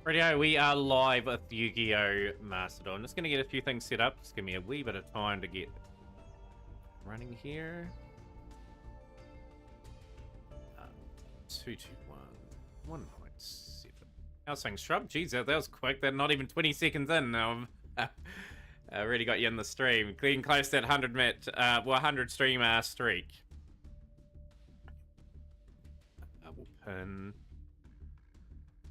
Radio, we are live with Yu-Gi-Oh! Mastodon. Just gonna get a few things set up. Just give me a wee bit of time to get running here. 221 1.7. How's things, Shrub? Jeez, that was quick. They're not even 20 seconds in now. I already got you in the stream. Getting close to that 100 stream streak. We'll pin.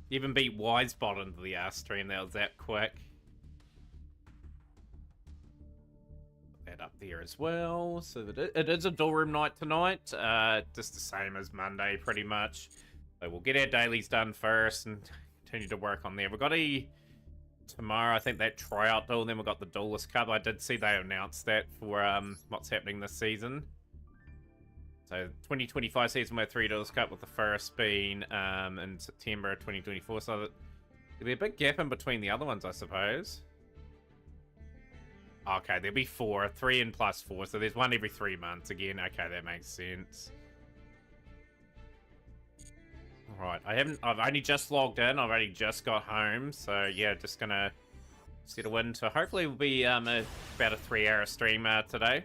Even beat Wisebot into the stream. That was that quick. Put that up there as well. So that it is a Duelroom night tonight. Just the same as Monday, pretty much. So we'll get our dailies done first and continue to work on there. We've got tomorrow, I think, that tryout duel. Then we've got the Duelist Cup. I did see they announced that for what's happening this season. So 2025 season with 3 Duelist Cup, with the first being in September 2024. So there'll be a big gap in between the other ones, I suppose. Okay, there'll be 4, 3 and plus 4. So there's one every 3 months again. Okay, that makes sense. Right, I've only just logged in. I've only just got home. So yeah, just gonna settle in. So hopefully it'll be about a 3-hour stream today.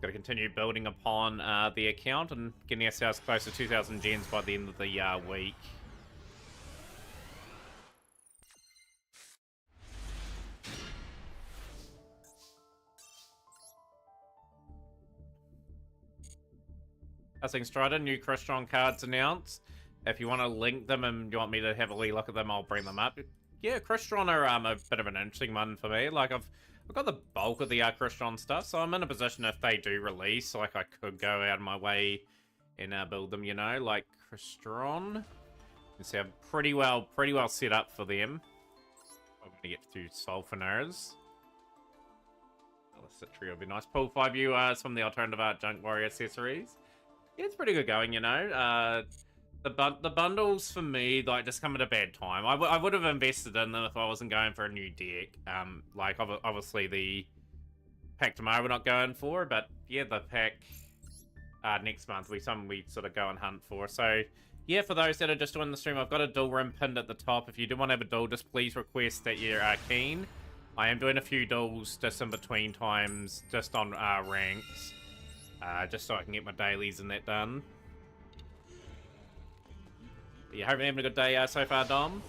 Got to continue building upon the account and getting ourselves close to 2,000 gens by the end of the week. I think Strider, new Crystron cards announced. If you want to link them and you want me to have a wee look at them, I'll bring them up. Yeah, Crystron are a bit of an interesting one for me. Like, I've got the bulk of the Crystron stuff, so I'm in a position if they do release, like, I could go out of my way and build them, you know, like Crystron. You see, I'm pretty well set up for them. I'm going to get through Sulfoners. Citry would be nice. Pull 5 URs from the alternative art Junk Warrior accessories. Yeah, it's pretty good going, you know. The bundles for me, like, just come at a bad time. I would have invested in them if I wasn't going for a new deck. Like, obviously the pack tomorrow we're not going for, but yeah, the pack next month we sort of go and hunt for. So yeah, for those that are just doing the stream, I've got a Duelroom pinned at the top. If you do want to have a duel, just please request that you're keen. I am doing a few duels just in between times, just on ranks, just so I can get my dailies and that done. You hope you're having a good day so far, Dom?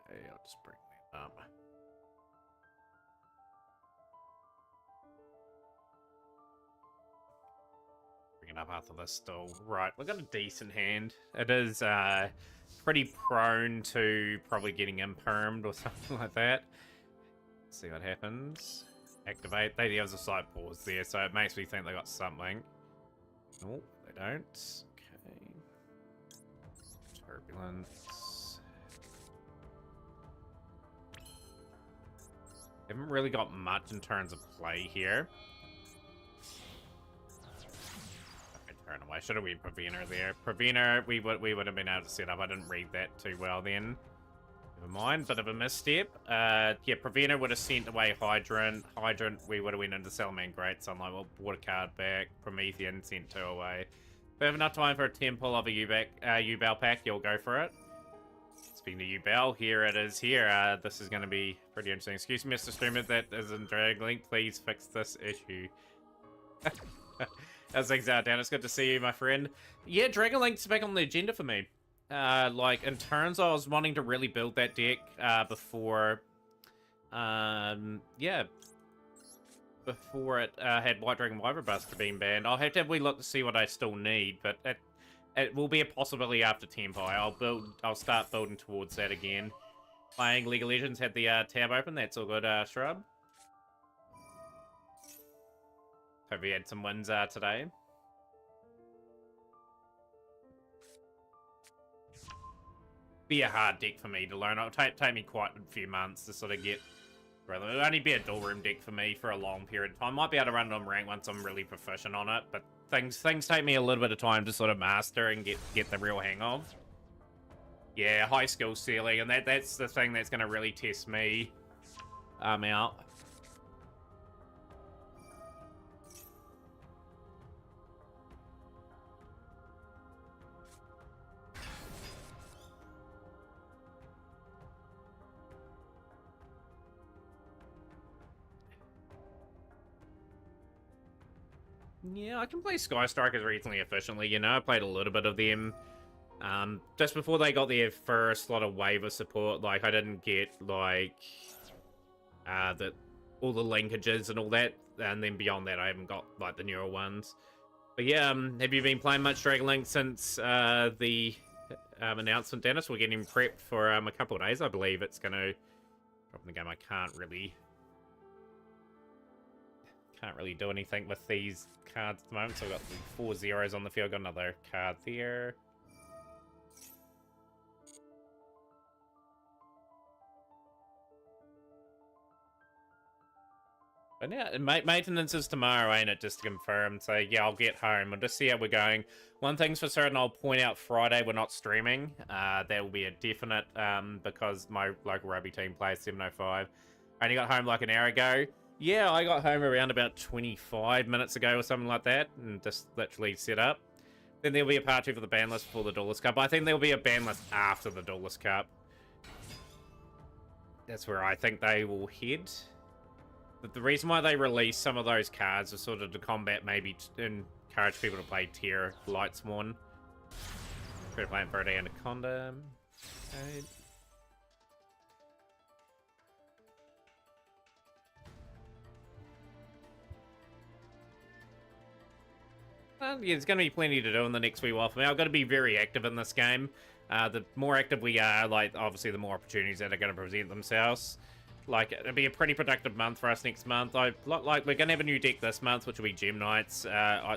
Okay, I'll just bring that up. Bring it up after this still. Right, we've got a decent hand. It is pretty prone to probably getting impermed or something like that. See what happens. Activate. There was a slight pause there, so it makes me think they got something. Oh, they don't. Okay. Turbulence. Haven't really got much in terms of play here. Okay, turn away. Should have been Preventer there. Preventer, we would have been able to set up. I didn't read that too well then. Never mind, bit of a misstep. Yeah, Preventer would have sent away Hydrant. Hydrant, we would have went into Salaman Great Sunlight. We'll brought a card back. Promethean sent 2 away. If we have enough time for a temple of a U-Bell pack, you'll go for it. Speaking of U-Bell, here it is here. This is going to be pretty interesting. Excuse me, Mr. Streamer, that isn't Dragon Link. Please fix this issue. How's things out, Dan? It's good to see you, my friend. Yeah, Dragon Link's back on the agenda for me. Like, in turns, I was wanting to really build that deck before, yeah, before it had White Dragon Wyvern Buster being banned. I'll have to have a wee look to see what I still need, but it will be a possibility after Tempai. I'll start building towards that again. Playing League of Legends, had the tab open. That's all good, Shrub. Hope we had some wins today. Be a hard deck for me to learn. It'll take me quite a few months to sort of get. It'll only be a Duelroom deck for me for a long period of time. Might be able to run it on rank once I'm really proficient on it, but things take me a little bit of time to sort of master and get the real hang of. Yeah, high skill ceiling, and that's the thing that's going to really test me out. Yeah, I can play Sky Strikers reasonably efficiently, you know. I played a little bit of them. Just before they got their first lot of wave of support, like, I didn't get, like, all the linkages and all that. And then beyond that, I haven't got, like, the newer ones. But yeah, have you been playing much Dragon Link since the announcement, Dennis? We're getting prepped for a couple of days, I believe. It's going to drop in the game. I can't really do anything with these cards at the moment. So I've got the 4 zeros on the field. Got another card there. But yeah, maintenance is tomorrow, ain't it? Just to confirm. So yeah, I'll get home. We'll just see how we're going. One thing's for certain, I'll point out Friday we're not streaming. That will be a definite, because my local rugby team plays 7:05. I only got home like an hour ago. Yeah, I got home around about 25 minutes ago or something like that, and just literally set up. Then there'll be a part 2 for the ban list before the Duelist Cup. I think there'll be a ban list after the Duelist Cup. That's where I think they will head. But the reason why they release some of those cards is sort of to combat, maybe encourage people to play Tier Lightsworn. Try to play Birdie Anaconda. Okay. Yeah, there's going to be plenty to do in the next wee while for me. I've got to be very active in this game. The more active we are, like, obviously the more opportunities that are going to present themselves. Like, it'll be a pretty productive month for us next month. Like, we're going to have a new deck this month, which will be Gem Knights.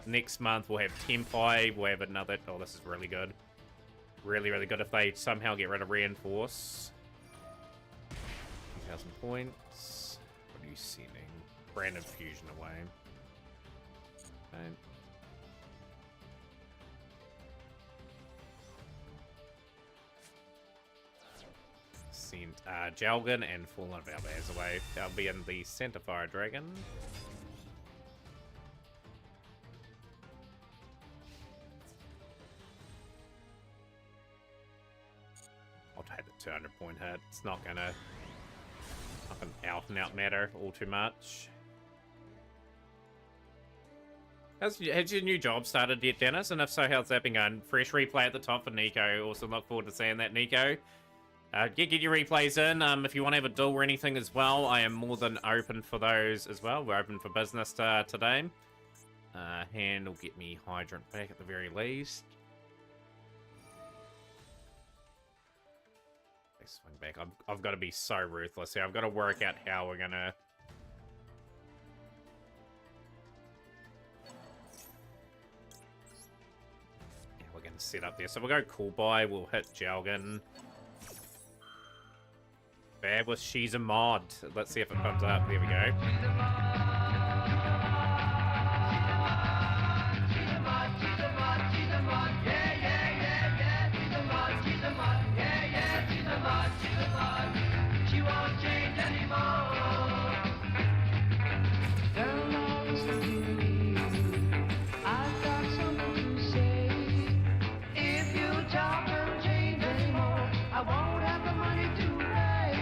Next month, we'll have Tempai. We'll have another... Oh, this is really good. Really, really good if they somehow get rid of Reinforce. 2,000 points. What are you sending? Brand Infusion away. Okay. Jalgan and Fallen of Albaz away. They'll be in the Center Fire Dragon. I'll take the 200 point hit. It's not gonna out and out matter all too much. Has your new job started yet, Dennis? And if so, how's that been going? Fresh replay at the top for Nico. Also look forward to seeing that, Nico. Get your replays in. If you want to have a duel or anything as well, I am more than open for those as well. We're open for business today. Hand will get me Hydrant back at the very least. Swing back. I've got to be so ruthless here. I've got to work out how we're gonna... Yeah, we're gonna set up there. So we'll go Cool Buy. We'll hit Jalgan. Bad with She's a Mod. Let's see if it comes up. There we go. She won't change anymore. Girl, I listen to you. I've got something to say. If you talk and change anymore, I won't have the money to pay.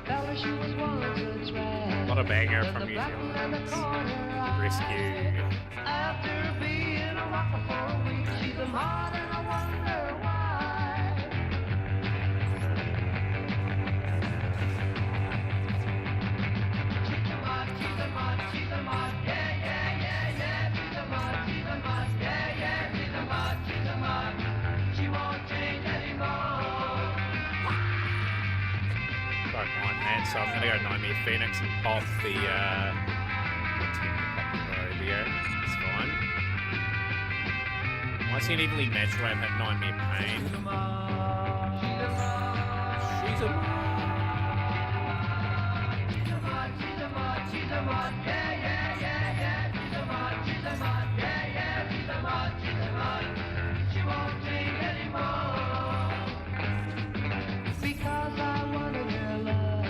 Fella, she was once a drag. What a banger from New Zealand. Rescue. After being a rocker for a week, she's a mod and I wonder why. So I'm gonna go Nightmare Phoenix and pop the there. It's fine. Why is he an evenly matched away and hit Nightmare Pain? She's a because I wanted her love.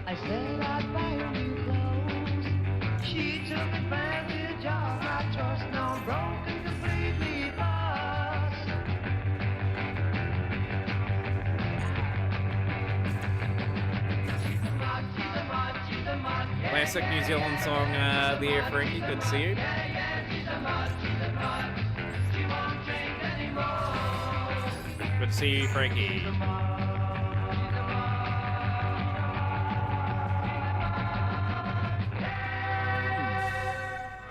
I said I'd buy her new clothes. She took advantage of my trust. Now I'm broken, completely lost. classic New Zealand song there, Frankie. Good to see you. Good to see you, Frankie.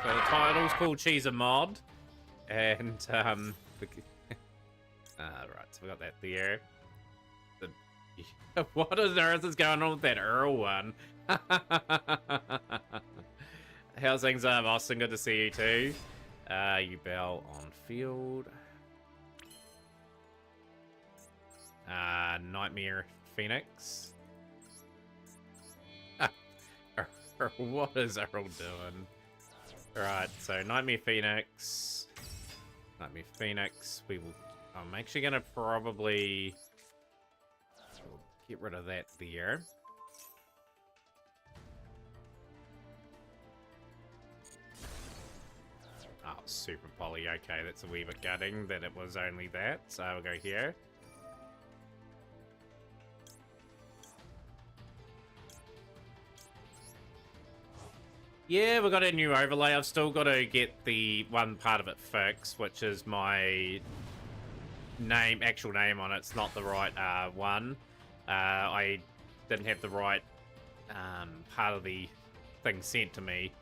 So the title's called She's a Mod. And, right, so we got that there. What on earth is going on with that Earl one? How's things, Austin? Good to see you too. Yugioh on field. Nightmare Phoenix. What is Earl doing? Right, so Nightmare Phoenix. Nightmare Phoenix. We will. I'm actually gonna probably get rid of that there. Oh, super poly. Okay, that's a wee bit gutting that it was only that. So we'll go here. Yeah, we got a new overlay. I've still got to get the one part of it fixed, which is my actual name on it. It's not the right one. I didn't have the right part of the thing sent to me.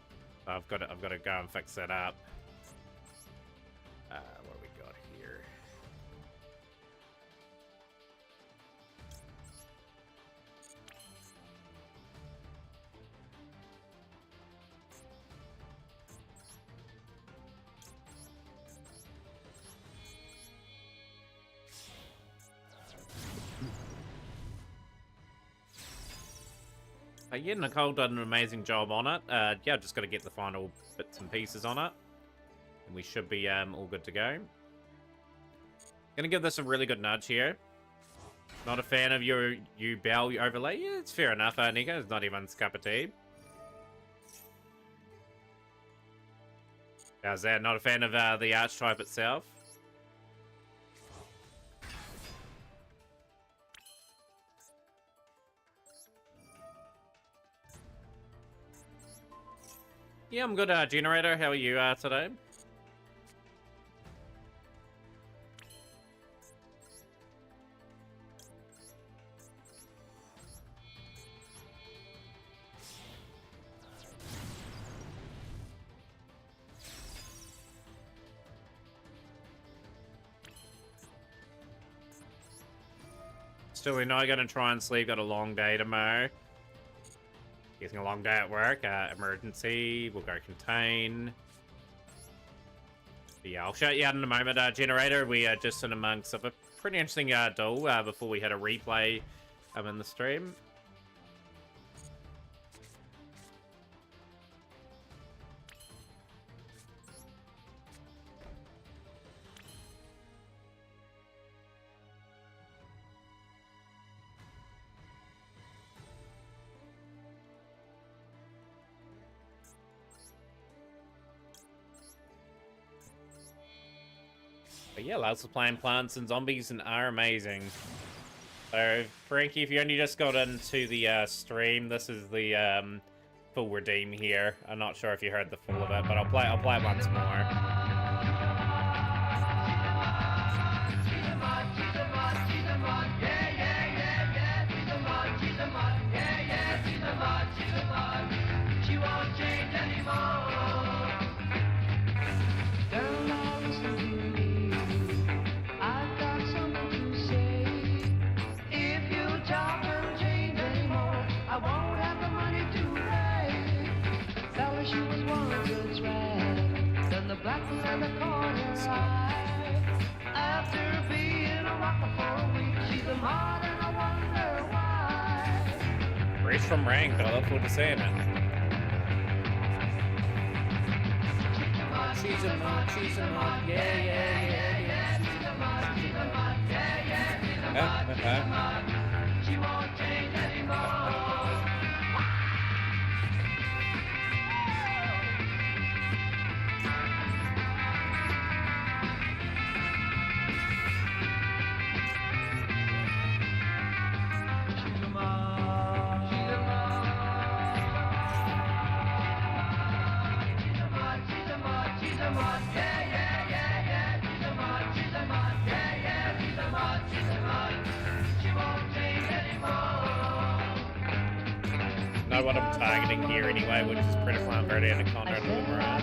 So I've got to go and fix that up. What have we got here? Yeah, Nicole did an amazing job on it. Yeah, just got to get the final bits and pieces on it. And we should be all good to go. Gonna give this a really good nudge here. Not a fan of your Yugioh overlay. Yeah, it's fair enough, Nico. It's not everyone's cup of tea. How's that? Not a fan of the archetype itself? Yeah, I'm good, Generator. How are you today? Still, we're not going to try and sleep. Got a long day tomorrow. Getting a long day at work. Emergency. We'll go contain. But yeah, I'll show you out in a moment. Generator, we are just in amongst of a pretty interesting duel before we had a replay in the stream. But yeah, lots of playing Plants and Zombies and are amazing. So, Frankie, if you only just got into the stream, this is the full redeem here. I'm not sure if you heard the full of it, but I'll play it once more. After being a rocker for a week, she's a mod and I wonder why. Race from rank, but I look forward to seeing it. She's a mod, yeah, yeah, yeah, yeah. She's a mod, yeah, yeah, she's a mod. She won't change anymore. She's a mod, yeah, yeah, yeah, yeah. She's a mod, yeah, yeah, she's a mod, yeah, yeah, she's a mod. know what I'm targeting here anyway, which is Predator Verde and a Condor and Lumera.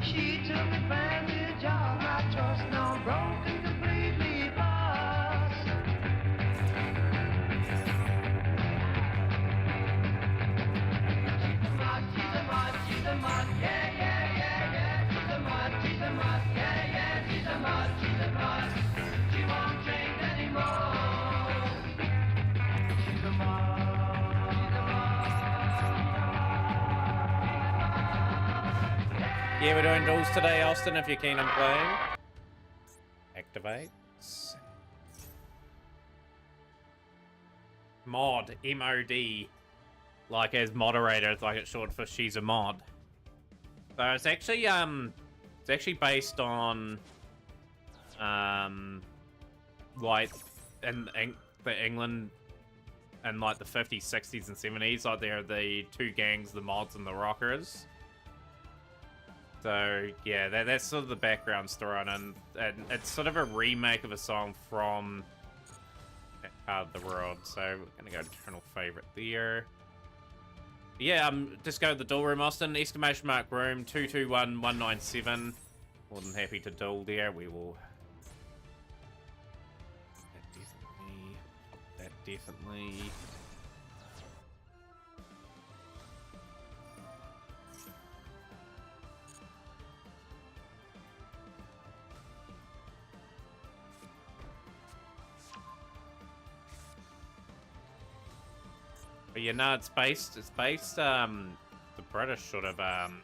She took advantage of my trust, now I'm broken, completely lost. She's a mod, she's a mod, yeah, yeah, yeah, yeah. She's a mod, yeah, yeah, she's a mod, she won't change anymore. She's a mod, Yeah, we're doing duels today, Austin, if you're keen on playing. Activate. Mod, M-O-D. Like as moderator, it's like it's short for she's a mod. So it's actually based on like in the England and like the 50s, 60s, and 70s, like there are the two gangs, the mods and the rockers. So yeah, that's sort of the background story on it, and it's sort of a remake of a song from that part of the world. So we're gonna go to eternal favorite there. Yeah, just go to the Duelroom, Austin. Exclamation mark room 221197. More than happy to duel there. We will. That definitely. But yeah, no, it's based, the British sort of, term,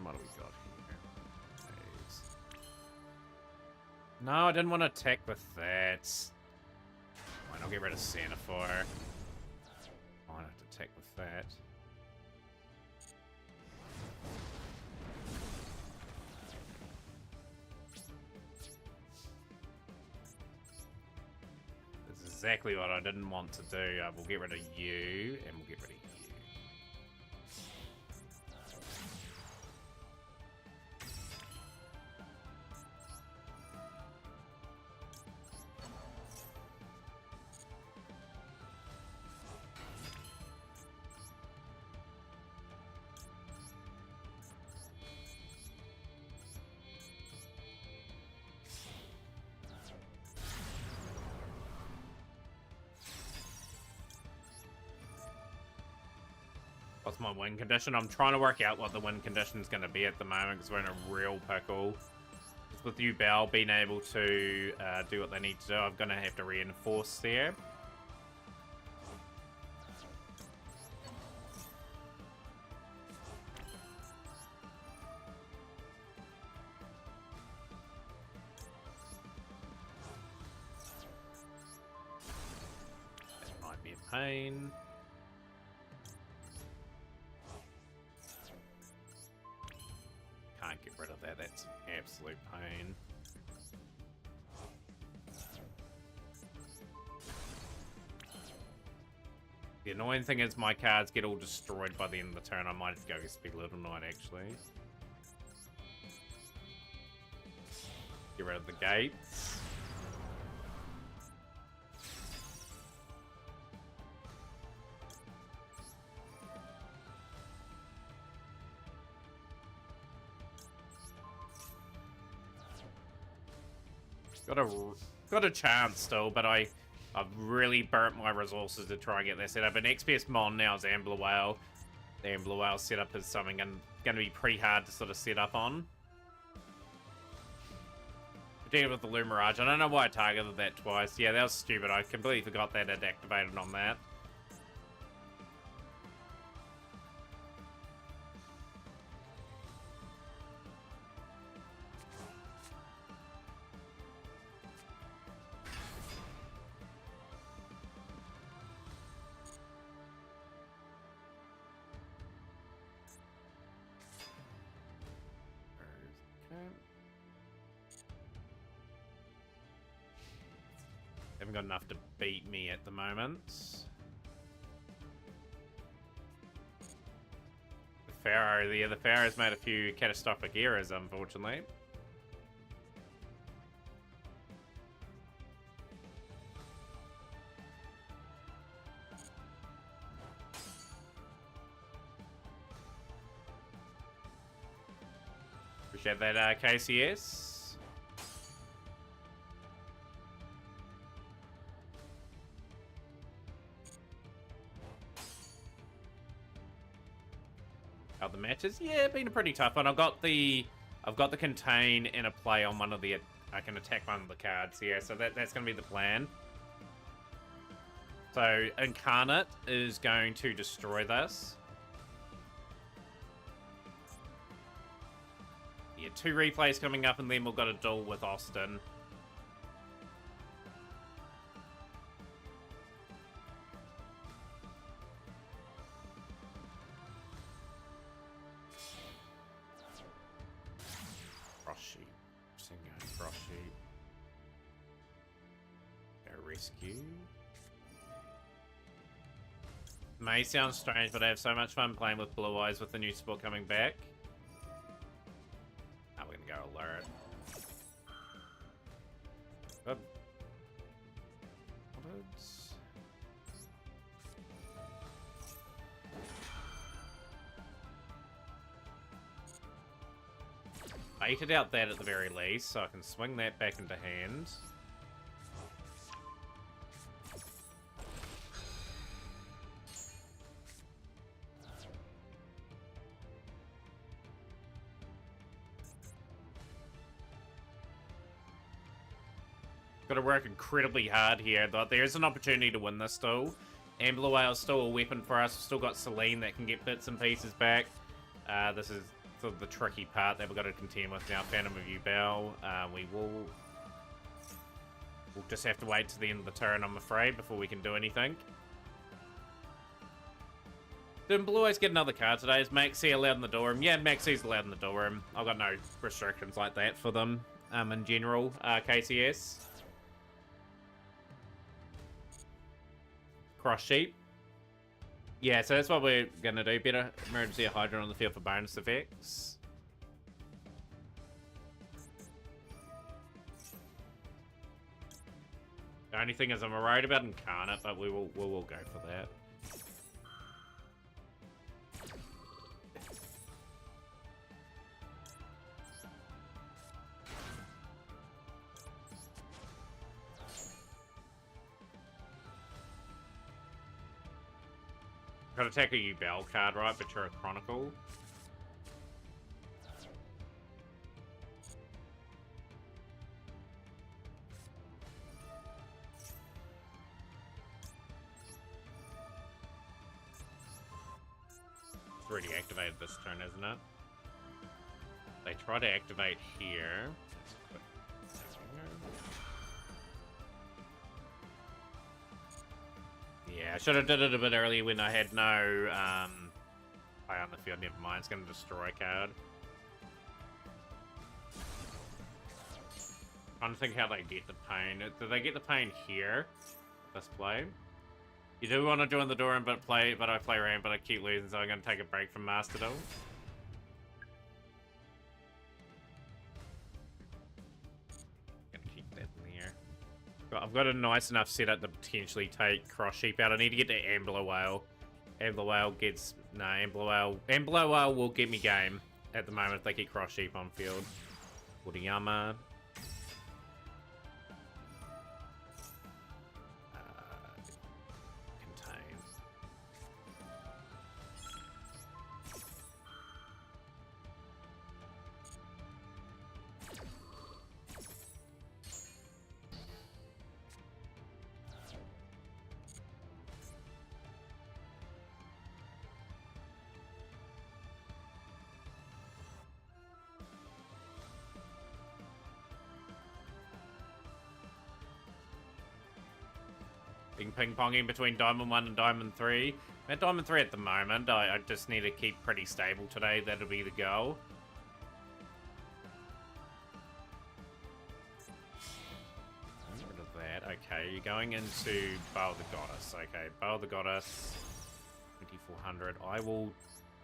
what do we got here? Please. No, I didn't want to attack with that. Fine, I'll get rid of Santa for. Fine, I have to attack with that. Exactly what I didn't want to do. We'll get rid of you, and we'll get rid of you. What's my win condition? I'm trying to work out what the win condition is going to be at the moment because we're in a real pickle. It's with you, Bell, being able to do what they need to do. I'm going to have to reinforce there. That might be a pain. Can't get rid of that, that's an absolute pain. The annoying thing is my cards get all destroyed by the end of the turn. I might have to go Speed Little Knight actually. Get rid of the gates. Got a chance still, but I've really burnt my resources to try and get that set up. An XPS Mon now is Ambler Whale. The Ambler Whale setup is something going to be pretty hard to sort of set up on. Deal with the Lumirage. I don't know why I targeted that twice. Yeah, that was stupid. I completely forgot that it activated on that. Haven't got enough to beat me at the moment. The Pharaoh, the Pharaoh's made a few catastrophic errors, unfortunately. Appreciate that, KCS. The matches, yeah, been a pretty tough one. I've got the contain and a play on one of the. I can attack one of the cards, yeah. So that's gonna be the plan. So Incarnate is going to destroy this. Yeah, 2 replays coming up, and then we've got a duel with Austin. Rescue. May sound strange, but I have so much fun playing with Blue Eyes with the new sport coming back. Now we're gonna go alert. Good. Baited out that at the very least, so I can swing that back into hand. Got to work incredibly hard here, but there's an opportunity to win this still. And Blue Whale's still a weapon for us. We've still got Celine that can get bits and pieces back. This is sort of the tricky part that we've got to contend with now. Phantom of Yugioh. We'll just have to wait to the end of the turn, I'm afraid, before we can do anything. Did Blue Eyes get another card today? Is Maxi allowed in the Duelroom? Yeah, Maxi's allowed in the Duelroom. I've got no restrictions like that for them in general, KCS. Cross Sheep. Yeah, so that's what we're going to do. Better emergency Hydra on the field for bonus effects. The only thing is I'm worried about Incarnate, but we will go for that. Got to take a Yugioh card, right? But you're a Chronicle. It's already activated this turn, isn't it? They try to activate here. Yeah, I should have did it a bit earlier when I had no play on the field. Never mind, it's going to destroy a card. Trying to think how they get the pain. Do they get the pain here? This play. You do want to join the Duelroom, but I play around, but I keep losing, so I'm going to take a break from Master Duel. I've got a nice enough setup to potentially take Cross Sheep out. I need to get to Ambler Whale. Ambler Whale gets... No, Ambler Whale will get me game at the moment if they get Cross Sheep on field. Uriyama. Contain. Ping-ponging between Diamond 1 and Diamond 3. I'm at Diamond 3 at the moment. I just need to keep pretty stable today. That'll be the goal. Get rid of that. Okay, you're going into Bow the Goddess. Okay, Bow the Goddess. 2400. I will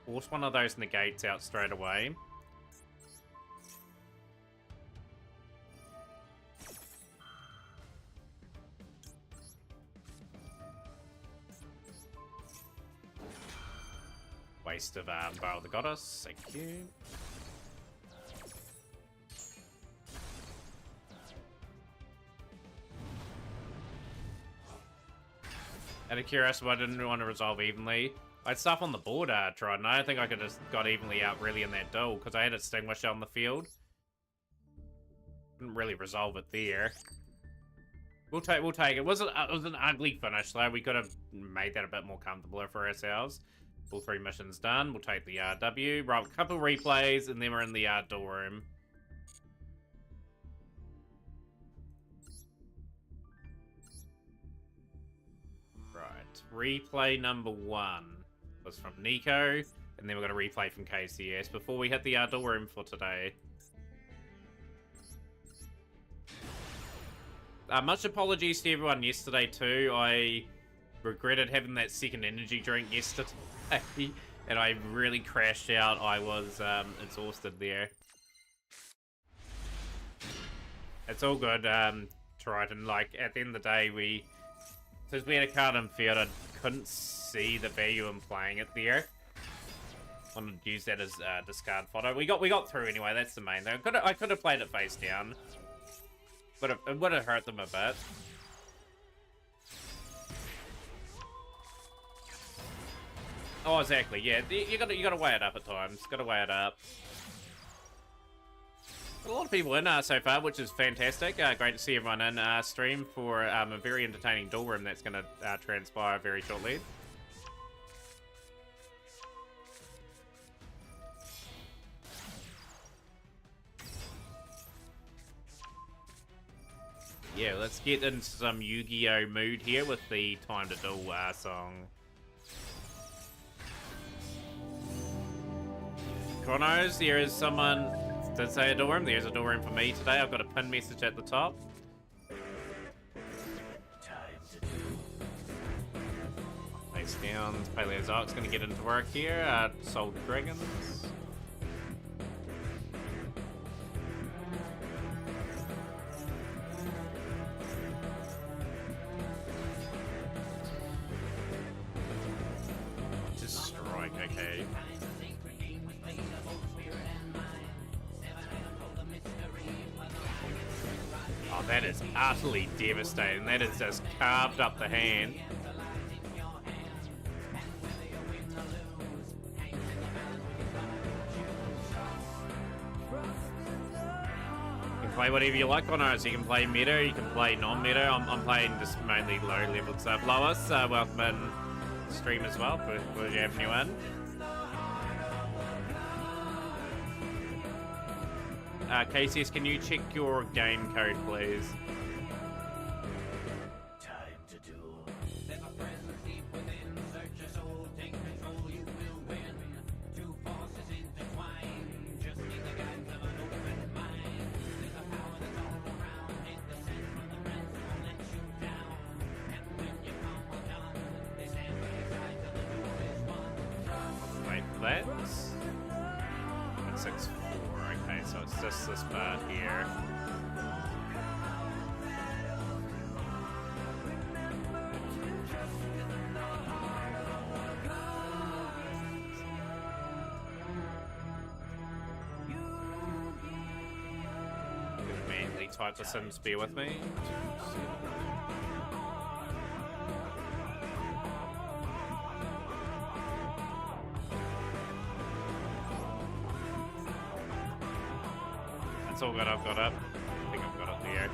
force one of those negates out straight away. Waste of Bow of the Goddess, thank you. Out of curiosity, I didn't want to resolve evenly. I had stuff on the board, Tron. I don't think I could have got evenly out really in that duel, because I had Extinguisher on the field. Didn't really resolve it there. We'll take it. It was an ugly finish, though. We could have made that a bit more comfortable for ourselves. All 3 missions done. We'll take the W, roll a couple replays, and then we're in the Duelroom. Right, replay number 1 was from Nico, and then we're going to replay from KCS before we hit the Duelroom for today. Much apologies to everyone yesterday too. I regretted having that second energy drink yesterday, and I really crashed out. I was exhausted there. It's all good, Triton. Like, at the end of the day, since we had a card in field, I couldn't see the value in playing it there. Wanted to use that as discard fodder. We got through anyway. That's the main thing. I could have played it face down. It would have hurt them a bit. Oh, exactly. Yeah, you gotta weigh it up at times. Gotta weigh it up. Got a lot of people in so far, which is fantastic. Great to see everyone in stream for a very entertaining Duelroom that's gonna transpire very shortly. Yeah, let's get into some Yu-Gi-Oh mood here with the Time to Duel song. Chronos, there is someone did say a Duelroom. There's a Duelroom for me today. I've got a pin message at the top. Face down. Paleozoic's going to get into work here. Soul Dragons. Okay. Oh, that is utterly devastating. That has just carved up the hand. You can play whatever you like on it. So you can play meta, you can play non-meta. I'm playing just mainly low-level stuff. Lois, welcome in stream as well for having you in. KCS, can you check your game code, please? Time to duel. Let my presence deep within. Search your soul, take control, you will win. Two forces intertwine. Just need the guidance of an open mind. There's a power that's all around. It descends from the friends who won't let you down. And when you come undone, they stand by your side till the duel is won. Wait, let's... That's 6-4. Okay, so it's just this part here. I'm gonna manually type this in, bear with me. That's all good, I've got it. I think I've got it there.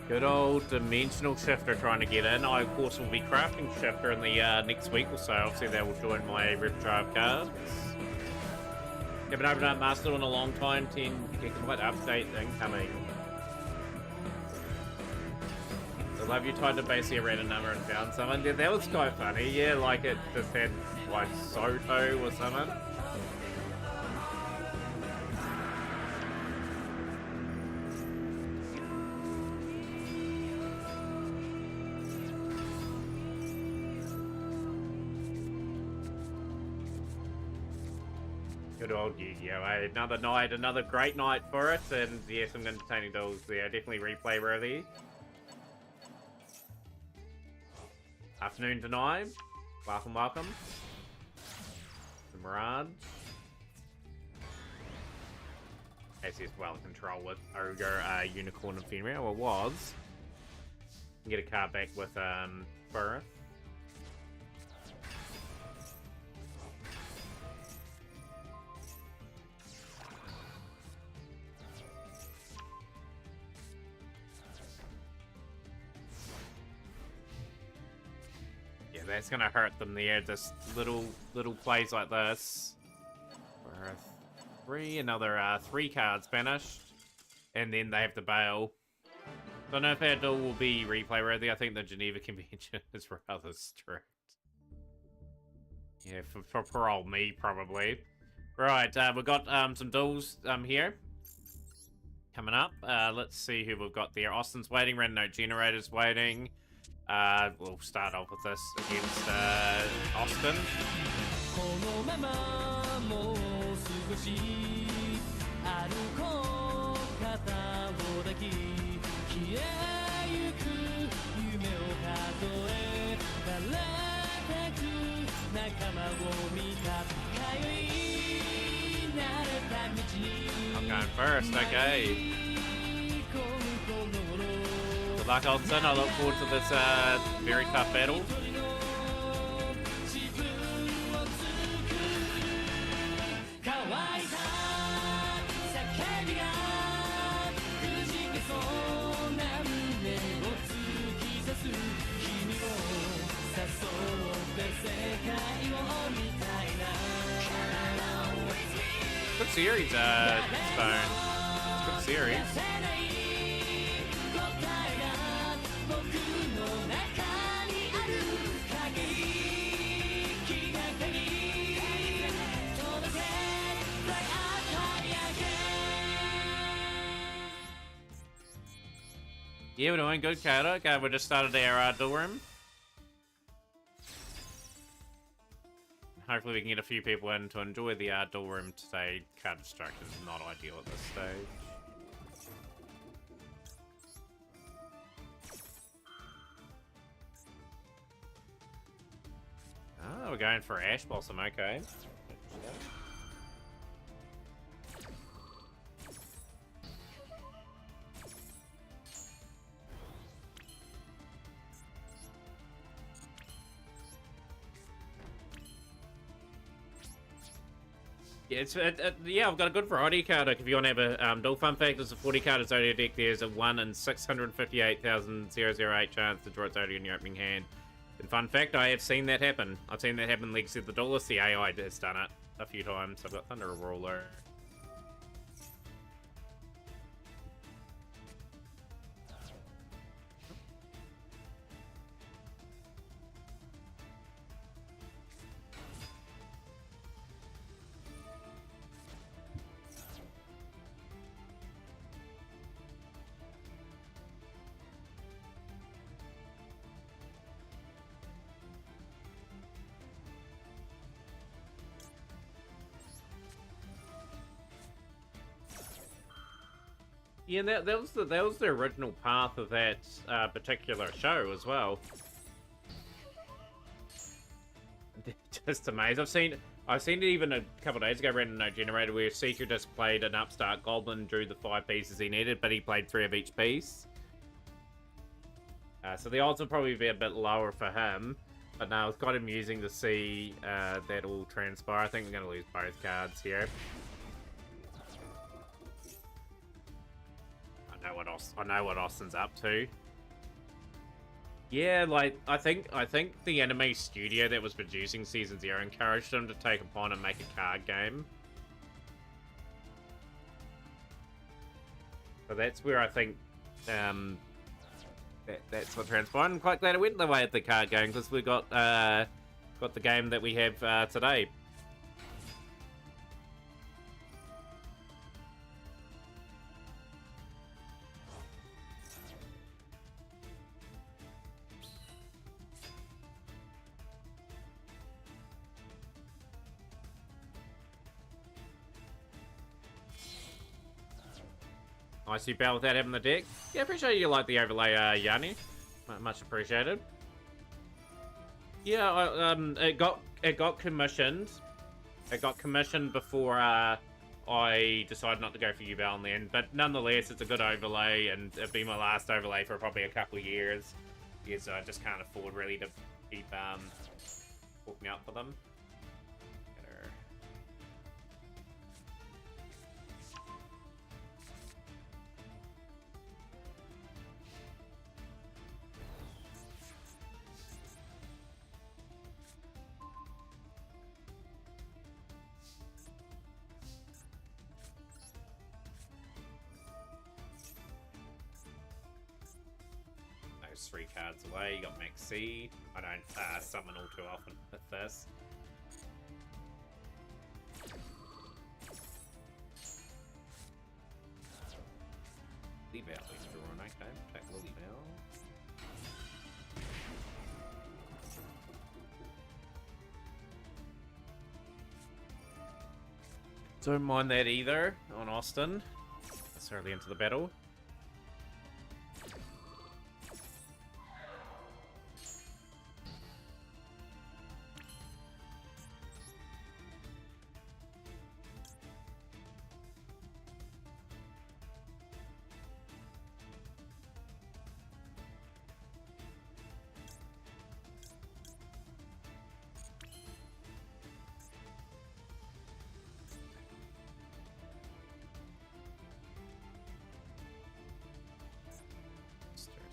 Good old Dimensional Shifter trying to get in. I, of course, will be crafting Shifter in the next week or so. Obviously, that will join my repertoire of cards. Haven't opened up Master in a long time. 10 gigabyte update incoming. I love you tried to basically a random number and found someone. Yeah, that was quite funny. Yeah, like it just had like Soto or something. Good old Yugioh, eh? Another night, another great night for it, and yeah, some entertaining duels there. Definitely replay worthy. Afternoon tonight. Welcome, welcome. The Mirage. As he's well in control with Ogre, Unicorn, and Fenrir, or was. Get a card back with Burith. Yeah, that's gonna hurt them there. Just little plays like this. Burith. 3, another 3 cards banished, and then they have to bail. Don't know if that duel will be replay worthy. I think the Geneva Convention is rather strict. Yeah, for old me, probably. Right, we've got some duels here coming up. Let's see who we've got there. Austin's waiting, Random Note Generator's waiting. We'll start off with this against Austin. 歩こう肩を抱き消えゆく夢を数え枯れてく仲間を見た通い慣れた道に I'm going first, okay. Good luck, Austin. I look forward to this very tough battle. Good series, Stone. Good series. Yeah, we're doing good, Kato. Okay, we just started our Duelroom. Hopefully we can get a few people in to enjoy the Duelroom today. Card destruction is not ideal at this stage. Oh, we're going for Ash Blossom, okay. Yeah, yeah, I've got a good variety card. If you want to have a dual fun fact, there's a 40 card Zodiac deck. There's a 1 in 658,008 chance to draw Zodiac in your opening hand. And fun fact, I have seen that happen. I've seen that happen in Legacy of the Duelist. The AI has done it a few times. I've got Thunder Ruler. Yeah, that was the original path of that particular show as well. Just amazing. I've seen it even a couple of days ago, Random Note Generator, where Seeker just played an upstart Goblin, drew the 5 pieces he needed, but he played 3 of each piece. So the odds will probably be a bit lower for him. But no, it's quite amusing to see that all transpire. I think we're going to lose both cards here. I know what Austin's up to. Yeah, like I think the anime studio that was producing Season 0 encouraged him to take upon and make a card game. So that's where I think that's what transpired. I'm quite glad it went the way of the card game because we got the game that we have today. Nice you battle without having the deck. Yeah, appreciate you like the overlay, Yanni. Much appreciated. Yeah, it got commissioned. It got commissioned before I decided not to go for Yugioh in the end, but nonetheless, it's a good overlay, and it'll be my last overlay for probably a couple of years. Yeah, so I just can't afford really to keep looking out for them. Those 3 cards away. You got Max C. I don't summon all too often with this. Lily Bell is drawn, okay. Take Lily Bell. Don't mind that either on Austin. Necessarily into the battle.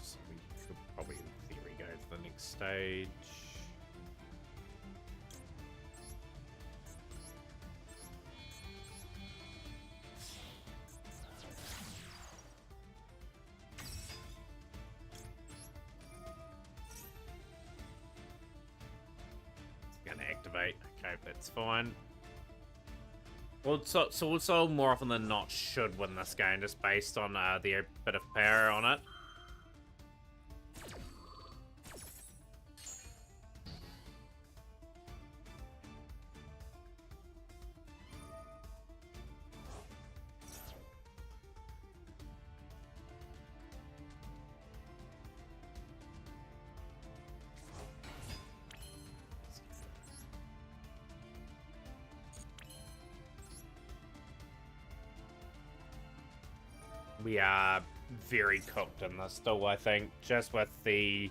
So we could probably, in theory, go to the next stage. It's gonna activate. Okay, that's fine. Well, so also more often than not should win this game just based on the bit of power on it. We are very cooked in this still, I think, just with the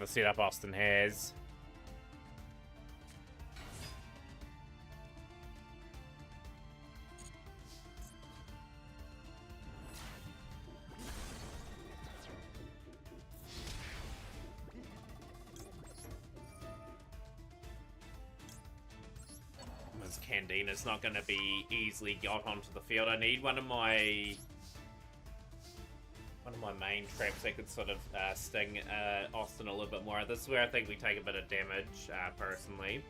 setup Austin has. This Candina's not going to be easily got onto the field. I need one of my main traps that could sort of sting Austin a little bit more. This is where I think we take a bit of damage, personally.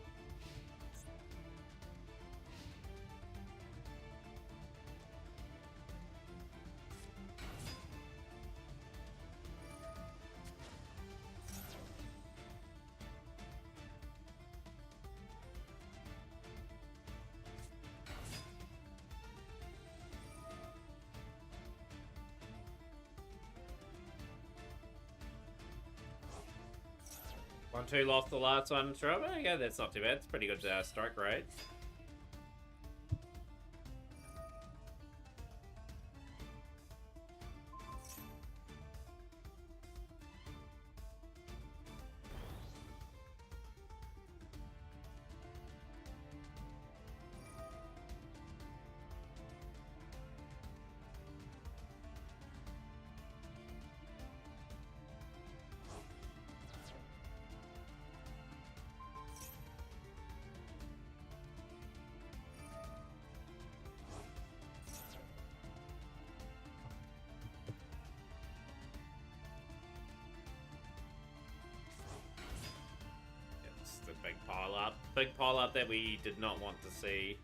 One, two, lost the last one. Yeah, that's not too bad. It's pretty good strike rate. Big pile up that we did not want to see.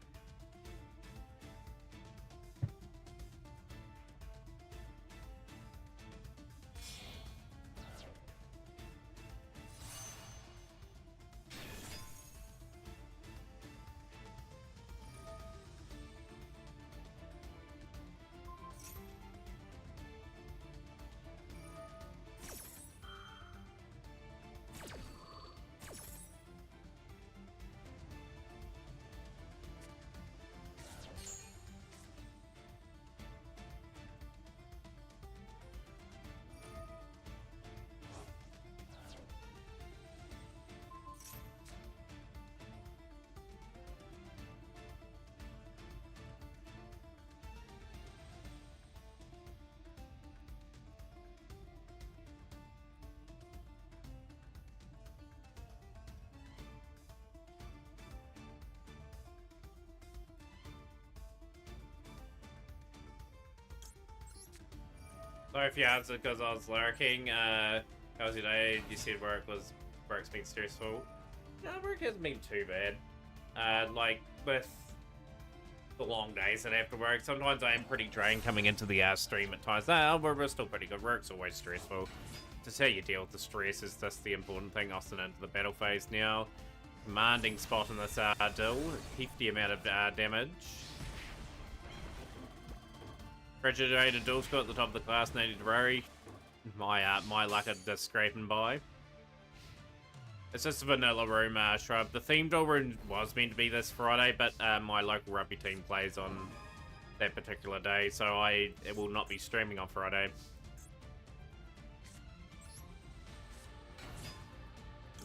Sorry if you answered because I was lurking. How was your day? You said work's been stressful. No, work hasn't been too bad. Like with the long days that I have to work, sometimes I am pretty drained coming into the stream at times. No, we're still pretty good. Work's always stressful. Just how you deal with the stress is just the important thing. Austin into the battle phase now. Commanding spot in this duel. Hefty amount of damage. Refrigerated duel score at the top of the class, no need to worry. My luck are just scraping by. It's just a vanilla room shrub. The theme duel room was meant to be this Friday, but my local rugby team plays on that particular day, so it will not be streaming on Friday.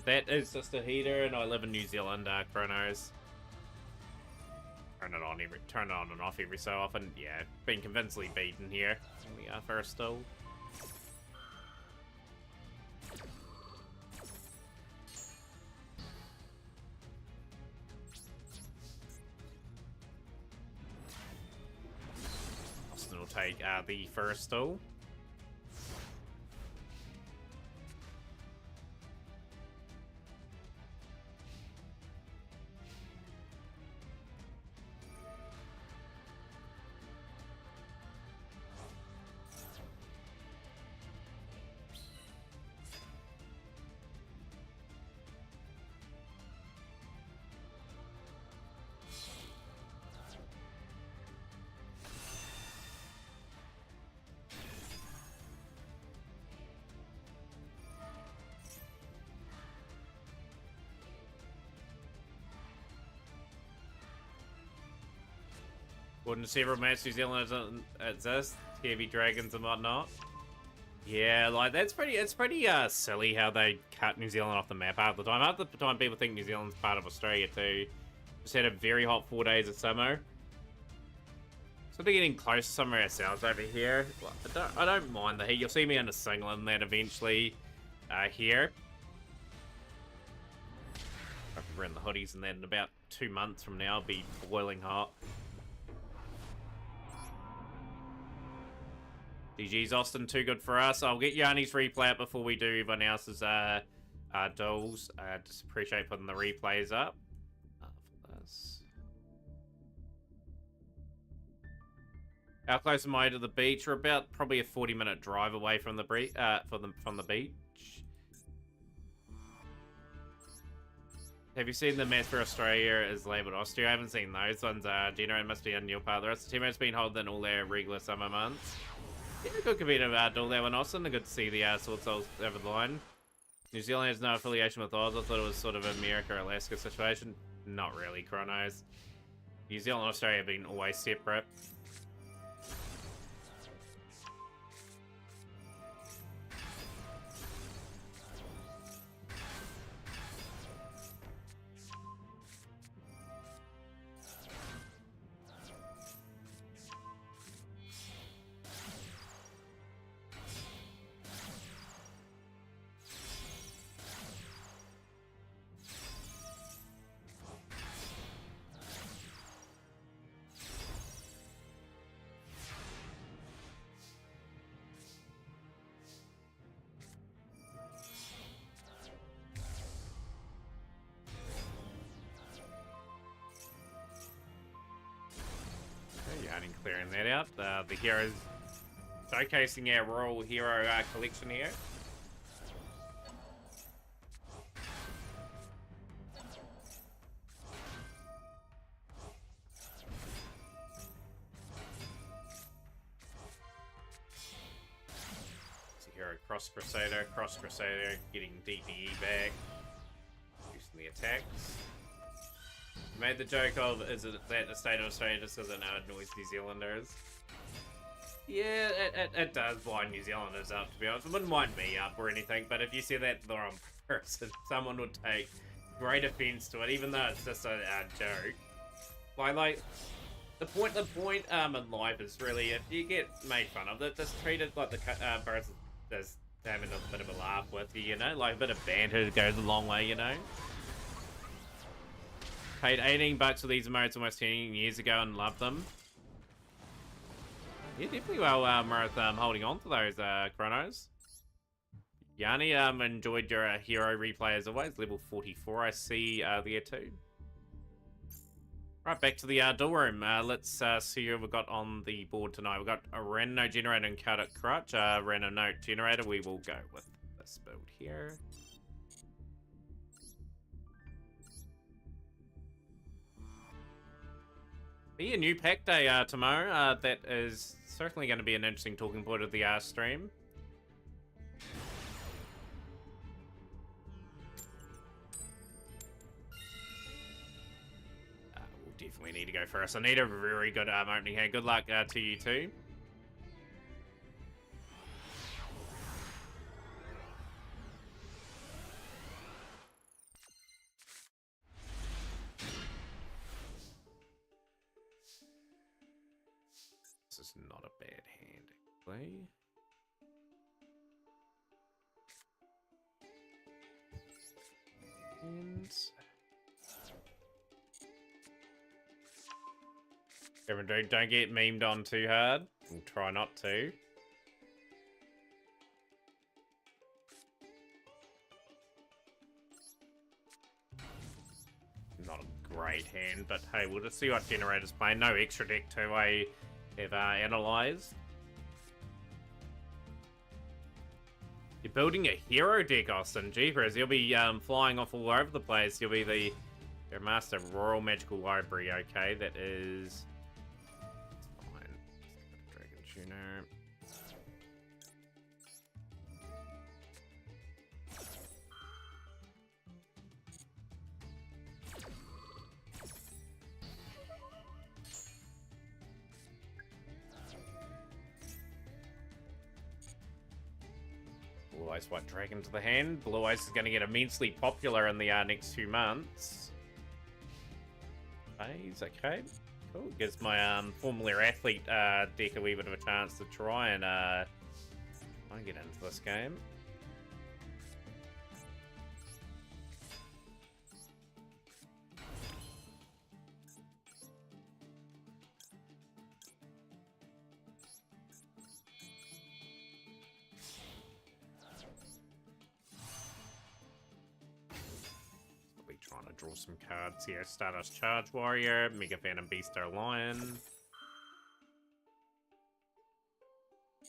That is just a heater, and I live in New Zealand, Chronos. Turn it on and off every so often. Yeah, been convincingly beaten here in the first duel. Austin will take the first duel. Wouldn't several match New Zealand doesn't exist, heavy dragons and whatnot. Yeah, like it's pretty silly how they cut New Zealand off the map half the time. Half the time people think New Zealand's part of Australia too. Just had a very hot 4 days of summer. So they're getting close to summer ourselves over here. I don't mind the heat. You'll see me in a singlet and that eventually here. We're in the hoodies and then in about 2 months from now I'll be boiling hot. GG's Austin, too good for us. I'll get Yanni's replay up before we do everyone else's duels. Just appreciate putting the replays up for this. How close am I to the beach? We're about probably a 40-minute drive away from the beach. Have you seen the match for Australia is labelled Austria? I haven't seen those ones. Gino, it must be in your part. The rest of the team has been holding all their regular summer months. Yeah, good competitive duel there one, Austin. Good to see the Sword Souls over the line. New Zealand has no affiliation with Oz. I thought it was sort of America Alaska situation. Not really, Chronos. New Zealand and Australia have been always separate. Clearing that out. The heroes showcasing our Royal Hero collection here. It's a hero Cross Crusader getting DPE back, using the attacks. Made the joke of, is it that the state of Australia just because it annoys New Zealanders? Yeah, it does wind New Zealanders up, to be honest. It wouldn't wind me up or anything, but if you see that the wrong person, someone would take great offense to it, even though it's just a joke. Like, the point in life is really, if you get made fun of, just treat it like the person that's having a bit of a laugh with you, you know? Like, a bit of banter goes a long way, you know? Paid $18 for these emotes almost 10 years ago and loved them. Yeah, definitely well worth holding on to those chronos. Yanni, enjoyed your hero replay as always. Level 44, I see there too. Right, back to the duel room. Let's see who we've got on the board tonight. We've got a random node generator and Cardiac Crutch. Random node generator, we will go with this build here. Be a new pack day tomorrow. That is certainly going to be an interesting talking point of the stream. We'll definitely need to go first. I need a very good opening hand. Good luck to you too. This is not a bad hand, actually. And Kevin, don't get memed on too hard. We'll try not to. Not a great hand, but hey, we'll just see what Generator's playing. No extra deck too, I have analysed. You're building a hero deck, Austin. Jeepers, you'll be flying off all over the place. You'll be your Master Royal Magical Library, okay? That is fine. Dragon Tuner. Blue Eyes White Dragon to the hand. Blue Eyes is going to get immensely popular in the next few months. Phase, okay. Cool. Gives my Formula Athlete deck a wee bit of a chance to try and get into this game. Trying to draw some cards here. Stardust Charge Warrior, Mega Phantom Beastar Lion.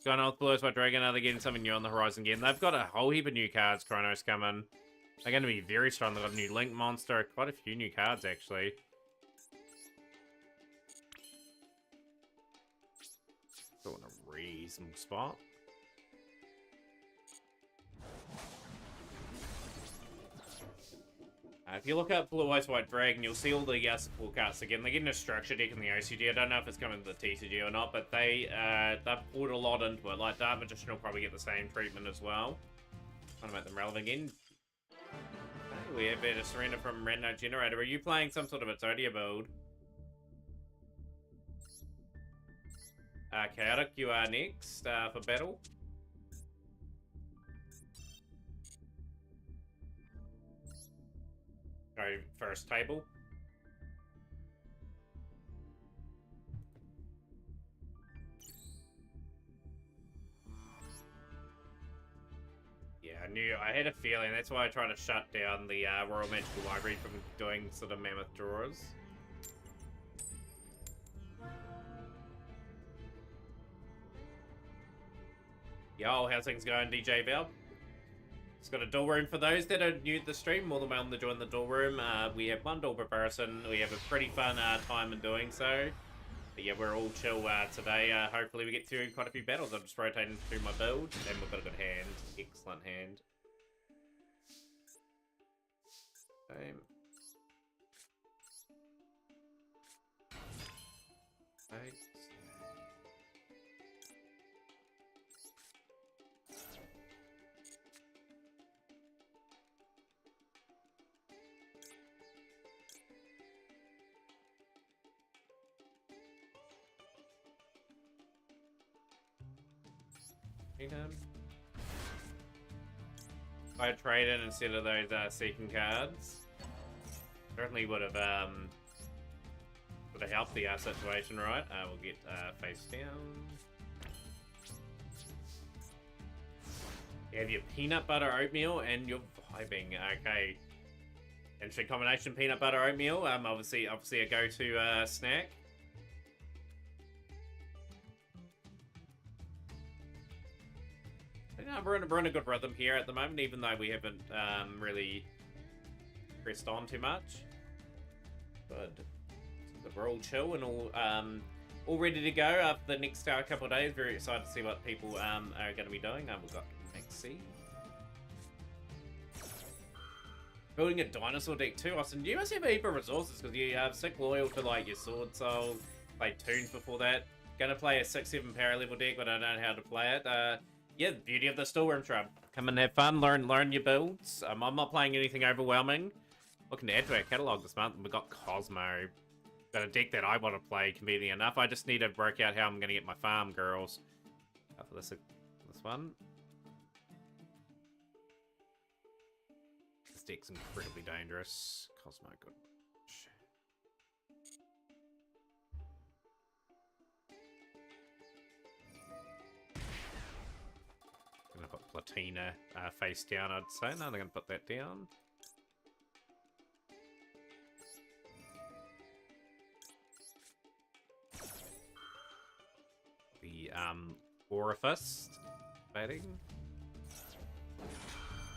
Going on with Blue Eyes White Dragon. Are they getting something new on the horizon again? They've got a whole heap of new cards, Chronos, coming. They're going to be very strong. They've got a new Link Monster. Quite a few new cards, actually. Still in a reasonable spot. If you look up Blue Eyes White Dragon, you'll see all the support cards again. They're getting a structure deck in the OCG. I don't know if it's coming to the TCG or not, but they've poured a lot into it. Like Dark Magician will probably get the same treatment as well. Trying to make them relevant again. Okay, we have a surrender from Reno Generator. Are you playing some sort of Exodia build? Chaotic, you are next for battle. Go first table. Yeah, I had a feeling. That's why I tried to shut down the Royal Magical Library from doing sort of mammoth drawers. Yo, how's things going, DJ Val? It's got a duel room for those that are new to the stream. More than welcome to join the duel room. We have one duel preparation. We have a pretty fun time in doing so. But yeah, we're all chill today. Hopefully we get through quite a few battles. I'm just rotating through my build. And we've got a good hand. Excellent hand. Same. Right. If I trade in instead of those seeking cards, certainly would have helped the situation, right? We'll get face down. You have your peanut butter oatmeal and your vibing. Okay. Interesting combination, peanut butter oatmeal. Obviously a go-to snack. You know, we're in a good rhythm here at the moment, even though we haven't really pressed on too much. But we're all chill and all ready to go for the next couple of days. Very excited to see what people are going to be doing. We've got Maxi. Building a dinosaur deck too, Austin. You must have a heap of resources because you have sick loyal to like your sword soul. Played Toons before that. Gonna play a 6-7 power level deck, but I don't know how to play it. Yeah, the beauty of the Duelroom Shrub. Come and have fun, learn your builds. I'm not playing anything overwhelming. Looking to add to our catalogue this month, we've got Cosmo. Got a deck that I want to play, conveniently enough. I just need to work out how I'm going to get my farm girls. For this one. This deck's incredibly dangerous. Cosmo, good. Gonna put Platina face down, I'd say. No, they're gonna put that down. The Orifice batting.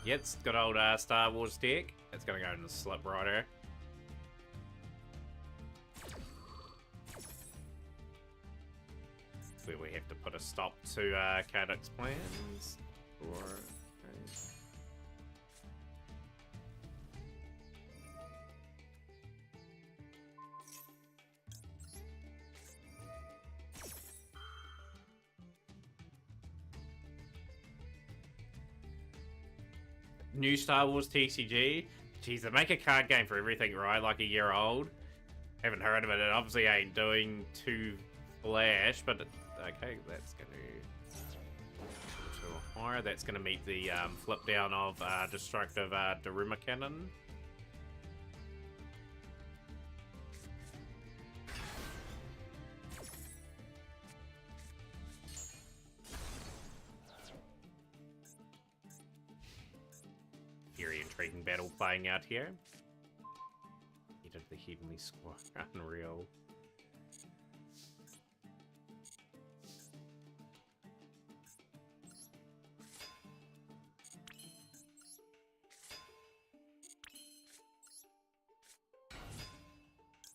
Yeah, it's good old Star Wars deck. It's gonna go in the Slip Rider. Where we have to put a stop to Karduk's plans. Or new Star Wars TCG. Jeez, they make a card game for everything, right? Like a year old. Haven't heard of it. It obviously ain't doing too flash, but okay, that's gonna higher. That's gonna meet the flip down of destructive Daruma Cannon. Very intriguing battle playing out here. Head of the Heavenly Squad, unreal.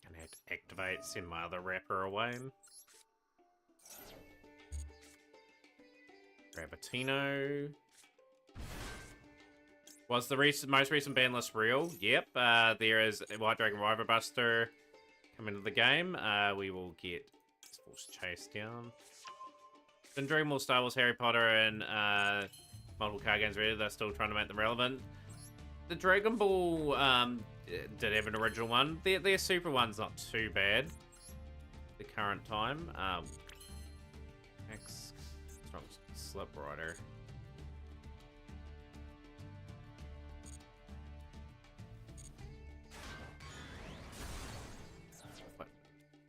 Gonna have to activate, send my other wrapper away. Grabatino. Was the most recent ban list real? Yep. There is White Dragon River Buster coming into the game. We will get Force Chase down. Been doing more Star Wars, Harry Potter, and multiple card games ready. They're still trying to make them relevant. The Dragon Ball did have an original one. Their super one's not too bad. The current time. X Strong Slip Rider.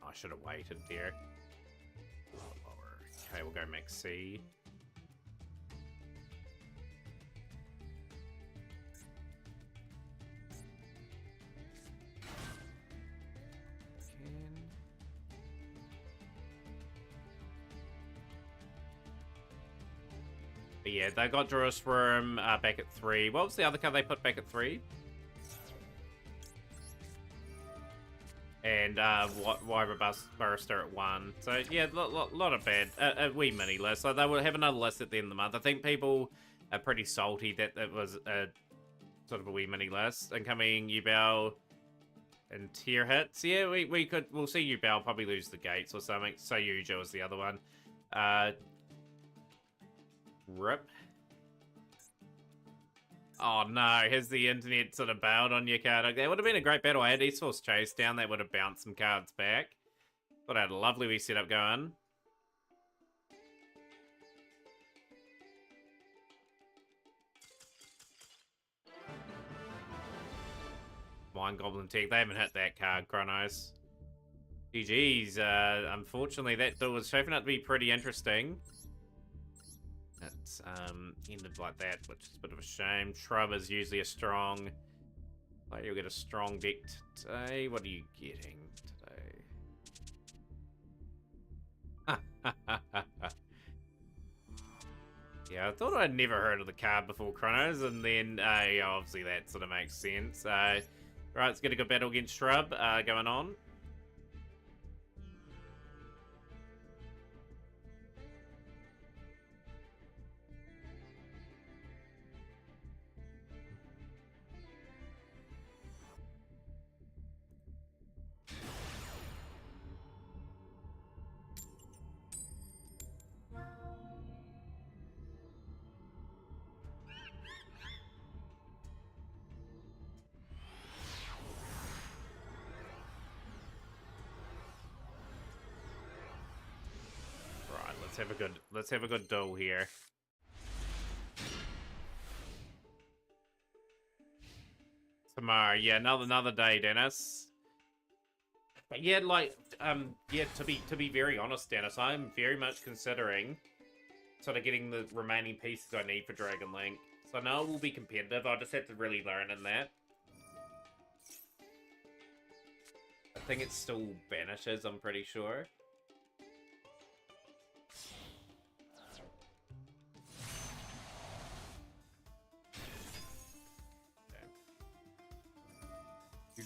I should have waited there. Okay, we'll go Max C. But yeah, they got Duelroom back at 3. What was the other card they put back at 3? And Wyra Barrister at 1. So yeah, lot of bad. A wee mini list. So they will have another list at the end of the month. I think people are pretty salty that it was a sort of a wee mini list. Incoming Yugioh and tier hits. Yeah, we'll see Yugioh probably lose the gates or something. So Yugioh is the other one. Rip. Oh no, has the internet sort of bailed on your card? That would have been a great battle. I had East Force Chase down, that would have bounced some cards back. Thought I had a lovely wee setup going. Mind Goblin Tech, they haven't hit that card, Chronos. GG's, unfortunately that duel was shaping up to be pretty interesting. ended like that, which is a bit of a shame. Shrub is usually a strong... Like, you'll get a strong deck today. What are you getting today? Yeah, I thought I'd never heard of the card before Chronos, and then, yeah, obviously that sort of makes sense. Right, let's get a good battle against Shrub going on. Let's have a good duel here. Tomorrow, yeah, another day, Dennis. But yeah, like, yeah, to be very honest, Dennis, I'm very much considering sort of getting the remaining pieces I need for Dragon Link. So I know it will be competitive. I just have to really learn in that. I think it still vanishes. I'm pretty sure.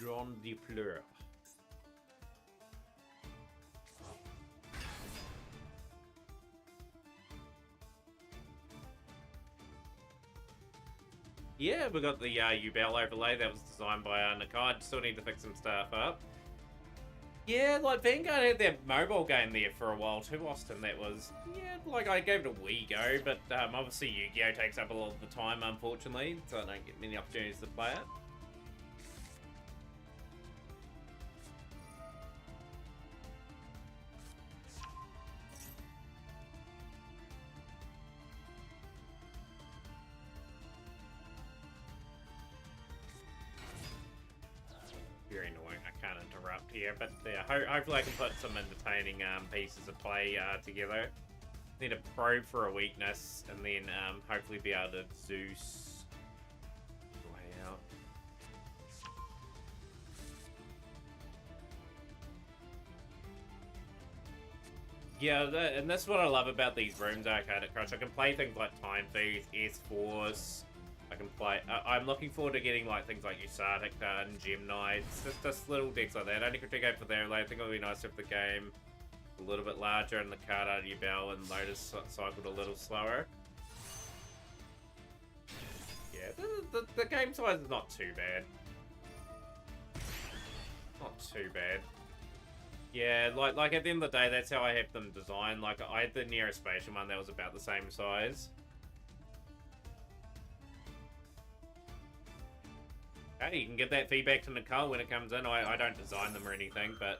Grand de Pleur. Yeah, we got the Yugioh overlay that was designed by Nakai. Still need to fix some stuff up. Yeah, like Vanguard had that mobile game there for a while too, Austin. That was, yeah, like I gave it a wee go, but obviously Yugioh takes up a lot of the time, unfortunately, so I don't get many opportunities to play it. Very annoying. I can't interrupt here, but yeah, hopefully I can put some entertaining pieces of play together. Need a probe for a weakness, and then hopefully be able to Zeus way out. Yeah, and that's what I love about these rooms, Arcade at Crush. I can play things like Time Thieves, S-Force. I can play. I'm looking forward to getting like things like Usatic and Gem Knights, just little decks like that. Only critique out for them. Like, I think it would be nice if the game a little bit larger and the card out of your bell and Lotus cycled a little slower. Yeah, the game size is not too bad. Not too bad. Yeah, like at the end of the day, that's how I have them designed. Like, I had the Neospatial one that was about the same size. Hey, you can give that feedback to Nicole when it comes in. I don't design them or anything, but...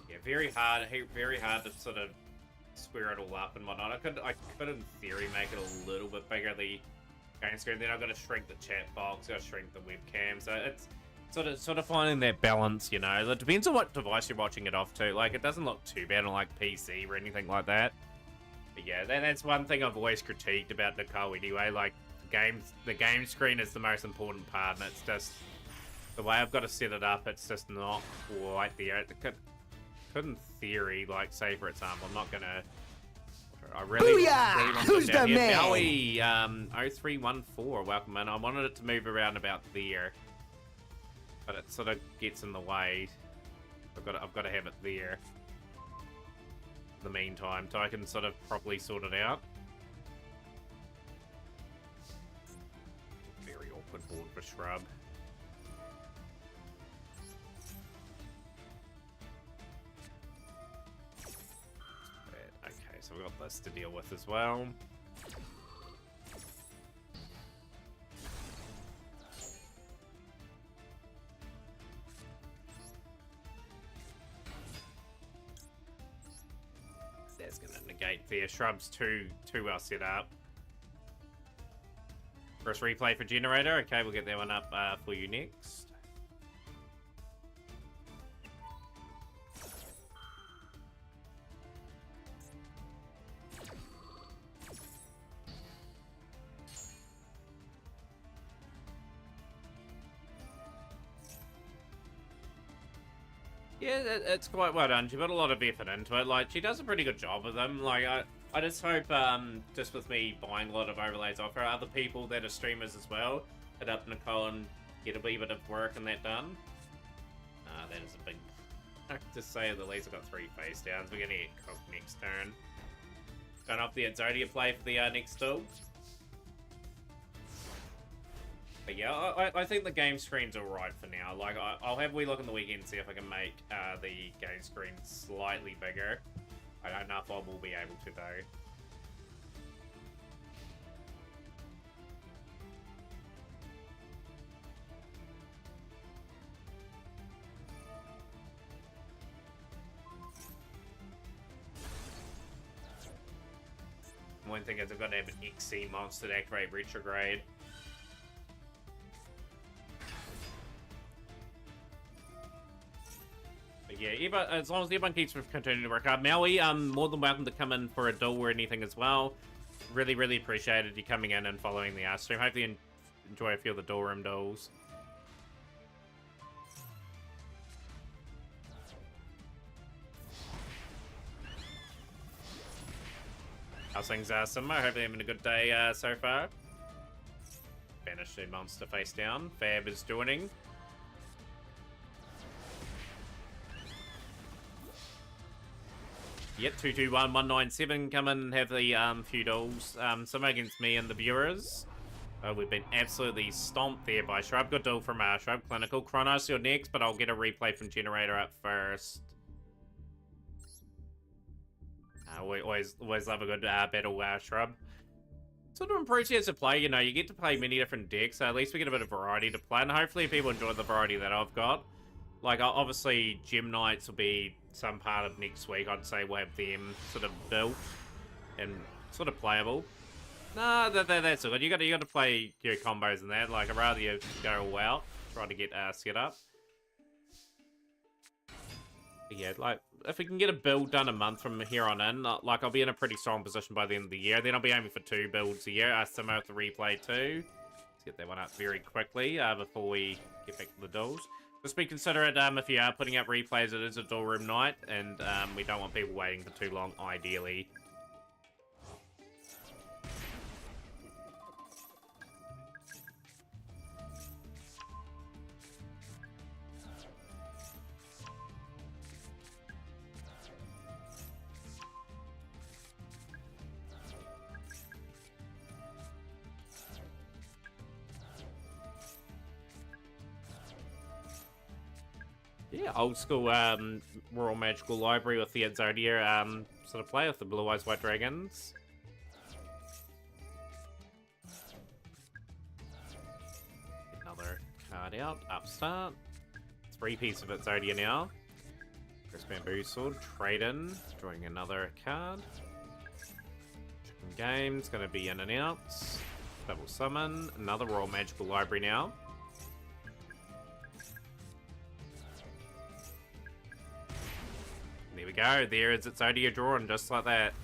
Yeah, very hard to sort of square it all up and whatnot. I could in theory make it a little bit bigger, the game screen. Then I've got to shrink the chat box, got to shrink the webcam. So it's sort of finding that balance, you know. It depends on what device you're watching it off to. Like, it doesn't look too bad on like PC or anything like that. But yeah, that's one thing I've always critiqued about Nicole anyway. Like, the game screen is the most important part, and it's just the way I've got to set it up. It's just not quite there. It could in theory, like, say for example, I'm not gonna. I really want Who's to down the here. man? Bowie, 0314, welcome in. I wanted it to move around about there, but it sort of gets in the way. I've got to have it there. In the meantime, so I can sort of properly sort it out. Very awkward board for Shrub. Okay, so we've got this to deal with as well. That's going to negate there. Shrub's too well set up. First replay for Generator. Okay, we'll get that one up for you next. Yeah, it's quite well done. She put a lot of effort into it. Like, she does a pretty good job with them. Like, I just hope, just with me buying a lot of overlays off her, other people that are streamers as well, hit up Nicole and get a wee bit of work and that done. That is a big... to say the least, I've got 3 face downs. We're gonna get cooked next turn. Turn off the Exodia play for the next duel. But yeah, I think the game screen's alright for now. Like, I'll have a wee look on the weekend and see if I can make the game screen slightly bigger. I don't know if I will be able to, though. One thing is I've got to have an XC monster to activate retrograde. But yeah, as long as everyone keeps continuing to work hard. Maui, more than welcome to come in for a duel or anything as well. Really, really appreciated you coming in and following the stream. Hopefully you enjoy a few of the Duelroom duels. How's things, Simmo? Hope you're having a good day so far. Banish the monster face down. Fab is joining. Yep, 221197 come in and have the few duels. Some against me and the viewers. We've been absolutely stomped there by Shrub. Good duel from Shrub Clinical. Chronos, you're next, but I'll get a replay from Generator up first. We always love a good battle, Shrub. Sort of appreciates to play, you know, you get to play many different decks, so at least we get a bit of variety to play, and hopefully people enjoy the variety that I've got. Like, obviously, Gem Knights will be some part of next week. I'd say we'll have them sort of built and sort of playable. Nah, that's all good. You got to play your combos and that. Like, I'd rather you go all out, try to get set up. But yeah, like, if we can get a build done a month from here on in, like, I'll be in a pretty strong position by the end of the year. Then I'll be aiming for 2 builds a year. Similar to the replay too. Let's get that one up very quickly before we get back to the duels. Just be considerate if you are putting up replays, it is a Duelroom night, and we don't want people waiting for too long, ideally. Yeah, old school Royal Magical Library with the Exodia sort of play with the Blue Eyes White Dragons. Another card out, upstart. 3 pieces of Exodia now. Chris Bamboo Sword, trade in, drawing another card. Chicken Game's gonna be in and out. Double summon, another Royal Magical Library now. There we go, there is Exodia drawn, just like that.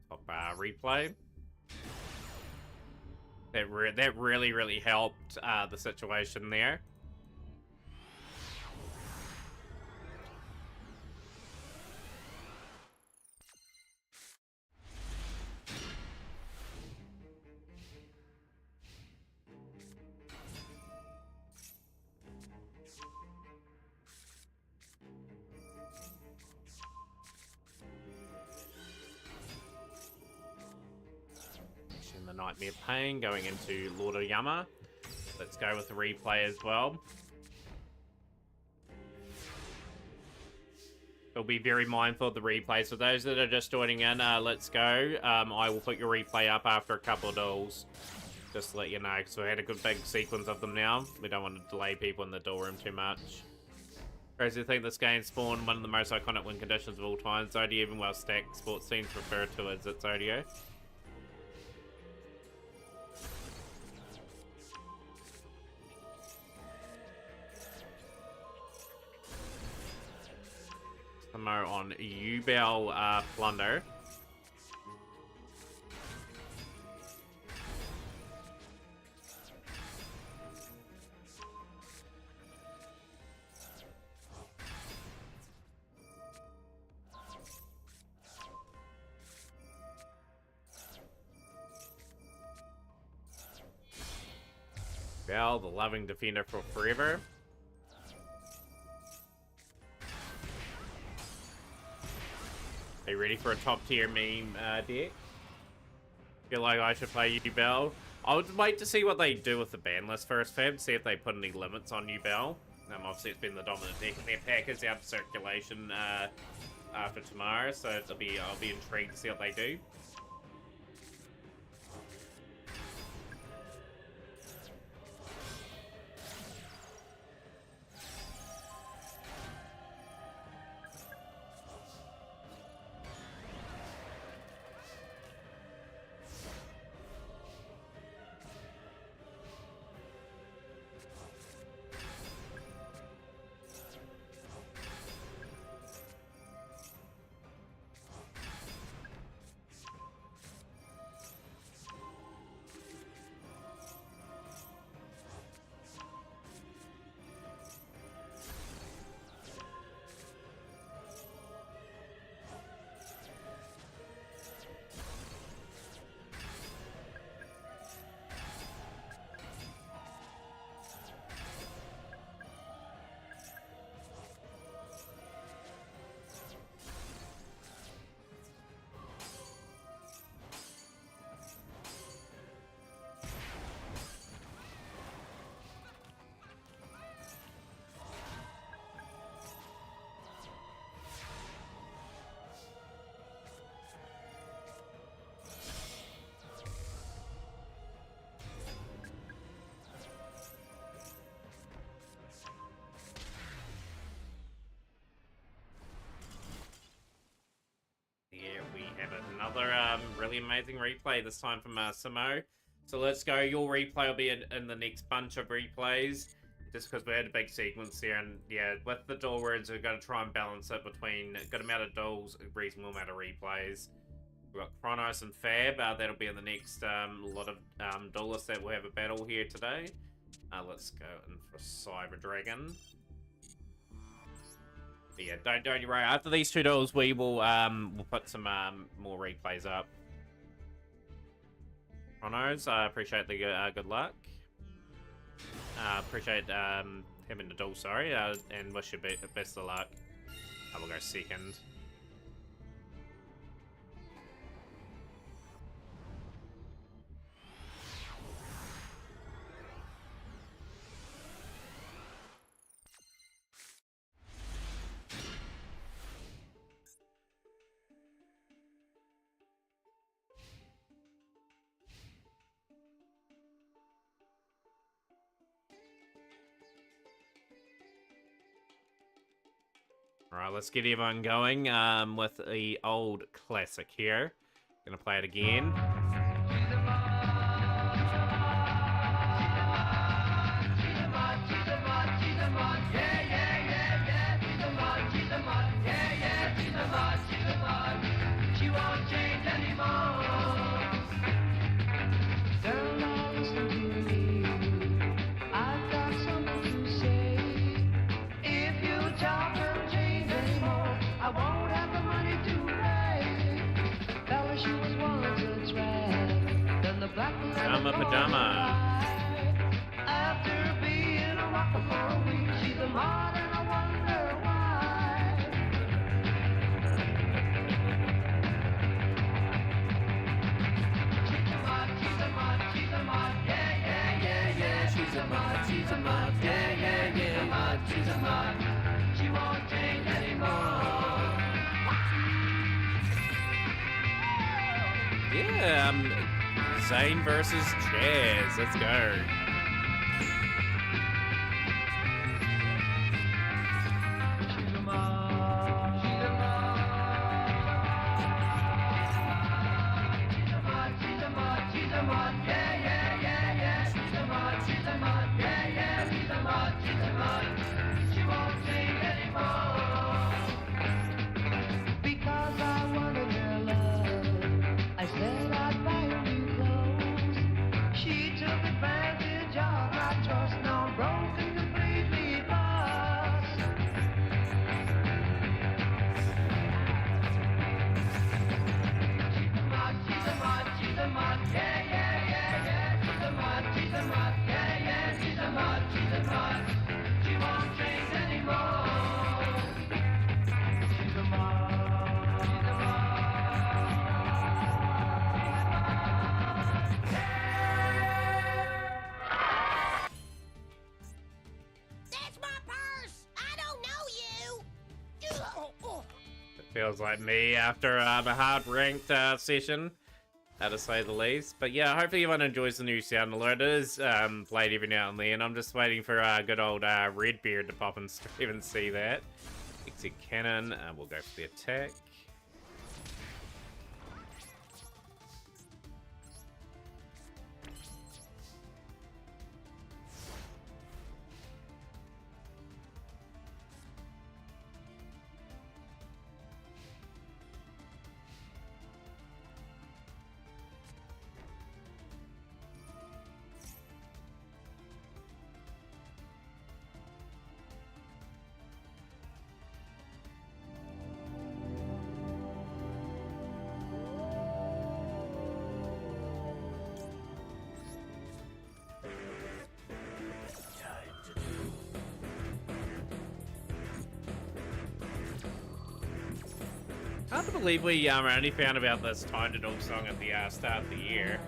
Top replay. That really helped the situation there. Nightmare Pain going into Lord Oyama. Let's go with the replay as well. We'll be very mindful of the replays. For those that are just joining in, let's go. I will put your replay up after a couple of duels. Just to let you know, because we had a good big sequence of them now. We don't want to delay people in the Duelroom too much. Crazy to think this game spawned one of the most iconic win conditions of all time. Zodia, even well stacked sports teams refer to it as Zodia. Sumo on Yugioh Plunder. Bell, the loving defender for forever. Are you ready for a top tier meme deck? Feel like I should play Yugioh. I would wait to see what they do with the ban list first, Fab. See if they put any limits on Yugioh. Obviously, it's been the dominant deck in their pack is out of circulation after tomorrow, so I'll be intrigued to see what they do. Another really amazing replay, this time from Sumo. So let's go. Your replay will be in the next bunch of replays, just because we had a big sequence here. And yeah, with the duel words, we've got to try and balance it between a good amount of duels, a reasonable amount of replays. We've got Chronos and Fab. That'll be in the next lot of duelists that will have a battle here today. Let's go in for Cyber Dragon. But yeah, don't you worry. After these two duels, we'll put some more replays up. Chronos, I appreciate the good luck. Appreciate having the duel, sorry, and wish you best of luck. I will go second. Alright, let's get everyone going with the old classic here. Gonna play it again. She won't change anymore. Girl, now listen to me. I've got something to say. If you chop and change anymore, I won't have the money to pay. Fella, she was once a trap. Then the black Pajama. After being a rocker for a week, she's a mod and I wonder why. She's a mod, she's a mod, she's a mod, yeah, yeah, yeah, yeah. She's a mod, she's a mod, yeah, yeah, yeah. Mod, she's a mod. She won't change anymore. Yeah, Zane versus Chaz. Let's go. She's a mod, she's a mod. She's a mod, she's a mod, she's a mod, yeah, yeah, yeah, yeah. She's a mod, she's a mod, yeah, yeah. She's a mod, she's a mod. She won't change anymore. Feels like me after a hard ranked session, to say the least. But yeah, hopefully everyone enjoys the new sound alert. It is played every now and then. I'm just waiting for good old Redbeard to pop and stream and see that. Exit cannon, we'll go for the attack. Hard to believe we only found about this Time to Duel song at the start of the year.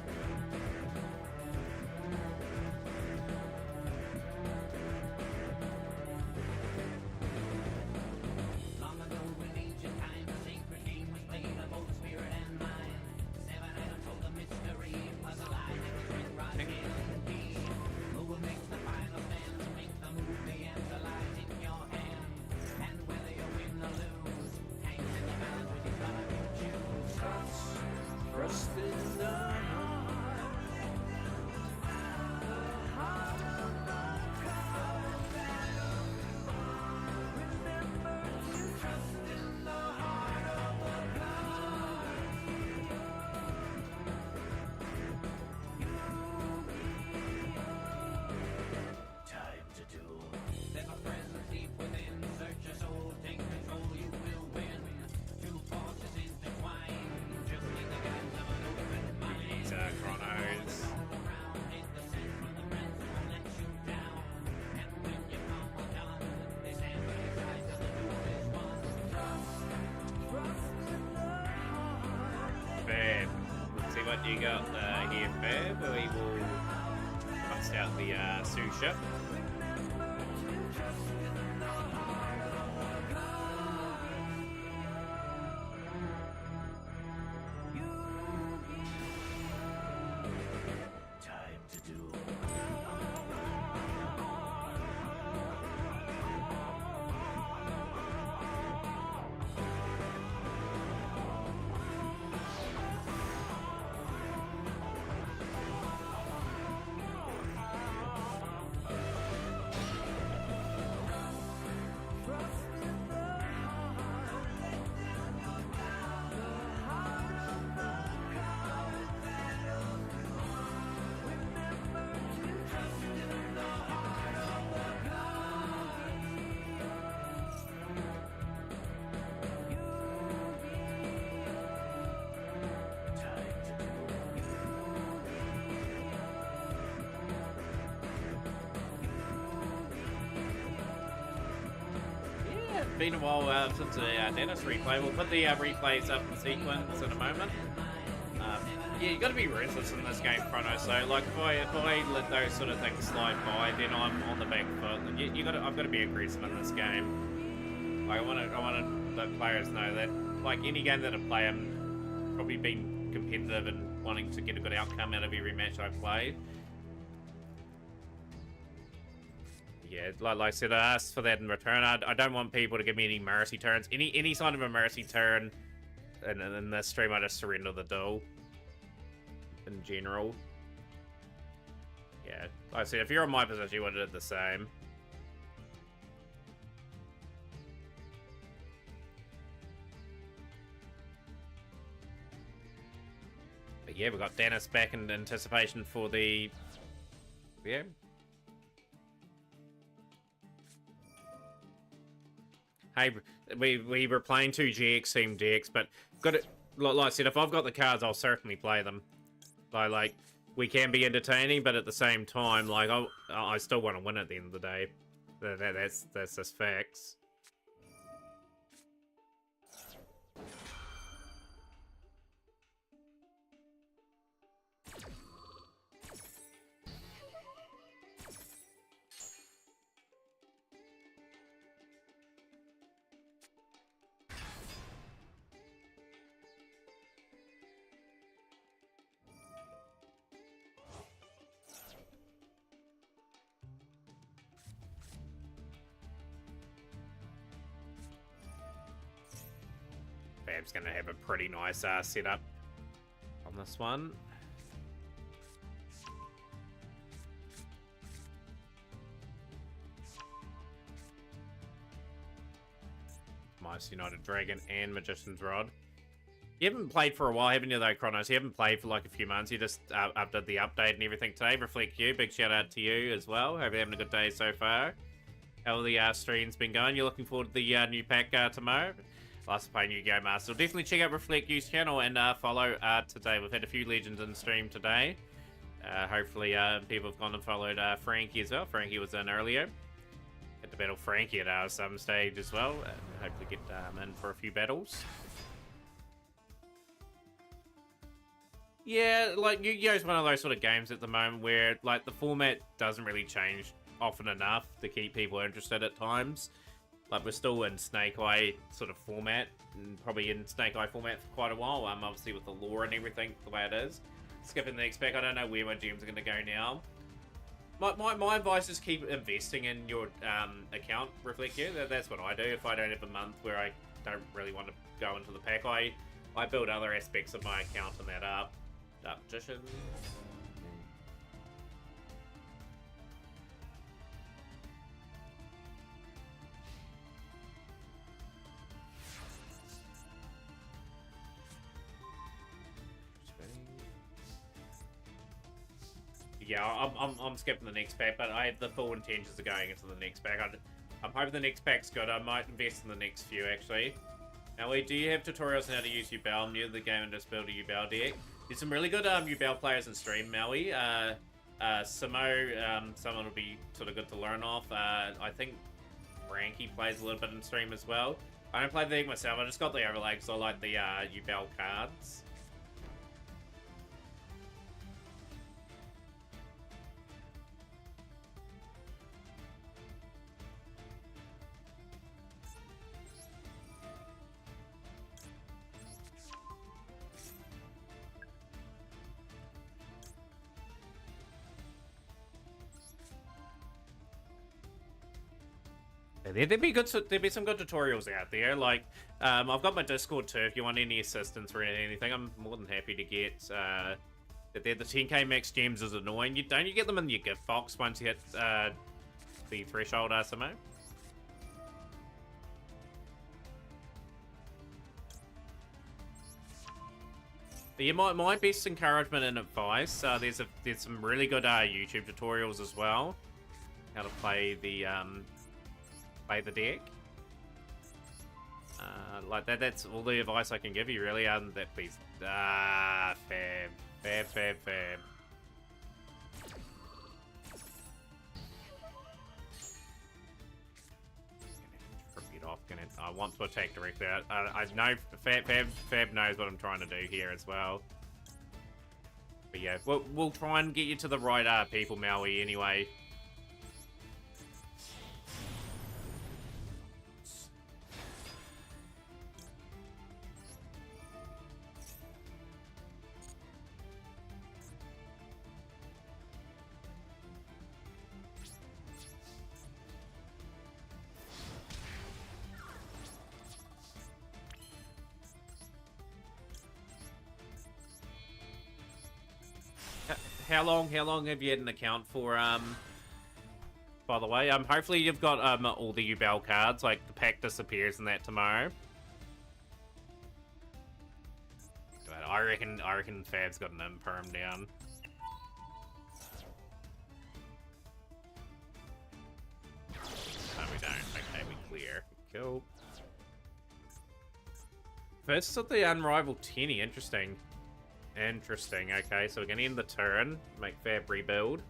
What you got here, Fab? We will bust out the sous chef. Been a while since the Dennis replay. We'll put the replays up in sequence in a moment. Yeah, you got to be ruthless in this game, Chrono. So, like, if I let those sort of things slide by, then I'm on the back foot. I've got to be aggressive in this game. Like, I want to let players know that, like, any game that I play, I'm probably being competitive and wanting to get a good outcome out of every match I play. Yeah, like I said, I asked for that in return. I don't want people to give me any mercy turns. Any sign of a mercy turn in this stream, I just surrender the duel. In general. Yeah, like I said, if you're in my position, you would have did the same. But yeah, we've got Dennis back in anticipation for the... Yeah. Hey, we were playing 2 GX Team decks, but got it. Like I said, if I've got the cards, I'll certainly play them. Like we can be entertaining, but at the same time, like I still want to win at the end of the day. That's just facts. Fab's going to have a pretty nice setup on this one. Mice United Dragon and Magician's Rod. You haven't played for a while, haven't you, though, Chronos? You haven't played for like a few months. You just updated the update and everything today. Reflect you. Big shout out to you as well. Hope you're having a good day so far. How the stream's been going? You're looking forward to the new pack tomorrow? Last playing Yu-Gi-Oh! Master. So definitely check out Reflect You's channel and follow today. We've had a few legends in stream today. Hopefully people have gone and followed Frankie as well. Frankie was in earlier. Had to battle Frankie at some stage as well. Hopefully get in for a few battles. Yeah, like Yu-Gi-Oh! Is one of those sort of games at the moment where like the format doesn't really change often enough to keep people interested at times. Like we're still in Snake Eye sort of format, and probably in Snake Eye format for quite a while. Obviously with the lore and everything the way it is. Skipping the next pack, I don't know where my gems are going to go now. My advice is keep investing in your account, Reflect You. That's what I do. If I don't have a month where I don't really want to go into the pack, I build other aspects of my account and that up. Magician. Yeah, I'm skipping the next pack, but I have the full intentions of going into the next pack. I'm hoping the next pack's good. I might invest in the next few, actually. Now, do you have tutorials on how to use Yubel? I'm new to the game and just build a Yubel deck. There's some really good Yubel players in stream, Maui. Samo, someone will be sort of good to learn off. I think Ranky plays a little bit in stream as well. I don't play the deck myself, I just got the overlay because I like the Yubel cards. There'd be some good tutorials out there. Like, I've got my Discord too. If you want any assistance or anything, I'm more than happy to get. The 10k max gems is annoying. You get them in your gift box once you hit the threshold, Asamo. But yeah, my best encouragement and advice. There's some really good YouTube tutorials as well. How to play the deck. Like that's all the advice I can give you, really. That please. Fab. I want to attack directly. I know Fab knows what I'm trying to do here as well. But yeah, we'll try and get you to the right people, Maui, anyway. How long have you had an account for, by the way? Hopefully you've got, all the Yubel cards, like the pack disappears and that tomorrow. I reckon Fab's got an imperm down. No, we don't. Okay, we clear. Cool. First at the Unrivaled Tenny, interesting. Interesting, okay, so we're gonna end the turn, make Fab rebuild.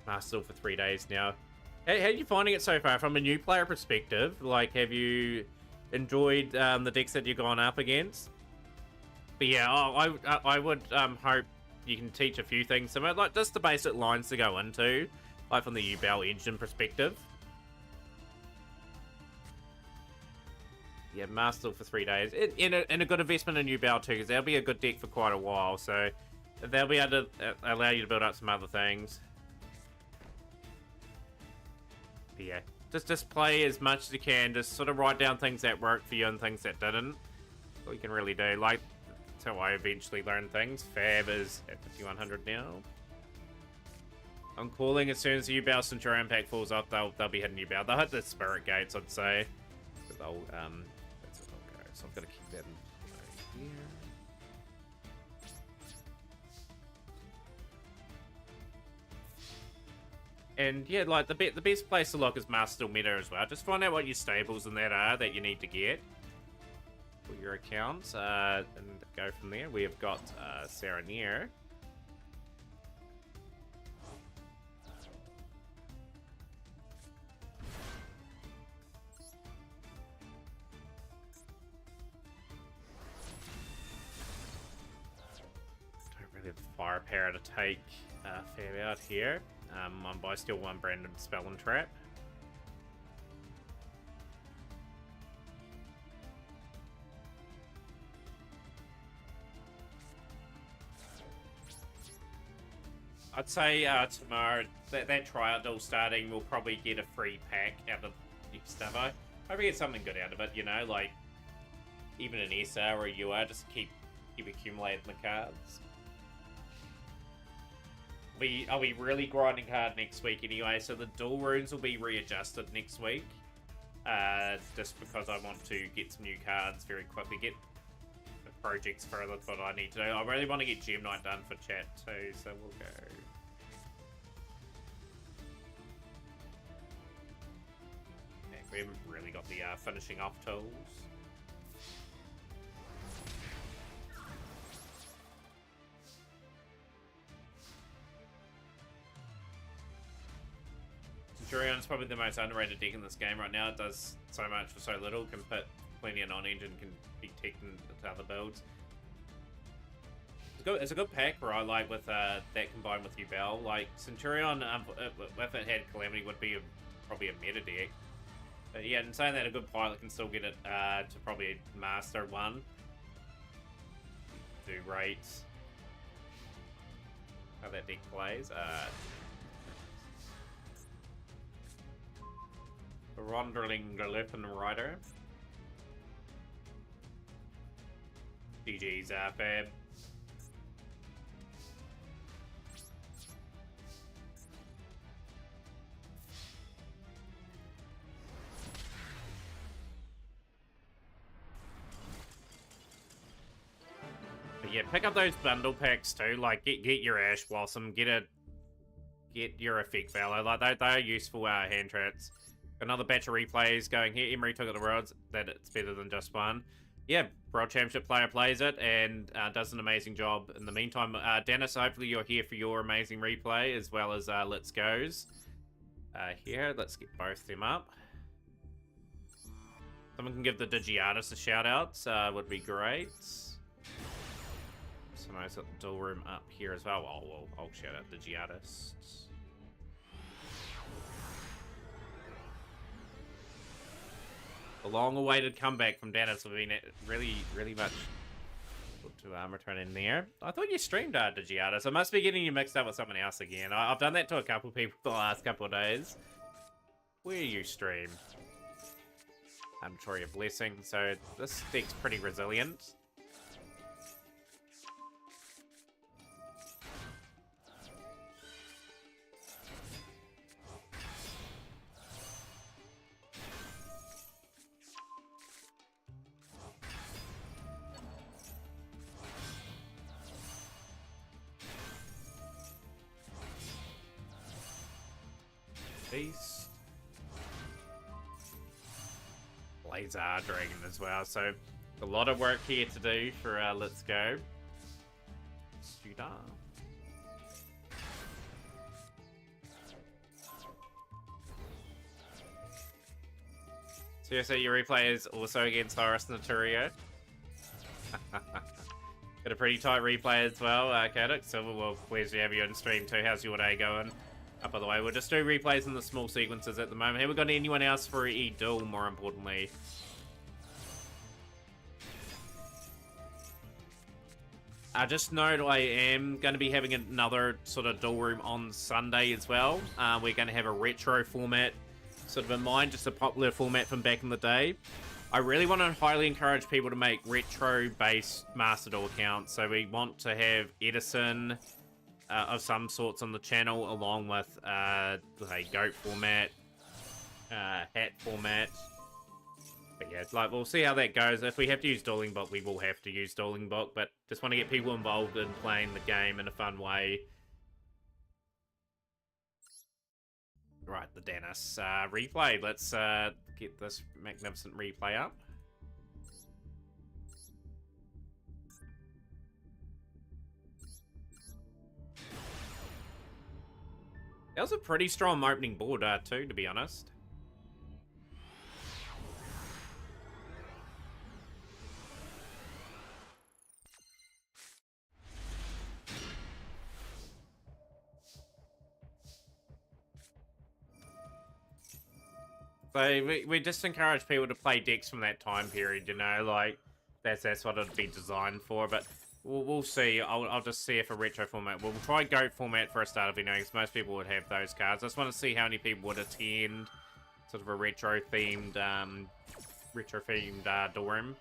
Master for 3 days now. How are you finding it so far from a new player perspective? Like, have you enjoyed the decks that you've gone up against? But yeah, I would hope you can teach a few things to it, like just the basic lines to go into, like from the Yubel engine perspective. Yeah, Master for 3 days. In a good investment in Yubel too, because that'll be a good deck for quite a while. So they'll be able to allow you to build up some other things. But yeah, just play as much as you can. Just sort of write down things that worked for you and things that didn't. All you can really do. Like, that's how I eventually learned things. Fab is at 5100 now. I'm calling as soon as the Yugioh Centurion pack falls off, they'll be hitting Yugioh. They'll hit the Spirit Gates, I'd say. They'll, that's what they'll go. So I've got to keep that in here. And yeah, like the best place to look is Master Meta as well. Just find out what your stables and that are that you need to get for your accounts, and go from there. We have got Saranier. Don't really have the firepower to take Fab out here. But I still want Brandon Spell and Trap. I'd say tomorrow, that tryout duel starting, we'll probably get a free pack out of next Stavo. Hope we get something good out of it, you know, like even an SR or a UR, just keep accumulating the cards. I'll be really grinding hard next week anyway, so the duel runes will be readjusted next week. Just because I want to get some new cards very quickly, get the projects further than what I need to do. I really want to get Gem Knight done for chat too, so we'll go. Okay, we haven't really got the finishing off tools. Centurion's probably the most underrated deck in this game right now. It does so much for so little, can put plenty of non-engine, can be taken to other builds. It's a good pack, right? Like with that combined with Yugioh. Like Centurion, if it had Calamity, would be probably a meta deck. But yeah, and saying that, a good pilot can still get it to probably master one. Do rates. How that deck plays. Ronderling Galiffin Rider. GG's Fab. But yeah, pick up those bundle packs too. Like get your Ash Blossom, get your Effect Valor. Like they are useful hand traps. Another batch of replays going here. Emery took it the worlds, that it's better than just one. Yeah, World Championship player plays it and does an amazing job. In the meantime, Dennis, hopefully you're here for your amazing replay as well as Let's Go's. Here, let's get both of them up. Someone can give the Digiartis a shout out, would be great. Someone's got the Duelroom up here as well. I'll shout out Digiartis. A long-awaited comeback from Dennis. We've been really much to return in there. I thought you streamed Digiartis. I must be getting you mixed up with someone else again. I've done that to a couple people the last couple of days. Where you stream? I'm sure you're blessing. So this deck's pretty resilient. Beast. Laser Dragon as well, so a lot of work here to do for Let's Go. Studar. So your replay is also against Horus Naturio. Got a pretty tight replay as well, Kadik. So well, where's you have you on stream too? How's your day going? By the way, we'll just do replays in the small sequences at the moment. Have we got anyone else for E-Duel, more importantly? Just note, I am going to be having another sort of Duelroom on Sunday as well. We're going to have a retro format sort of in mind, just a popular format from back in the day. I really want to highly encourage people to make retro-based Master Duel accounts. So we want to have Edison of some sorts on the channel, along with, say, GOAT format, hat format. But yeah, like, we'll see how that goes. If we have to use Dueling Book, we will have to use Dueling Book, but just want to get people involved in playing the game in a fun way. Right, the Dennis replay. Let's get this magnificent replay up. That was a pretty strong opening board, too, to be honest. So we just encourage people to play decks from that time period, you know, like that's what it'd be designed for. But we'll see. I'll just see if a retro format. We'll try GOAT format for a start, you know, because most people would have those cards. I just want to see how many people would attend sort of a retro themed Duelroom.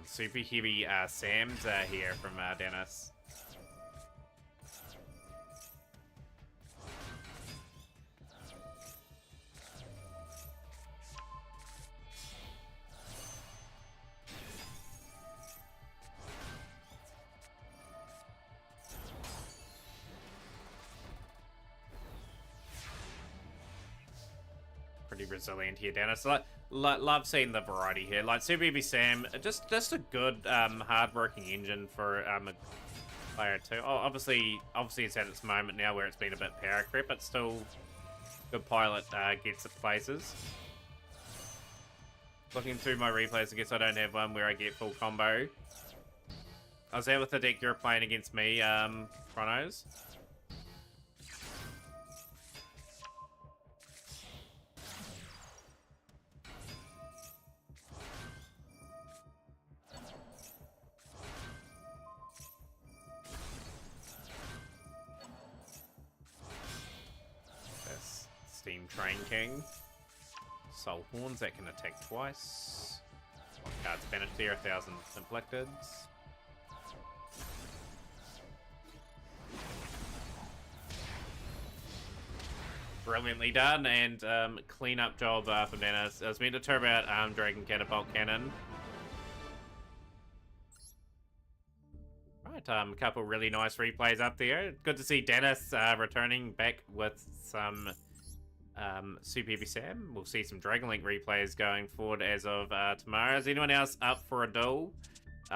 Super heavy Sam's here from Dennis. Pretty resilient here, Dennis. Love seeing the variety here. Like Super Heavy Sam, just a good hard-working engine for a player too. Oh, obviously it's at its moment now where it's been a bit power creep, but still good pilot gets it places. Looking through my replays, I guess I don't have one where I get full combo. I was there with the deck you're playing against me, Chronos. Steam Train King. Soul Horns that can attack twice. One card's banished there, 1,000 inflicted. Brilliantly done, and clean up job from Dennis. I was meant to turn out Dragon Catapult Cannon. Right, a couple really nice replays up there. Good to see Dennis returning back with some Super Heavy Sam. We'll see some Dragon Link replays going forward as of tomorrow. Is anyone else up for a duel?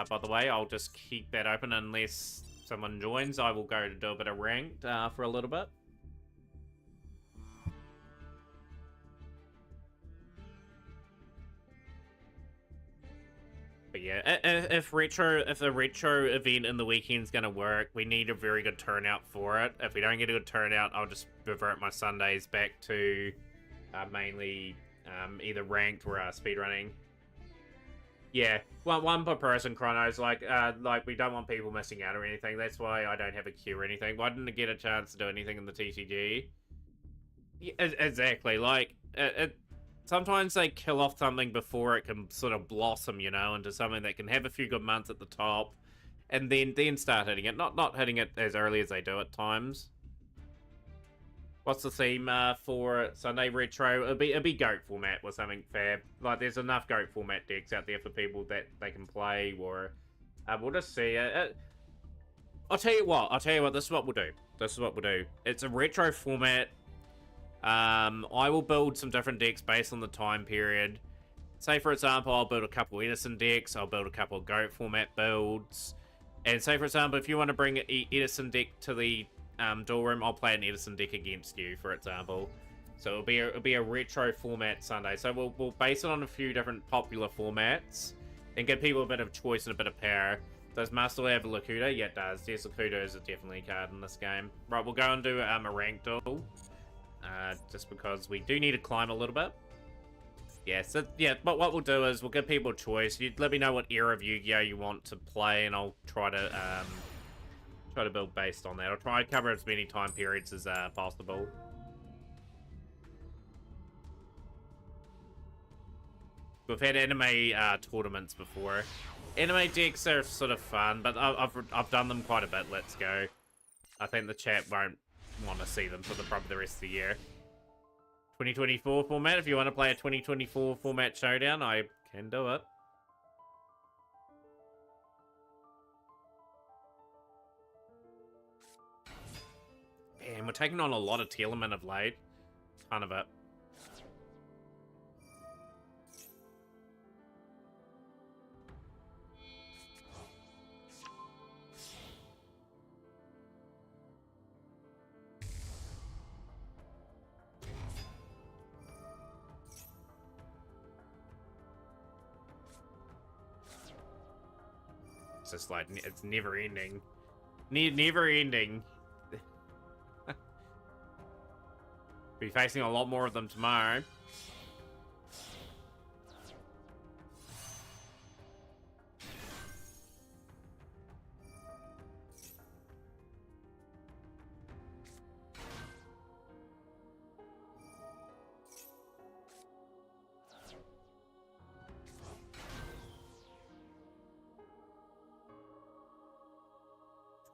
By the way, I'll just keep that open unless someone joins. I will go to do a bit of ranked for a little bit. But yeah, if the retro event in the weekend's gonna work, we need a very good turnout for it. If we don't get a good turnout, I'll just revert my Sundays back to mainly either ranked or speedrunning. Yeah, one per person, Chronos. Like we don't want people missing out or anything. That's why I don't have a queue or anything. Why didn't I get a chance to do anything in the TCG? Yeah, exactly. Like sometimes they kill off something before it can sort of blossom, you know, into something that can have a few good months at the top, and then start hitting it. Not hitting it as early as they do at times. What's the theme for Sunday Retro? It'll be GOAT format or something fab. Like, there's enough GOAT format decks out there for people that they can play, or we'll just see. I'll tell you what. This is what we'll do. It's a retro format. I will build some different decks based on the time period. Say, for example, I'll build a couple Edison decks. I'll build a couple of GOAT format builds. And say, for example, if you want to bring an Edison deck to the Duelroom, I'll play an Edison deck against you, for example. So it'll be a retro format Sunday. So we'll base it on a few different popular formats and give people a bit of choice and a bit of power. Does Master have a Lakuta? Yeah, it does. Yes, Lakuta is definitely a card in this game. Right, we'll go and do a rank duel. Just because we do need to climb a little bit. Yeah, so yeah, but what we'll do is we'll give people a choice. You let me know what era of Yu-Gi-Oh you want to play, and I'll try to build based on that. I'll try to cover as many time periods as possible. We've had anime tournaments before. Anime decks are sort of fun, but I've done them quite a bit. Let's go. I think the chat won't want to see them for probably the rest of the year. 2024 format. If you want to play a 2024 format showdown, I can do it. Man, we're taking on a lot of Telemann of late. Ton of it. It's just like, it's never ending. Never ending. Be facing a lot more of them tomorrow.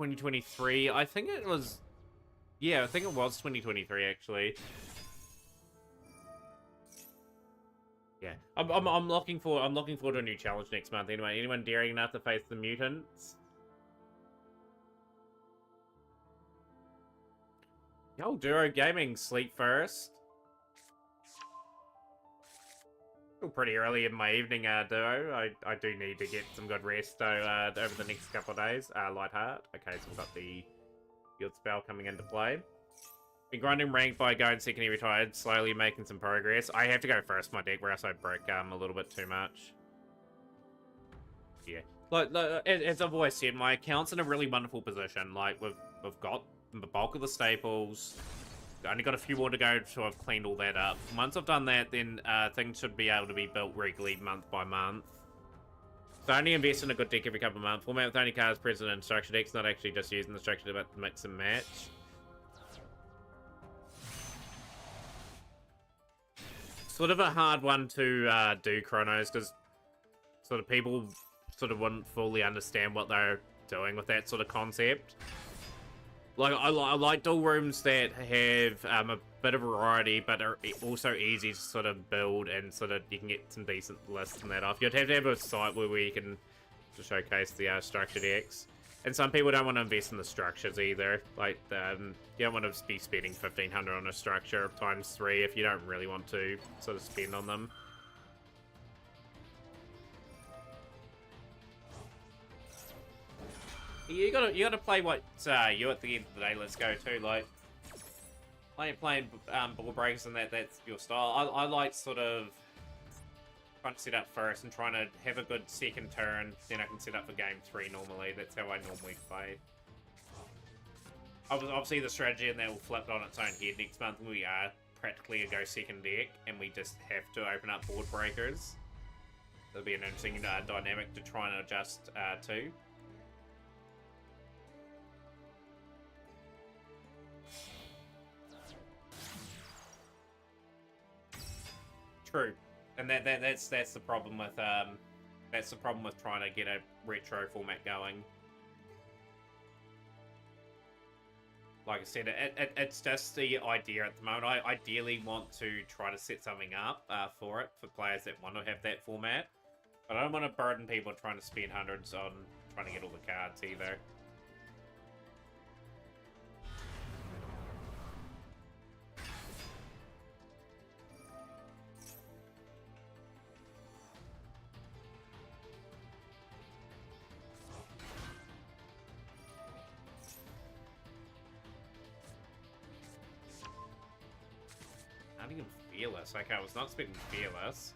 ...2023, I think it was... Yeah, I think it was 2023, actually. Yeah, I'm looking forward to a new challenge next month. Anyway, anyone daring enough to face the mutants? Yo, Duro Gaming, sleep first. Still pretty early in my evening, Duo. I do need to get some good rest over the next couple of days. Light heart. Okay, so we've got the field spell coming into play. Been grinding rank by going second every retired, slowly making some progress. I have to go first my deck, where else I break a little bit too much. Yeah, like as I've always said, my account's in a really wonderful position. Like we've got the bulk of the staples. Only got a few more to go, so I've cleaned all that up. Once I've done that, then things should be able to be built regularly, month by month. So I only invest in a good deck every couple of months. Format with only cards present in structure decks, not actually just using the structure to mix and match. Sort of a hard one to do, Chronos, because sort of people sort of wouldn't fully understand what they're doing with that sort of concept. Like, I like duel rooms that have a bit of variety, but are also easy to sort of build, and sort of you can get some decent lists and that off. You'd have to have a site where you can just showcase the structured decks. And some people don't want to invest in the structures either. Like, you don't want to be spending 1,500 on a structure times 3 if you don't really want to sort of spend on them. You gotta play what you at the end of the day. Let's go too. Like playing ball breakers and that's your style. I like sort of trying to set up first and trying to have a good second turn. Then I can set up for game 3 normally. That's how I normally play. Obviously the strategy and that will flip it on its own head next month. We are practically a go second deck, and we just have to open up board breakers. That'll be an interesting dynamic to try and adjust to. True, and that's the problem with trying to get a retro format going. Like I said, it's just the idea at the moment. I ideally want to try to set something up for it for players that want to have that format, but I don't want to burden people trying to spend hundreds on trying to get all the cards either. Not even Fearless. Okay, I was not expecting Fearless.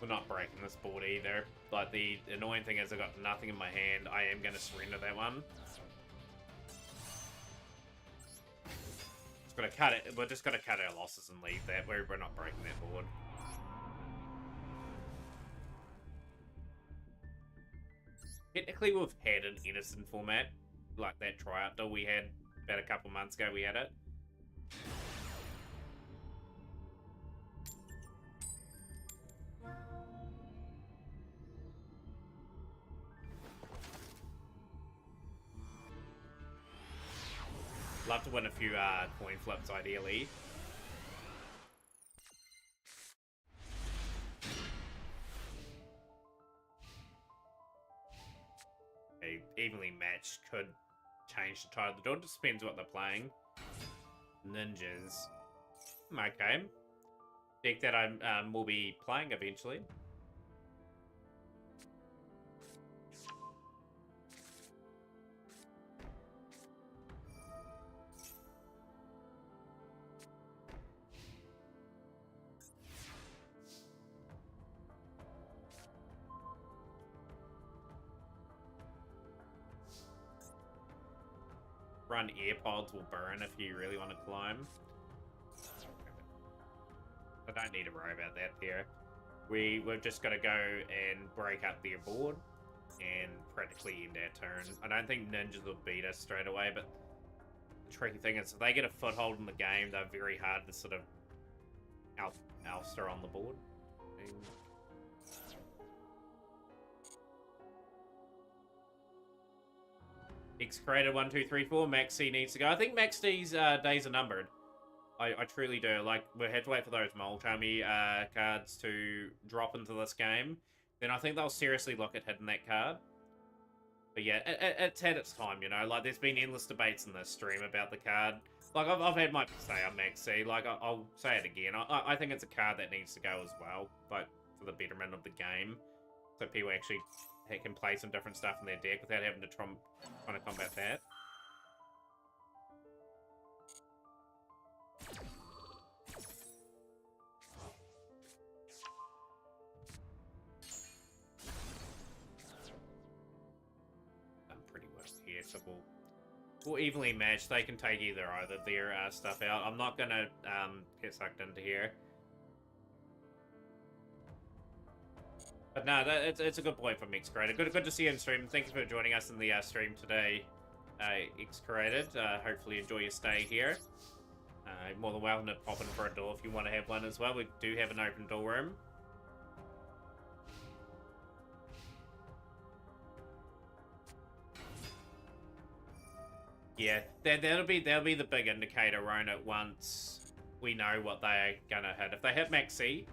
We're not breaking this board either. Like, the annoying thing is I've got nothing in my hand. I am going to surrender that one. Just gotta cut it. We're just going to cut our losses and leave that. We're not breaking that board. Technically, we've had an Edison format, like that tryout deal we had about a couple months ago. We had it. Love to win a few coin flips, ideally. Okay, evenly matched could change the tide of the door. It just depends what they're playing. Ninjas. Okay. Deck that I will be playing eventually. Run AirPods will burn if you really want to climb. I don't need to worry about that there. We've just got to go and break up their board and practically end our turn. I don't think ninjas will beat us straight away, but the tricky thing is if they get a foothold in the game, they're very hard to sort of ouster on the board. X created 1, 2, 3, 4. Max C needs to go. I think Max D's days are numbered. I truly do. Like, we had to wait for those Molchami cards to drop into this game. Then I think they'll seriously look at hitting that card. But yeah, it's had its time, you know? Like, there's been endless debates in this stream about the card. Like, I've had my say on Max C. Like, I'll say it again. I think it's a card that needs to go as well. Like, for the betterment of the game. So people actually can play some different stuff in their deck without having to try to combat that. I'm pretty well here, so we'll evenly match. They can take either of their stuff out. I'm not gonna get sucked into here. But no, it's a good point from X Created. Good to see you in stream. Thank you for joining us in the stream today, X Created. Hopefully enjoy your stay here. More than welcome to pop in for a door if you want to have one as well. We do have an open door room. Yeah, that'll be the big indicator, won't it? Once we know what they're gonna hit. If they hit Max C,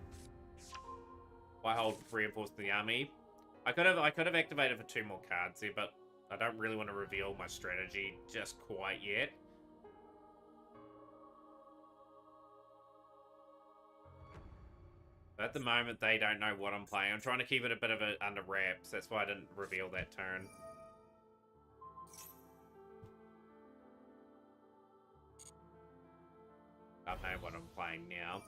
I hold reinforced the army. I could have activated for 2 more cards there, but I don't really want to reveal my strategy just quite yet. But at the moment, they don't know what I'm playing. I'm trying to keep it a bit of under wraps. That's why I didn't reveal that turn. I know what I'm playing now.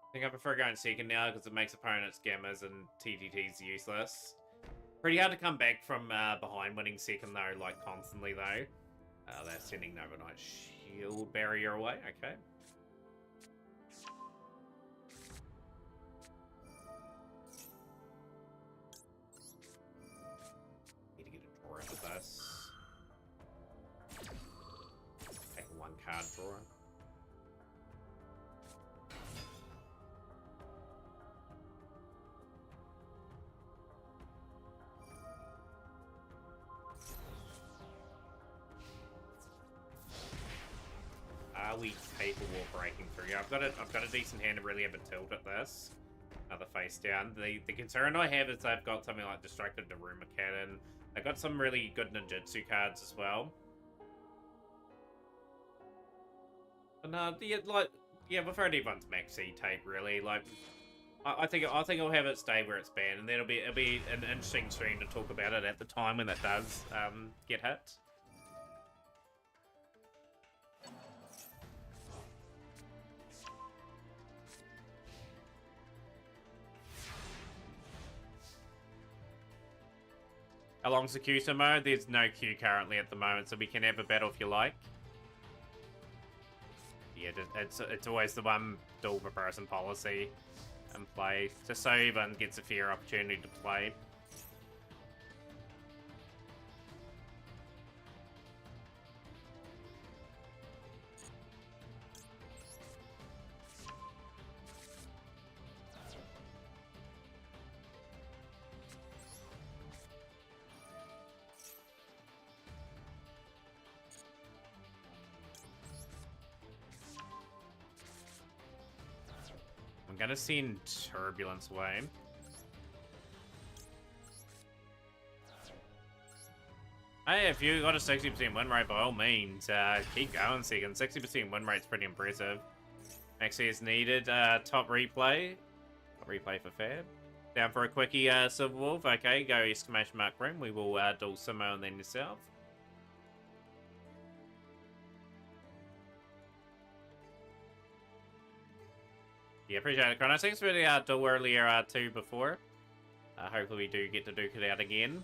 I think I prefer going second now because it makes opponents gammas and TTTs useless. Pretty hard to come back from behind winning second though, like constantly though. They're sending an overnight shield barrier away, okay. Need to get a draw out of this. Take a 1 card draw. Are we capable of breaking through? Yeah, I've got a decent hand to really have a tilt at this. Another face down. The concern I have is they've got something like Destructive Daruma Cannon. They've got some really good ninjutsu cards as well. But no, yeah, we've heard everyone's Max C take really. Like, I think I'll have it stay where it's been, and then it'll be an interesting stream to talk about it at the time when that does get hit. How long's the queue mode? There's no queue currently at the moment, so we can have a battle if you like. Yeah, it's always the one dual per person policy in play, just so everyone gets a fair opportunity to play. I'm gonna send Turbulence away. Hey, if you got a 60% win rate, by all means, keep going, second. 60% win rate's pretty impressive. Actually, it's needed. Top replay. Top replay for Fab. Down for a quickie, Silver Wolf. Okay, go exclamation mark room. We will duel Simo and then yourself. Yeah, appreciate it, Chrono. Thanks for the duel earlier, too, before. Hopefully we do get to duke it out again.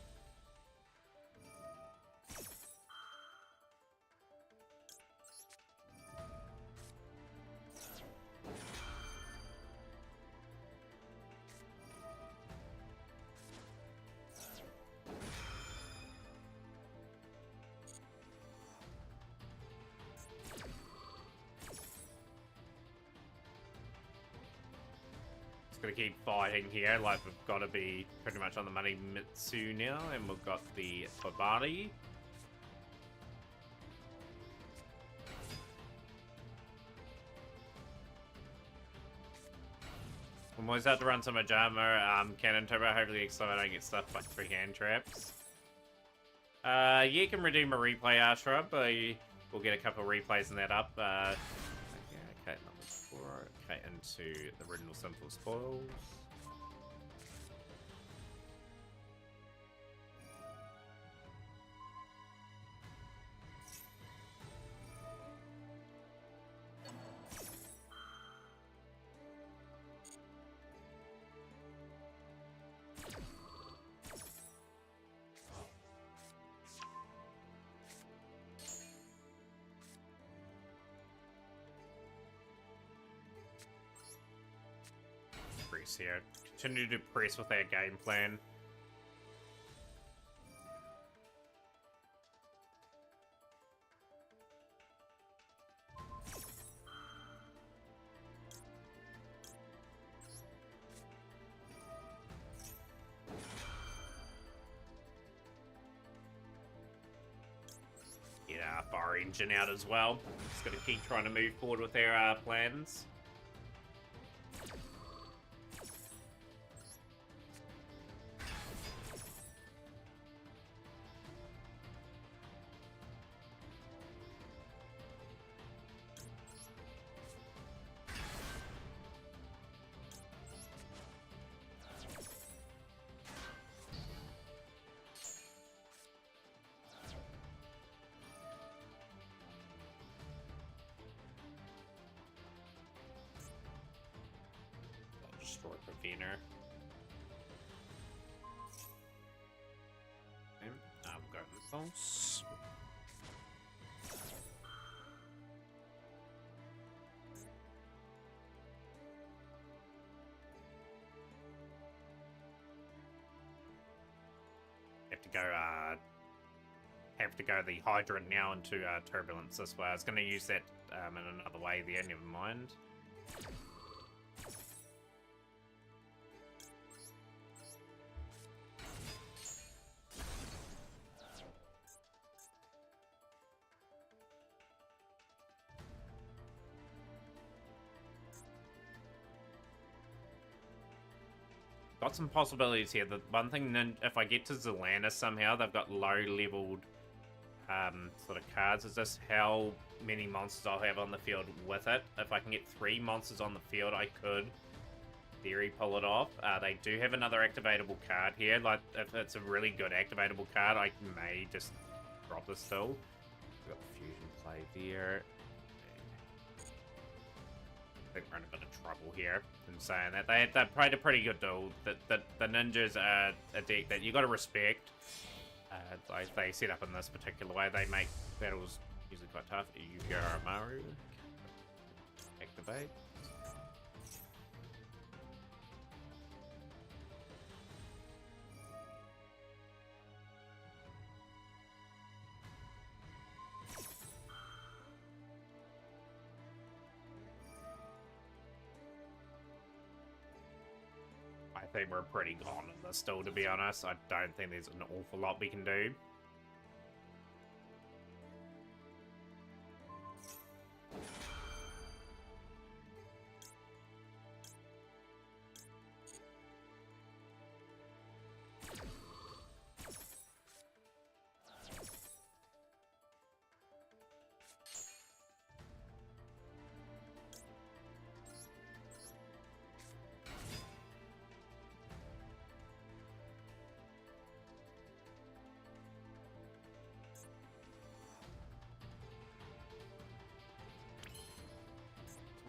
Gonna keep fighting here, like we've got to be pretty much on the money Mitsu now, and we've got the Babari. I'm always have to run some Ajama, Cannon Turbo, hopefully next time I don't get stuff like 3 hand traps. Yeah, you can redeem a replay, Shrub, we'll get a couple of replays in that up. Okay, number 4, okay, into the original Simple Spoils. Here. Continue to press with our game plan. Get our fire engine out as well. Just gotta keep trying to move forward with our plans. Destroy Preventer. Okay, I've got impulse. Have to go the Hydrant now into Turbulence this way. I was going to use that in another way there, never mind. Got some possibilities here. The one thing, if I get to Zalana somehow, they've got low-leveled sort of cards. Is this how many monsters I'll have on the field with it? If I can get 3 monsters on the field, I could, in theory, pull it off. They do have another activatable card here. Like, if it's a really good activatable card, I may just drop this still. We've got the Fusion play there. I think we're in a bit of trouble here in saying that. They played a pretty good duel. The ninjas are a deck that you got to respect. They set up in this particular way. They make battles usually quite tough. Yugioh Maru. Activate. I think we're pretty gone in this still, to be honest. I don't think there's an awful lot we can do.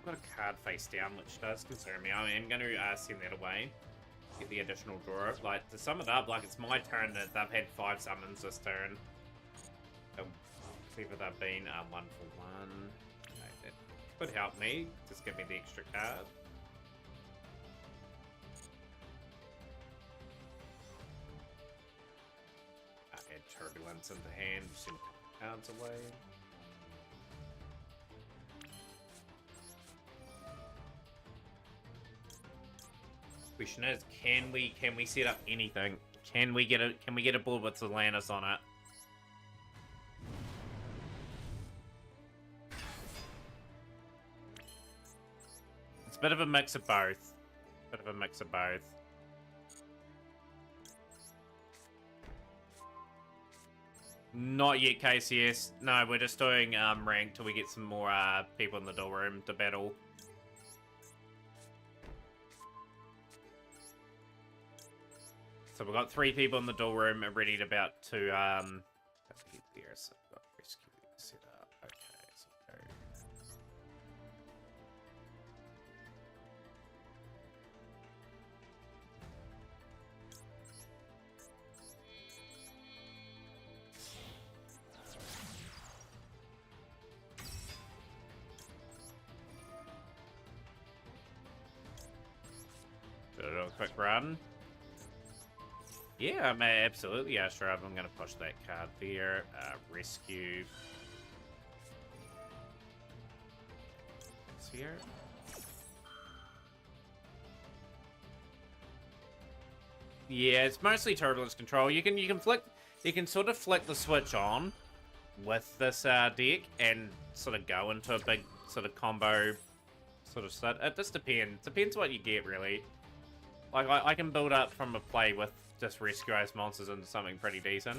Got a card face down, which does concern me. I am going to send that away. Get the additional draw. Like, to sum it up, like, it's my turn that they've had 5 summons this turn. Whether they've been 1 for 1. Okay, that could help me. Just give me the extra card. Add Turbulence into hand. Send cards away. Question is, can we set up anything? Can we get a board with Atlantis on it? It's a bit of a mix of both. Not yet, KCS. No, we're just doing rank till we get some more people in the duel room to battle. So we've got 3 people in the duel room ready to about to get there. So we've got rescue set up. Okay, so go. Do a quick run. Yeah, absolutely, Astra. I'm going to push that card there. Rescue. It's here. Yeah, it's mostly turbulence control. You can sort of flick the switch on with this deck and sort of go into a big sort of combo sort of set. It just depends. Depends what you get, really. Like, I can build up from a play with just rescue ice monsters into something pretty decent.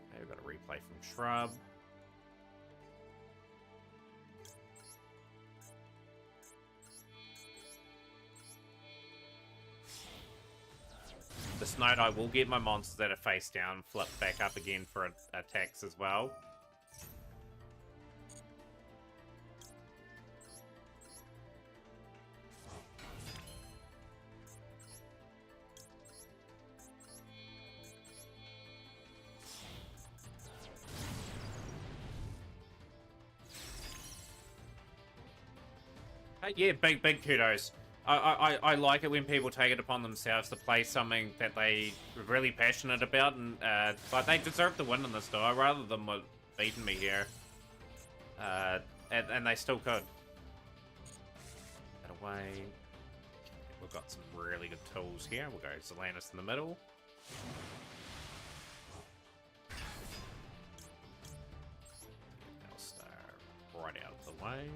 Okay, we've got a replay from Shrub. This night I will get my monsters that are face down flipped back up again for attacks as well. Yeah, big kudos. I like it when people take it upon themselves to play something that they are really passionate about, and but they deserve to win in this duel rather than beating me here. And they still could. Get away. We've got some really good tools here. We'll go Zelantis in the middle. Star right out of the way.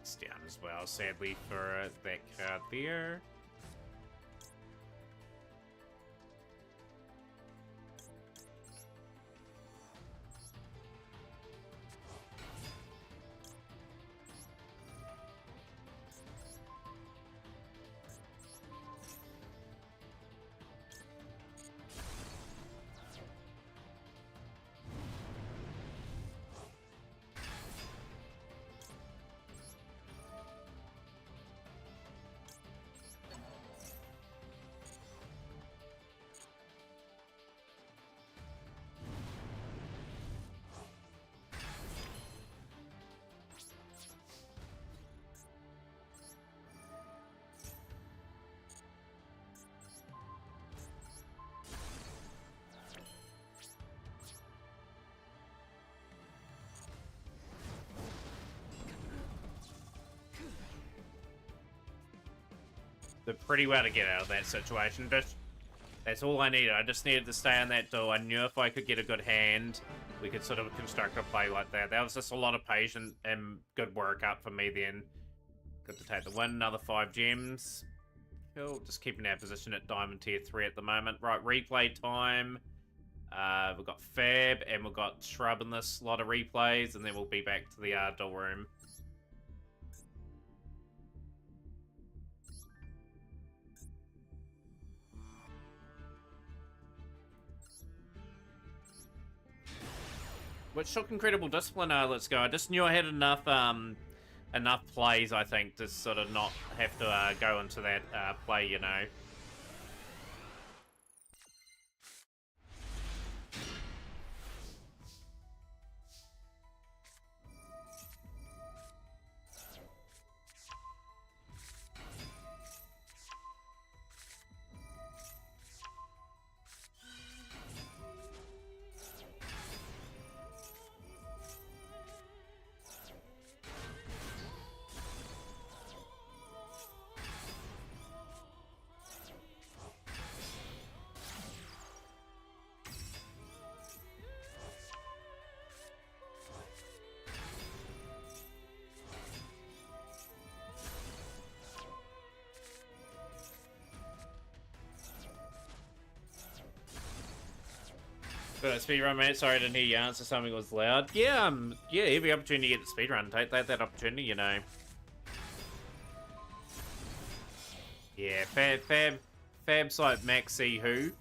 It's down as well, sadly, for that card there. Did pretty well to get out of that situation. That's all I needed. I just needed to stay on that duel. I knew if I could get a good hand, we could sort of construct a play like that. That was just a lot of patience and good work up for me then. Good to take the win. Another 5 gems. Cool. Just keeping our position at Diamond Tier 3 at the moment. Right, replay time. We've got Fab and we've got Shrub in this lot of replays, and then we'll be back to the Duelroom. Which took incredible discipline. Let's go. I just knew I had enough enough plays, I think, to sort of not have to go into that play, you know. But speedrun, mate. Sorry, I didn't hear you answer. Something was loud. Yeah, yeah. Every opportunity to get the speedrun, take that opportunity, you know. Yeah, Fab's like Maxi who.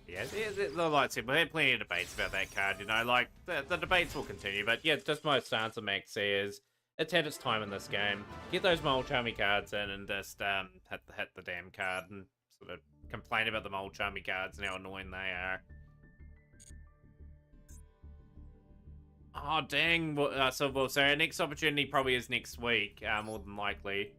Yeah, like I said, we had plenty of debates about that card, you know, like, the debates will continue, but yeah, just my stance on Maxi is, it's had its time in this game. Get those mole chummy cards in and just, hit the damn card and sort of complain about the mole chummy cards and how annoying they are. Oh, dang, so our next opportunity probably is next week, more than likely.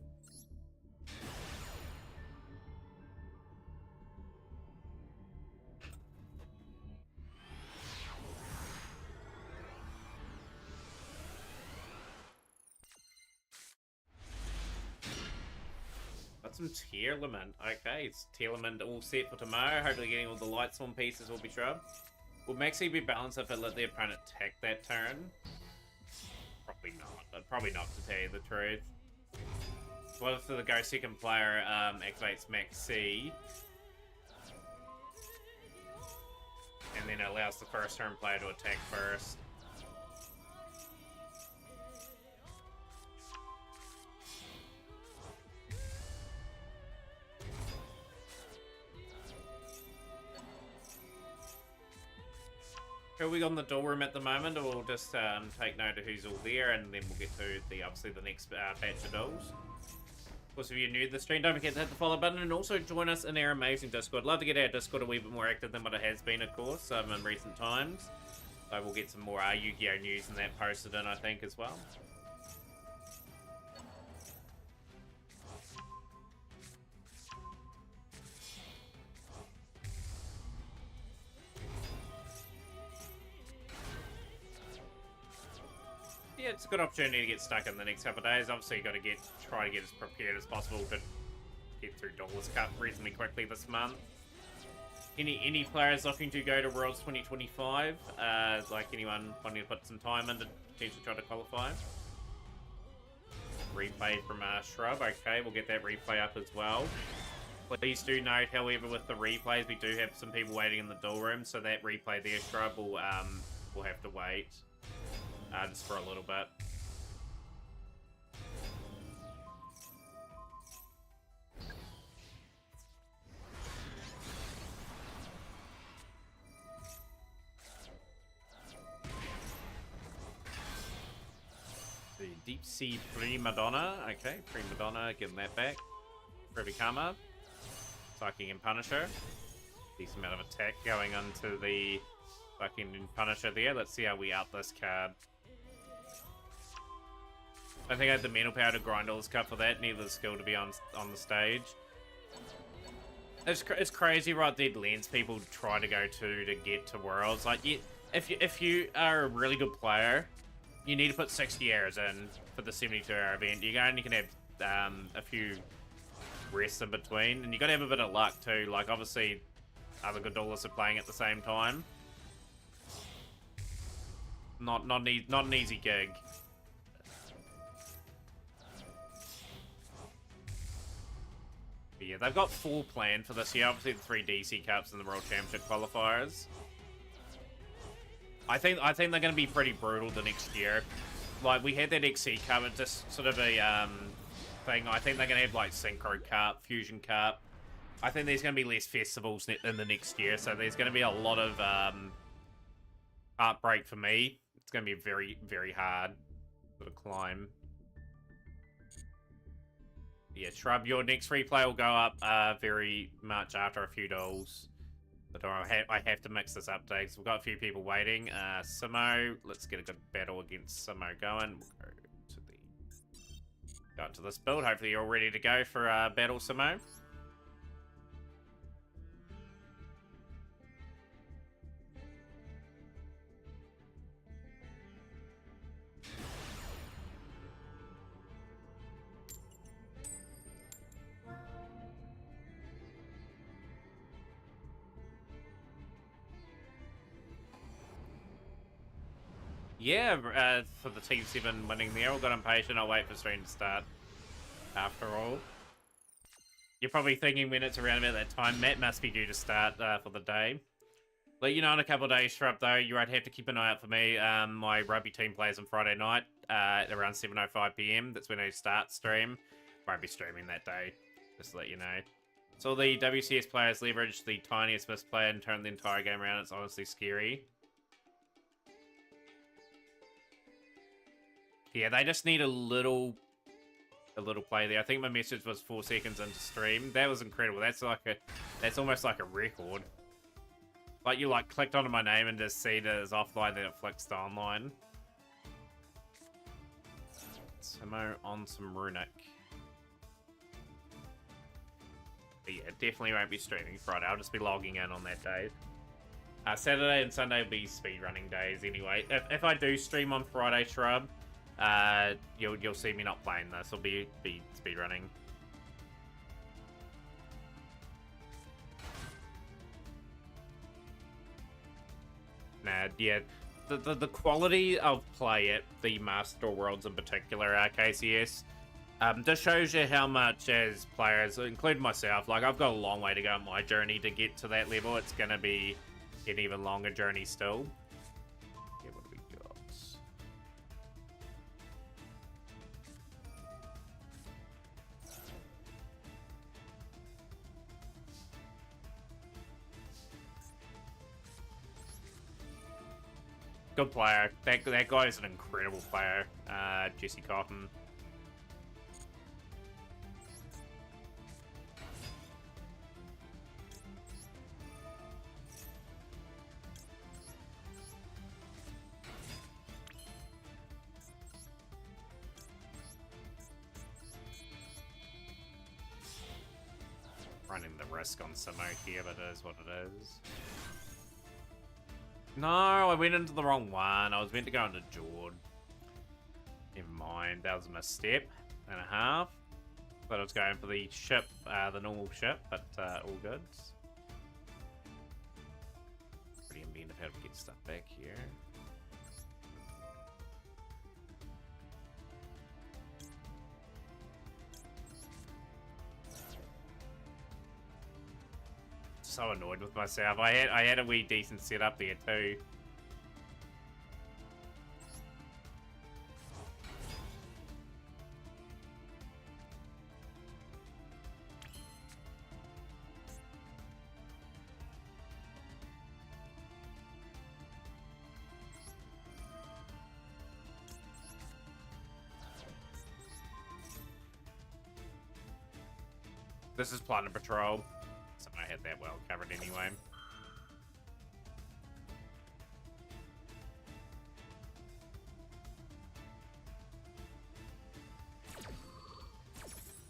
Got some Tearlament. Okay, it's Tearlament all set for tomorrow. Hopefully getting all the light swarm pieces will be shrub. Will Maxi be balanced if it let the opponent attack that turn? Probably not. But probably not, to tell you the truth. What if the go second player activates Maxi? And then it allows the first turn player to attack first. Are we on the Duelroom at the moment, or we'll just take note of who's all there, and then we'll get to obviously the next batch of duels. Of course, if you're new to the stream, don't forget to hit the follow button, and also join us in our amazing Discord. Love to get our Discord a wee bit more active than what it has been, of course, in recent times. So we'll get some more Yu-Gi-Oh news and that posted in, I think, as well. Yeah, it's a good opportunity to get stuck in the next couple of days. Obviously, you got to try to get as prepared as possible to get through Dollars Cup reasonably quickly this month. Any players looking to go to Worlds 2025? Like anyone wanting to put some time into potentially try to qualify? Replay from Shrub. Okay, we'll get that replay up as well. Please do note, however, with the replays, we do have some people waiting in the duel room, so that replay there, Shrub, will have to wait just for a little bit. The Deep Sea Prima Donna. Okay, Prima Donna, giving that back. Privy Karma. Psychic and Punisher. Decent amount of attack going onto the fucking Punisher there. Let's see how we out this card. I think I had the mental power to grind all this cup for that. Neither the skill to be on the stage. It's crazy right there lens people try to go to get to Worlds. Like, if you are a really good player, you need to put 60 hours in for the 72-hour event. You only can have a few rests in between, and you got to have a bit of luck too. Like, obviously, other good duelists are playing at the same time. Not an easy gig. But yeah, they've got 4 planned for this year. Obviously, the 3 DC Cups and the World Championship qualifiers. I think they're going to be pretty brutal the next year. Like, we had that XC Cup, it's just sort of a thing. I think they're going to have, like, Synchro Cup, Fusion Cup. I think there's going to be less festivals in the next year, so there's going to be a lot of heartbreak for me. It's going to be very, very hard sort of climb. Yeah, Shrub, your next replay will go up very much after a few duels. But I have to mix this up today because we've got a few people waiting. Simo, let's get a good battle against Simo going. We'll go into this build. Hopefully you're all ready to go for battle, Simo. Yeah, for the Team 7 winning there. All got impatient. I'll wait for stream to start. After all. You're probably thinking when it's around about that time, Matt must be due to start for the day. Let you know in a couple of days, Shrub, though. You won't have to keep an eye out for me. My rugby team plays on Friday night around 7:05 PM. That's when I start stream. Won't be streaming that day, just to let you know. So the WCS players leverage the tiniest misplay and turn the entire game around. It's honestly scary. Yeah, they just need a little play there. I think my message was 4 seconds into stream. That was incredible. That's almost like a record. Like, you clicked onto my name and just see that it's offline, then it flicks to online. Simo on some Runic. But yeah, definitely won't be streaming Friday. I'll just be logging in on that day. Saturday and Sunday will be speedrunning days anyway. If I do stream on Friday, Shrub, you'll see me not playing this. I'll be speedrunning. Nah, yeah, the quality of play at the Master Worlds in particular, KCS, just shows you how much as players, including myself, like, I've got a long way to go on my journey to get to that level. It's gonna be an even longer journey still. Yeah, what do we got? Good player. That guy is an incredible player. Jesse Cotton. Running the risk on Simo here, but it is what it is. No, I went into the wrong one. I was meant to go into Jord. Never mind, that was a misstep and a half. Thought I was going for the ship, the normal ship, but all good. how to get stuff back here. So annoyed with myself. I had a wee decent setup there too. This is Platinum Patrol. So I had that well covered anyway.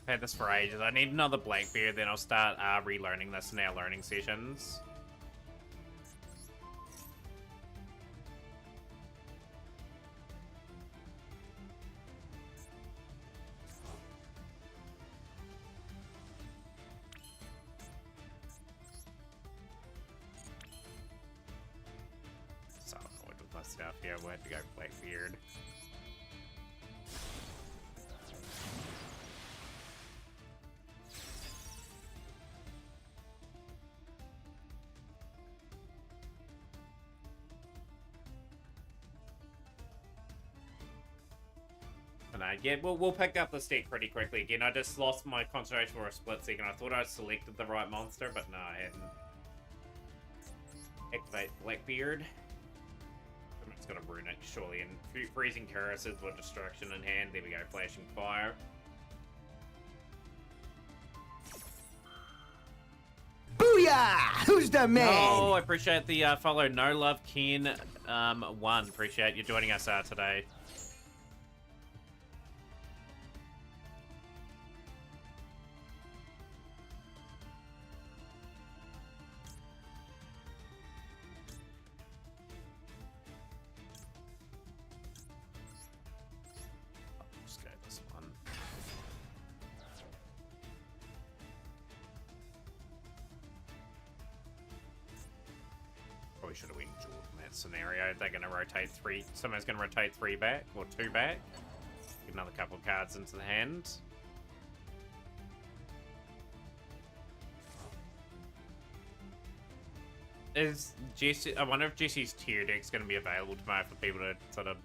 I've had this for ages. I need another Blackbeard, then I'll start relearning this in our learning sessions. So annoyed with myself. Yeah, we'll have to go Blackbeard. Yeah, we'll pick up the deck pretty quickly again. I just lost my concentration for a split second. I thought I selected the right monster, but no, I hadn't. Activate Blackbeard. I'm just gonna rune it, surely. And Freezing Cuirassids with Destruction in hand. There we go, Flashing Fire. Booyah! Who's the man? Oh, I appreciate the follow. No Love Ken 1. Appreciate you joining us today. Probably should have went Jordan in that scenario. They're going to rotate 3. Someone's going to rotate 3 back, or 2 back. Get another couple of cards into the hand. Is Jesse? I wonder if Jesse's tier deck's going to be available tomorrow for people to sort of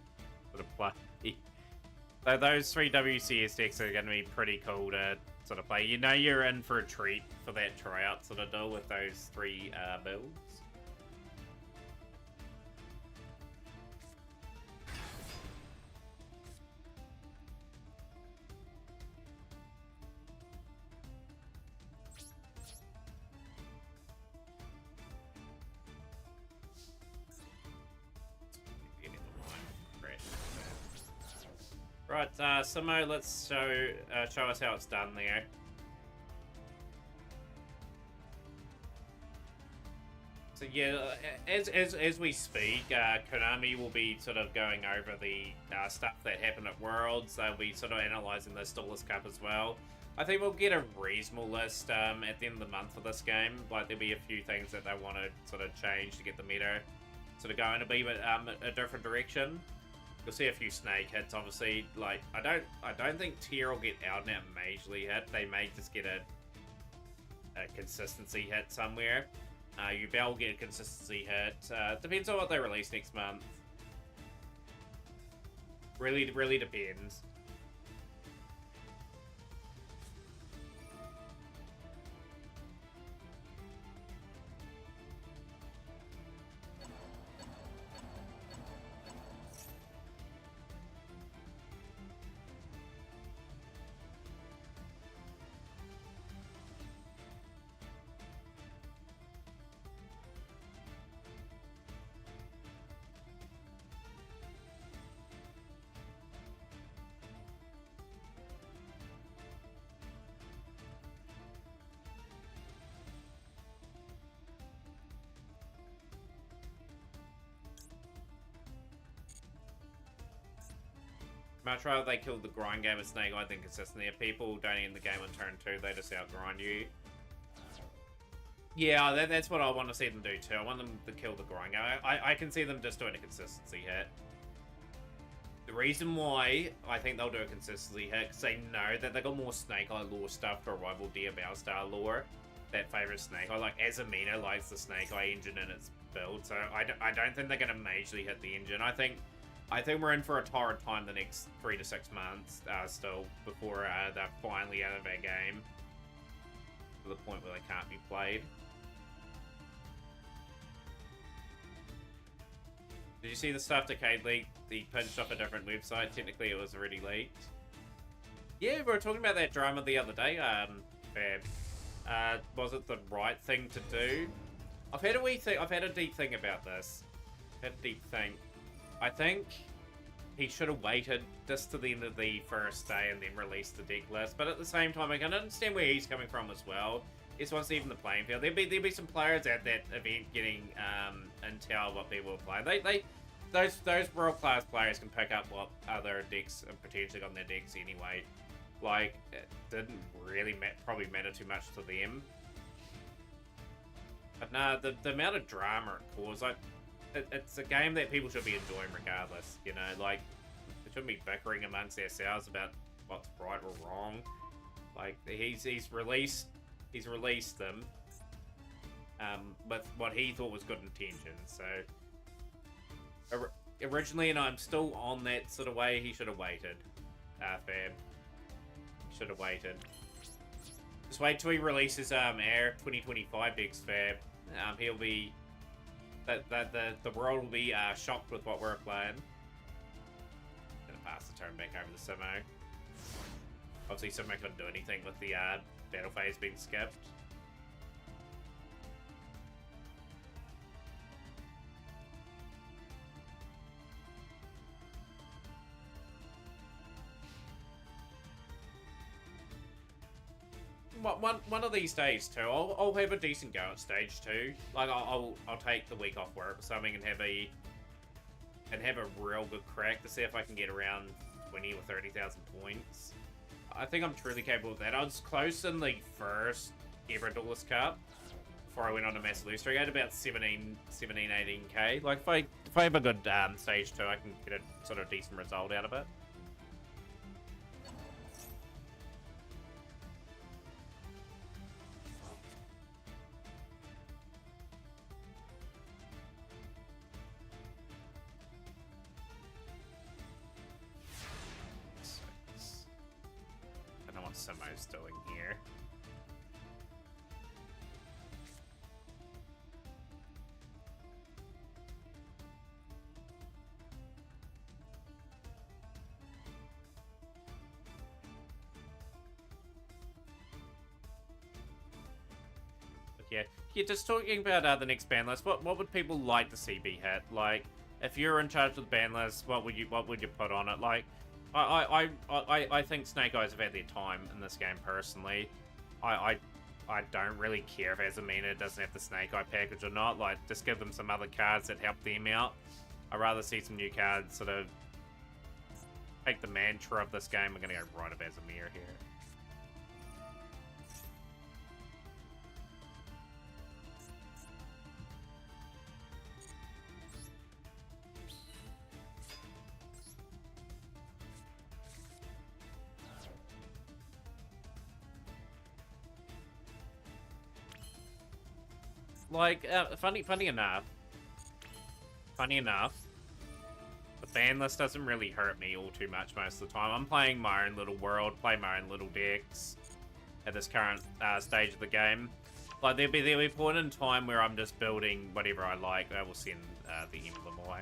play. So those 3 WCS decks are going to be pretty cool to sort of play. You know you're in for a treat for that tryout sort of deal with those 3 builds. Right, Simo, let's show us how it's done there. So yeah, as we speak, Konami will be sort of going over the stuff that happened at Worlds. They'll be sort of analysing the Duelist Cup as well. I think we'll get a reasonable list at the end of the month for this game. Like there'll be a few things that they want to sort of change to get the meta sort of going a bit a different direction. You'll see a few snake hits, obviously. Like I don't think tier will get out and out majorly hit. They may just get a consistency hit somewhere. Yugioh will get a consistency hit. Depends on what they release next month. Really depends. Much rather they killed the grind game of Snake Eye than consistently. If people don't end the game on turn 2, they just outgrind you. Yeah, that's what I want to see them do too. I want them to kill the Gringo. I can see them just doing a consistency hit. The reason why I think they'll do a consistency hit, because they know that they got more Snake Eye lore stuff to rival Diabell Star lore. That favorite Snake Eye, like Azamina likes the Snake Eye engine in its build, so I don't think they're gonna majorly hit the engine. I think we're in for a torrid time the next 3 to 6 months still before they're finally out of our game to the point where they can't be played. Did you see the stuff Decade leaked? He pinched off a different website. Technically, it was already leaked. Yeah, we were talking about that drama the other day, Fab. Was it the right thing to do? I've had a deep think about this. I think he should have waited just to the end of the first day and then released the deck list. But at the same time, I can understand where he's coming from as well. It's wants to even the playing field. There'll be some players at that event getting intel what people are playing. Those world class players can pick up what other decks are potentially on their decks anyway. Like, it didn't really probably matter too much to them. But nah, the amount of drama it caused, like, it's a game that people should be enjoying regardless. You know, like, we shouldn't be bickering amongst ourselves about what's right or wrong. Like, he's released them with what he thought was good intentions. So originally, and I'm still on that sort of way, he should have waited. Fab. Should have waited. Just wait till he releases Air 2025 decks, Fab. He'll be the world will be shocked with what we're playing. Gonna pass the turn back over to Simo. Obviously, Simo couldn't do anything with the battle phase being skipped. One of these days too, I'll have a decent go at stage 2. Like I'll take the week off work or something and have a real good crack to see if I can get around 20 or 30,000 points. I think I'm truly capable of that. I was close in the first ever Duelist Cup before I went on a massive lose streak. I had about 18k. Like if I have a good stage 2, I can get a sort of decent result out of it. Simo's doing here. But yeah, just talking about the next ban list. What would people like to see be hit? Like, if you're in charge of the ban list, what would you put on it? Like, I think Snake Eyes have had their time in this game personally. I don't really care if Azamina doesn't have the Snake Eye package or not. Like, just give them some other cards that help them out. I'd rather see some new cards sort of take the mantra of this game. We're gonna go right of Azamina here. Like, funny enough, the ban list doesn't really hurt me all too much most of the time. I'm playing my own little world, play my own little decks at this current stage of the game. Like, there'll be a point in time where I'm just building whatever I like. I will send the emblem away.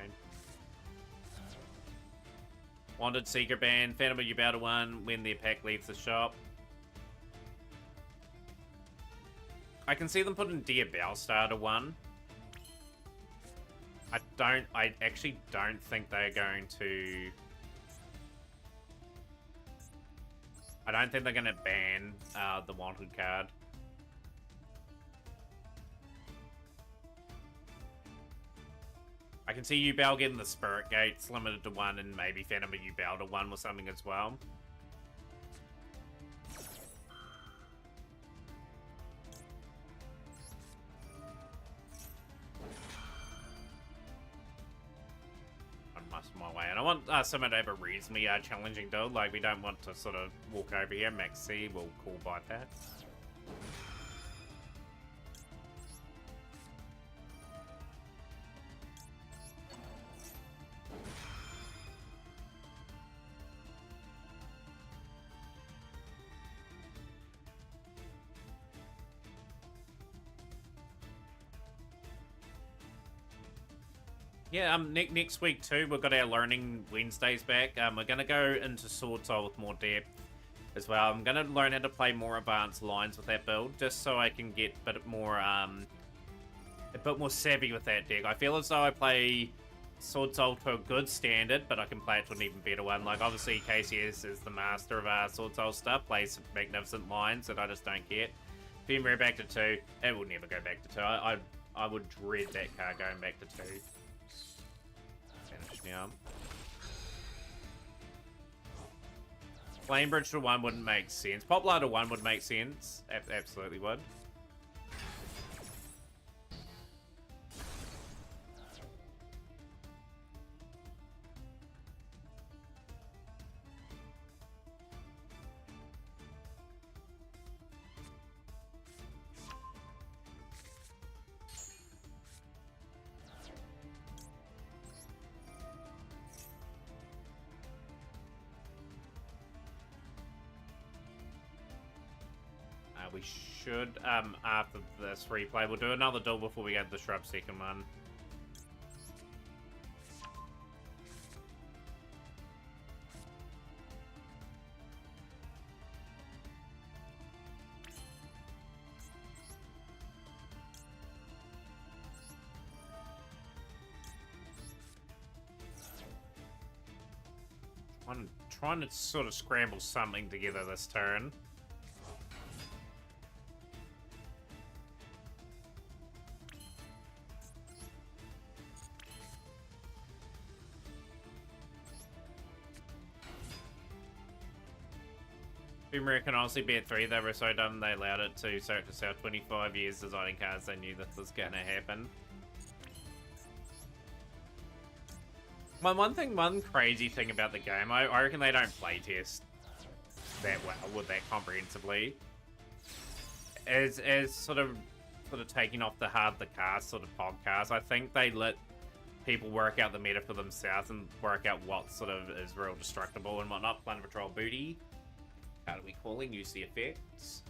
Wanted Seeker ban, Phantom of Yugioh 1 when their pack leaves the shop. I can see them putting Diabell Star to 1. I actually don't think they're going to... I don't think they're going to ban the Wanted card. I can see Yugioh getting the Spirit Gates limited to 1 and maybe Phantom of Yugioh to 1 or something as well. my way. And I want someone to have a reasonably challenging build. Like, we don't want to sort of walk over here. Max C will call bypass. Yeah, next week too, we've got our Learning Wednesdays back. We're going to go into Sword Soul with more depth as well. I'm going to learn how to play more advanced lines with that build, just so I can get a bit more savvy with that deck. I feel as though I play Sword Soul to a good standard, but I can play it to an even better one. Like, obviously, KCS is the master of Sword Soul stuff, plays magnificent lines that I just don't get. Femir back to 2, it will never go back to 2. I would dread that card going back to 2. Yeah. Flamebridge to 1 wouldn't make sense. Poplar to 1 would make sense. Absolutely would. We should, after this replay, we'll do another duel before we get the Shrub second one. I'm trying to sort of scramble something together this turn. Boomerang can honestly be at 3. They were so dumb they allowed it to, so to sell 25 years designing cards. They knew this was gonna happen. One crazy thing about the game, I reckon they don't playtest that well with that comprehensively. As sort of taking off the hard the cast sort of podcast, I think they let people work out the meta for themselves and work out what sort of is real destructible and whatnot. Planet Patrol Booty. How are we calling? Use the effects.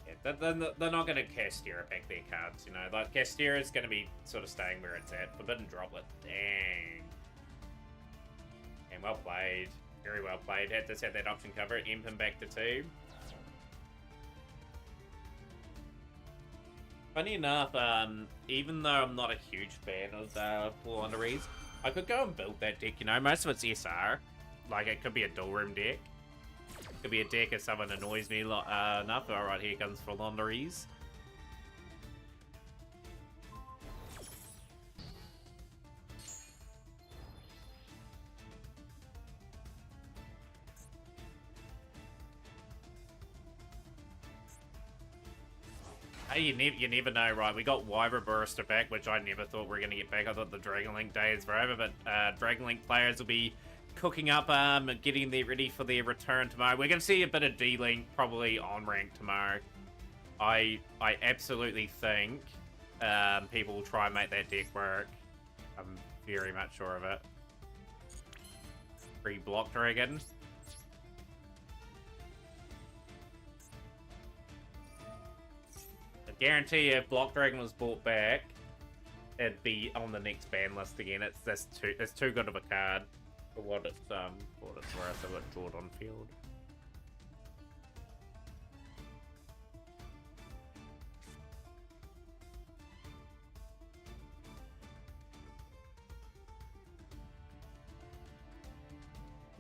Yeah, they're not going to Castera back their cards, you know. Like, Castera is going to be sort of staying where it's at. Forbidden Droplet. Dang. And well played. Very well played. Had this had that option cover. Imp him back to 2. Funny enough, even though I'm not a huge fan of Flaunderies, I could go and build that deck, you know. Most of it's SR. Like, it could be a Duelroom deck. It could be a deck if someone annoys me enough. Alright, here comes Flaunderies. Hey, you never know, right? We got Wyvern Barrister back, which I never thought we were going to get back. I thought the Dragonlink days were over, but Dragonlink players will be cooking up, getting there ready for their return tomorrow. We're going to see a bit of D-Link probably on rank tomorrow. I absolutely think people will try and make that deck work. I'm very much sure of it. Free Block Dragon. Guarantee if Block Dragon was brought back, it'd be on the next ban list again. It's too good of a card for what it's worth. I've got Jordan Field.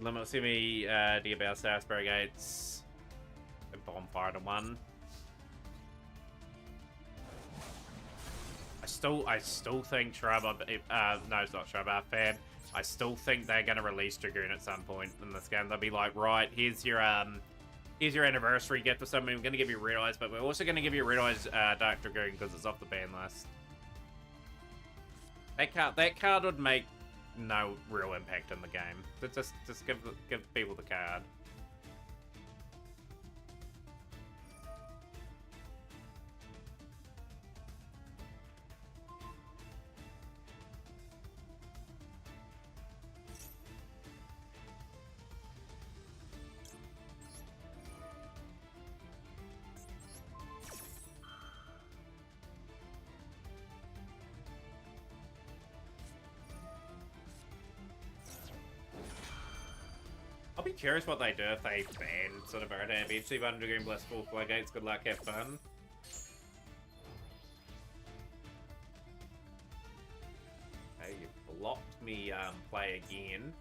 Limit Semi Diabell Southbury Gates. Bonfire to 1. I still think Shrub, no, it's not Shrub, Fab. I still think they're gonna release Dragoon at some point in this game. They'll be like, right, here's your anniversary gift or something. We're gonna give you Red Eyes, but we're also gonna give you Red Eyes Dark Dragoon because it's off the ban list. That card would make no real impact in the game. But just give people the card. I'll be curious what they do if they ban sort of Earth eventually, but Dragoon Blissful Floodgates. Good luck, have fun. Okay, you blocked me play again.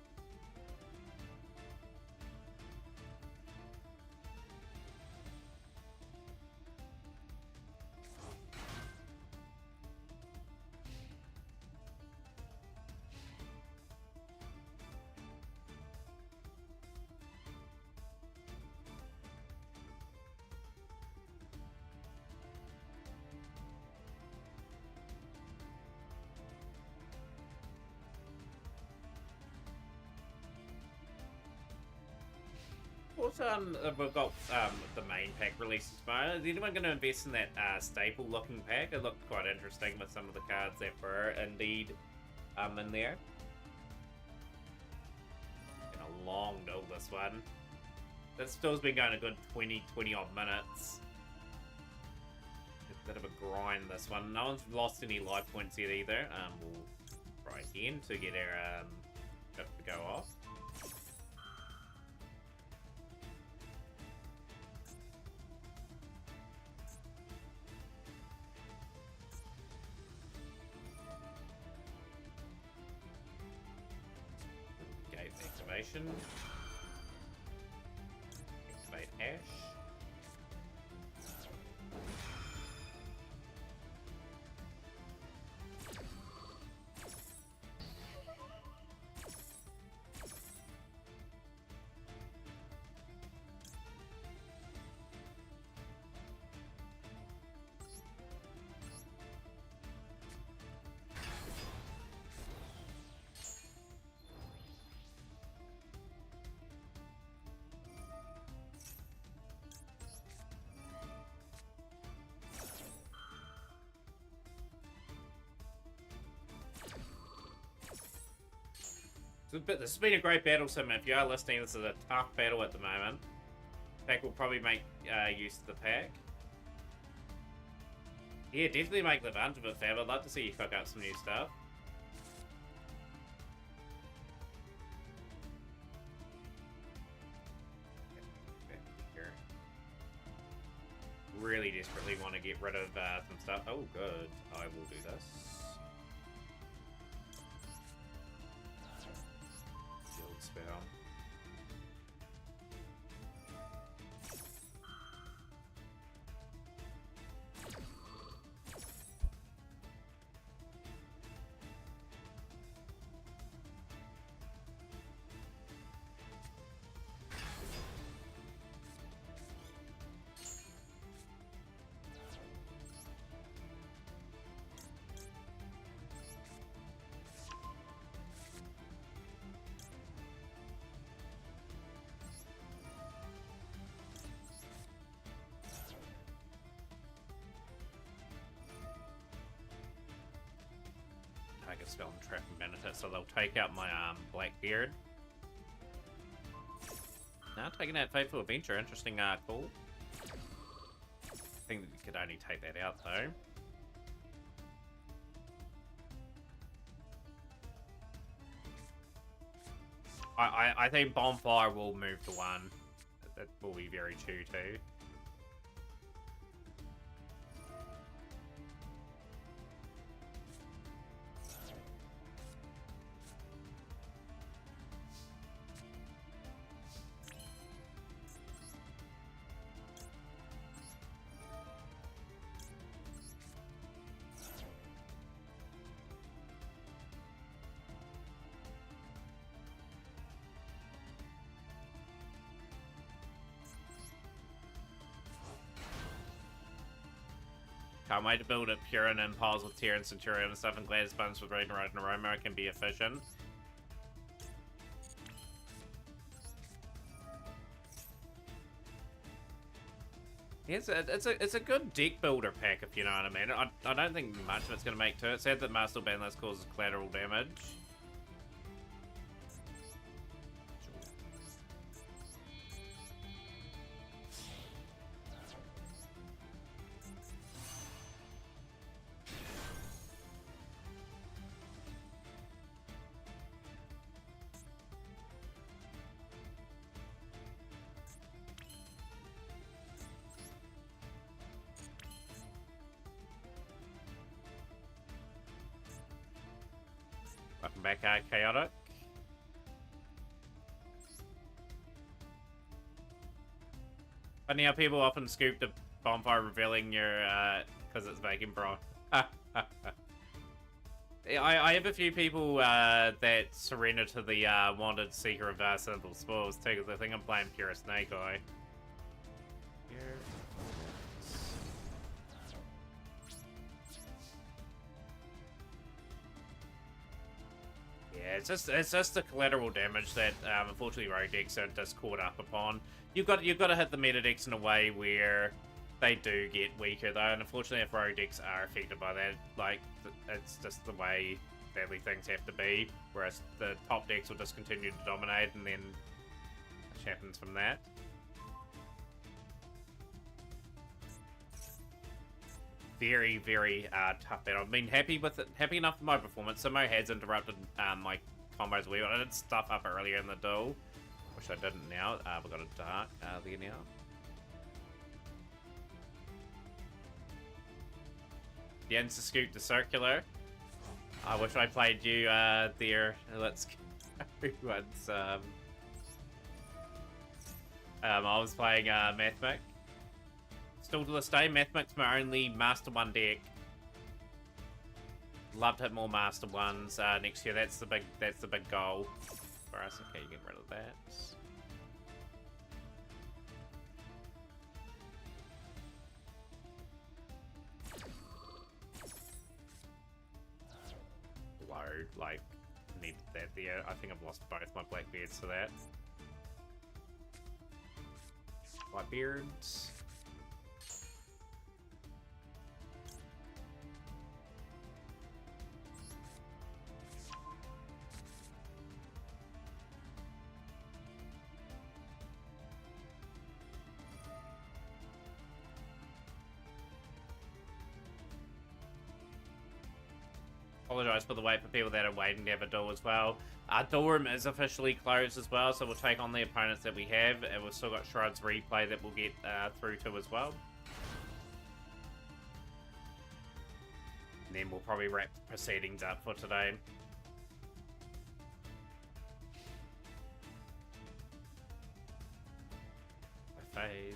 Also, we've got the main pack releases tomorrow. Is anyone going to invest in that staple looking pack? It looked quite interesting with some of the cards that were indeed in there. Been a long build, this one. This still's been going a good 20 odd minutes. A bit of a grind, this one. No one's lost any life points yet either. We'll try again to get our ship to go off. Activation. Activate Ash. This has been a great battle sim. If you are listening, this is a tough battle at the moment. Pack will probably make use of the pack. Yeah, definitely make the bunch of it, Fab. I'd love to see you cook up some new stuff. Really desperately want to get rid of some stuff. Oh, good. I will do this. Shield spell. Target spell and trap and benefit, so they'll take out my Blackbeard. Now taking out Faithful Adventure, interesting call. I think that you could only take that out though. I think Bonfire will move to 1. That will be very true too. can't wait to build it pure and impiles with Tier and Centurion and stuff, and glad it's balanced with Raid and Road and Aroma can be efficient. It's a good deck builder pack, if you know what I mean. I don't think much of it's going to make to it. Sad that Master Bandless causes collateral damage. Welcome back, Chaotic. Funny how people often scoop the bonfire revealing your, because it's making bro. I have a few people that surrender to the wanted Seeker of Simple Spoils too, because I think I'm playing pure Snake Eye. Yeah, it's just the collateral damage that unfortunately rogue decks are just caught up upon. You've got to hit the meta decks in a way where they do get weaker though, and unfortunately if rogue decks are affected by that, like it's just the way sadly things have to be. Whereas the top decks will just continue to dominate, and then which happens from that. Very, very tough battle. I've been happy with it, happy enough with my performance. Simo has interrupted my combos a wee bit. I did stuff up earlier in the duel, which I didn't now. We've got a dark there now. The ends to scoop the circular. I wish I played you there. Let's go. Once, I was playing Mathmic. Still to this day, Mathmic's my only Master 1 deck. Love to hit more Master 1s next year. That's the big goal for us. Okay, you get rid of that. Low, like, need that there. I think I've lost both my Blackbeards to that. Whitebeards. Apologise for the wait for people that are waiting to have a duel as well. Duelroom is officially closed as well, so we'll take on the opponents that we have, and we've still got Shroud's replay that we'll get through to as well. And then we'll probably wrap proceedings up for today. Phase.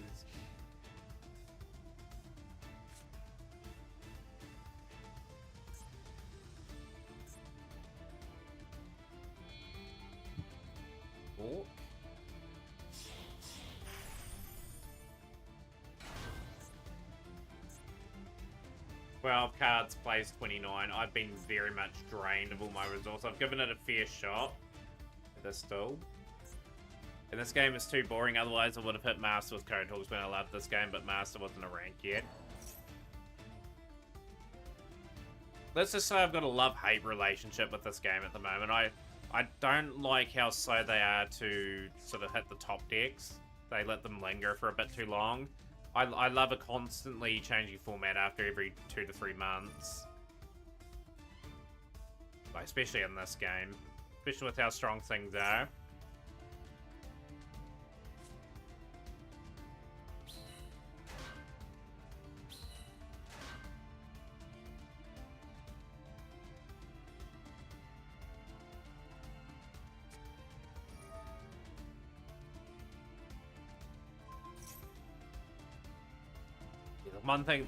Orc. Cards plays 29. I've been very much drained of all my resources. I've given it a fair shot at this duel. And this game is too boring, otherwise I would have hit Master with Code Hawks when I loved this game, but Master wasn't a rank yet. Let's just say I've got a love-hate relationship with this game at the moment. I don't like how slow they are to sort of hit the top decks. They let them linger for a bit too long. I love a constantly changing format after every 2 to 3 months. Like, especially in this game. Especially with how strong things are.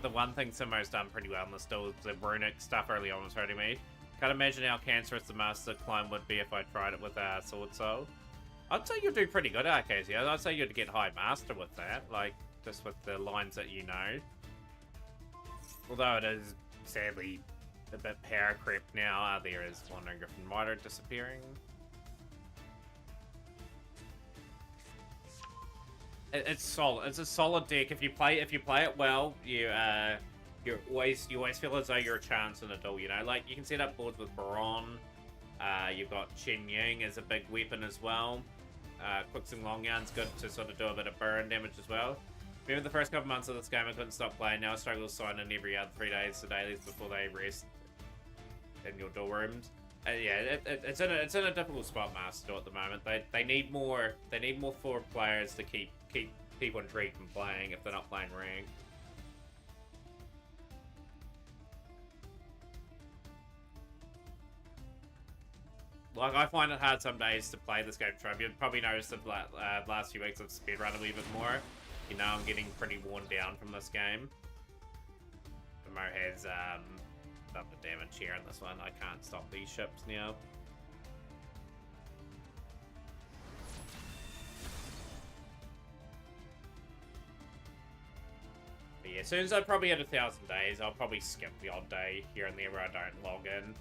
The one thing Simo's done pretty well in this duel is the runic stuff early on was hurting me. Can't imagine how cancerous the Master climb would be if I tried it with Sword Soul. I'd say you'd do pretty good, RKZ. I'd say you'd get high Master with that, like, just with the lines that you know. Although it is sadly a bit power creep now, there is Wandering Griffin Rider disappearing. It's solid. It's a solid deck. If you play it well, you always feel as though you're a chance in a duel. You know, like you can set up boards with Baron. You've got Chen Ying as a big weapon as well. Quixing Long Yarn's good to sort of do a bit of burn damage as well. Remember the first couple months of this game I couldn't stop playing. Now I struggle to sign in every other 3 days to dailies before they rest in your duel rooms. Yeah, it's in a difficult spot, Master at the moment. They need more forward players to keep people intrigued from playing if they're not playing ranked. Like, I find it hard some days to play this game. You've probably noticed that last few weeks I've speedrun a wee bit more. You know, I'm getting pretty worn down from this game. Mo has done the damage here in this one. I can't stop these ships now. But yeah, as soon as I probably hit 1,000 days, I'll probably skip the odd day here and there where I don't log in.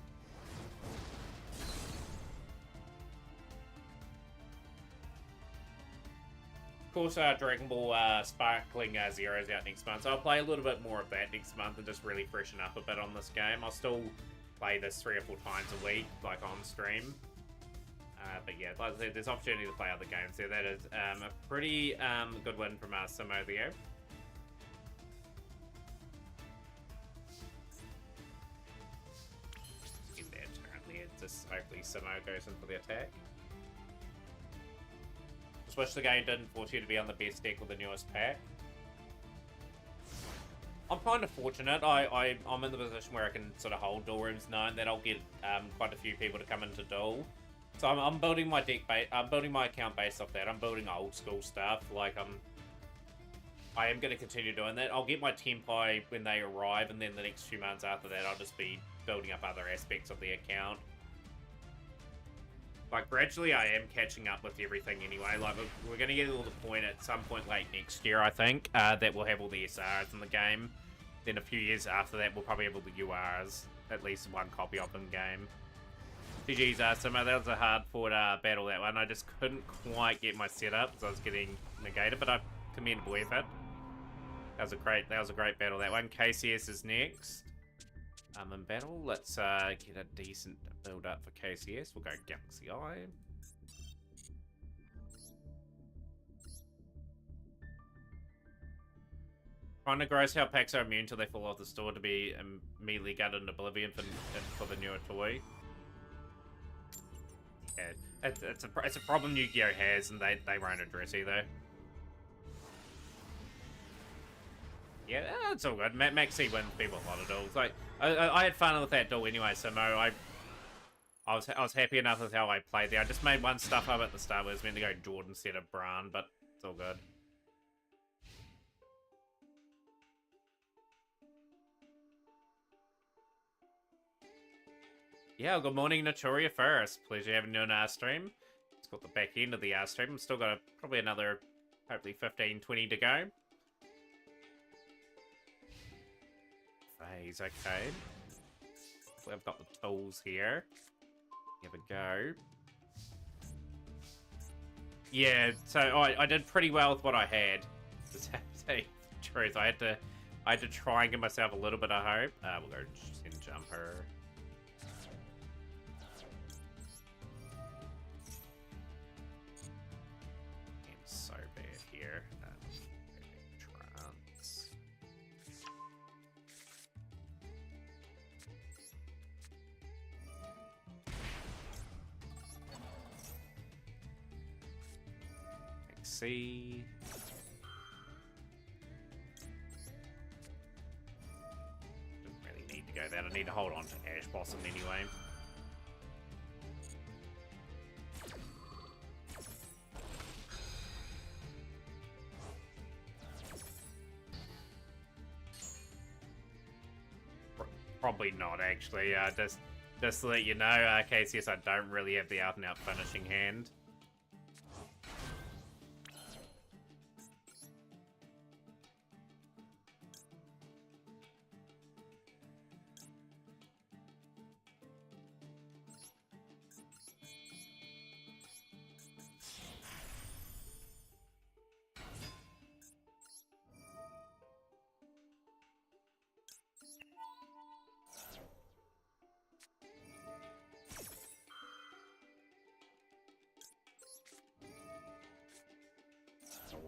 Of course, Dragon Ball Sparkling Zero's out next month, so I'll play a little bit more of that next month and just really freshen up a bit on this game. I'll still play this 3 or 4 times a week, like on stream. But yeah, like I said, there's opportunity to play other games there. That is a pretty good win from Simo there. In there, currently, just hopefully Simo goes in for the attack. Just wish the game didn't force you to be on the best deck with the newest pack. I'm kind of fortunate. I'm in the position where I can sort of hold duel rooms, knowing that I'll get quite a few people to come into duel. So I'm building my deck I'm building my account based off that. I'm building old school stuff. Like I am going to continue doing that. I'll get my Tempai when they arrive, and then the next few months after that, I'll just be building up other aspects of the account. Like, gradually I am catching up with everything anyway. Like, we're going to get to the point at some point late next year, I think, that we'll have all the SRs in the game. Then a few years after that, we'll probably have all the URs, at least one copy of them game. GG's, Simo, that was a hard-fought battle, that one. I just couldn't quite get my setup, because I was getting negated, but I commendable effort. That was a great battle, that one. KCS is next. In battle, let's get a decent build up for KCS. We'll go Galaxy Eye. Kinda gross how packs are immune till they fall off the store to be immediately gutted in oblivion for the newer toy. Yeah, it's a problem Yugioh has, and they won't address either. Yeah, it's all good. Maxi wins people a lot of duels. Like, I had fun with that duel anyway, so no, I was happy enough with how I played there. I just made one stuff up at the start where it was meant to go Jordan instead of Bran, but it's all good. Yeah, good morning, Notoria first. Pleasure having you on our stream. It's got the back end of the stream. I've still got probably another, hopefully 15, 20 to go. Phase, okay. I've got the tools here. Here we go. Yeah, so I did pretty well with what I had. To tell you the truth, I had to try and give myself a little bit of hope. We'll go send Jumper. I'm so bad here. Trance. See. Didn't really need to go there. I need to hold on to Ash Blossom anyway. Probably not, actually. Just to let you know, KCS, I don't really have the out-and-out finishing hand.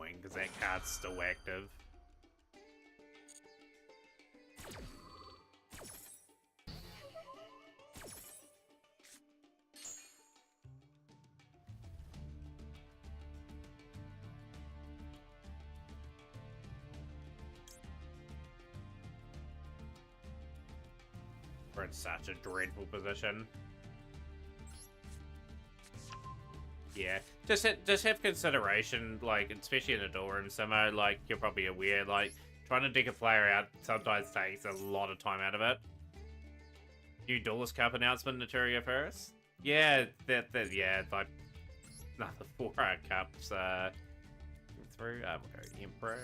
annoying because that card's still active. We're in such a dreadful position. Yeah, just have consideration, like, especially in a Duelroom simmer, like, you're probably aware, like, trying to dig a player out sometimes takes a lot of time out of it. New Duelist Cup announcement, Naturia first? Yeah, yeah, like, another 4 cups, through, we'll go Emperor.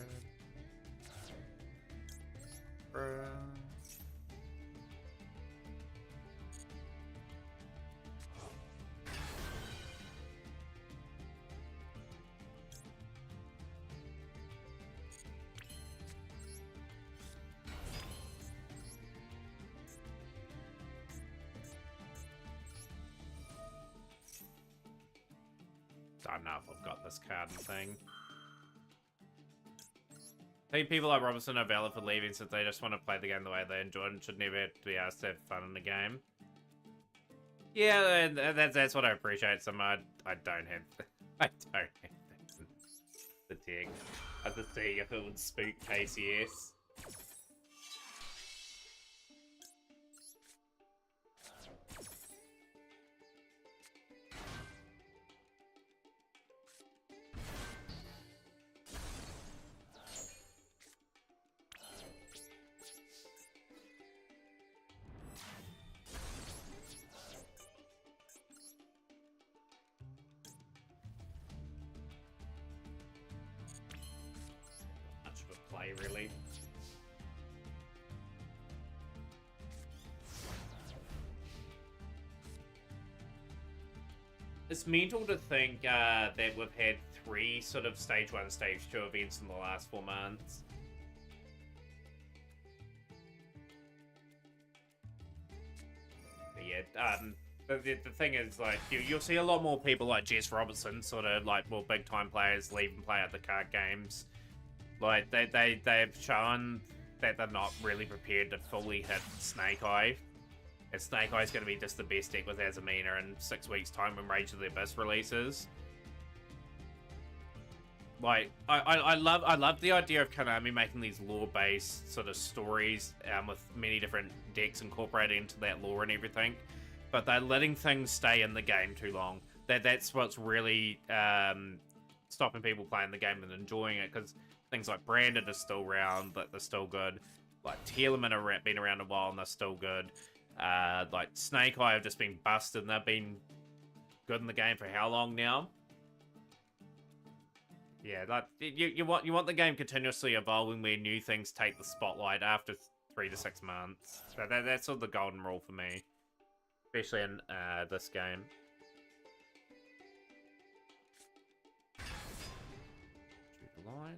Don't know if I've got this card and thing. I think people like Robinson are valid for leaving since they just want to play the game the way they enjoy it and should never be asked to have fun in the game. Yeah, that's what I appreciate. So I don't have the tech. I have to see if it would spook KCS. Play really. It's mental to think that we've had 3 sort of stage 1, stage 2 events in the last 4 months. But yeah, the thing is, like, you'll see a lot more people like Jess Robertson, sort of like more big time players, leave and play other card games. Like, they've shown that they're not really prepared to fully hit Snake Eye. And Snake Eye is going to be just the best deck with Azamina in 6 weeks' time when Rage of the Abyss releases. Like, I love the idea of Konami making these lore-based sort of stories with many different decks incorporated into that lore and everything. But they're letting things stay in the game too long. That's what's really stopping people playing the game and enjoying it, because things like Branded are still around, but they're still good. Like, Tearlament have been around a while and they're still good. Like, Snake Eye have just been busted and they've been good in the game for how long now? Yeah, like, you want the game continuously evolving where new things take the spotlight after 3 to 6 months. So that's sort of the golden rule for me. Especially in this game. Shoot the line.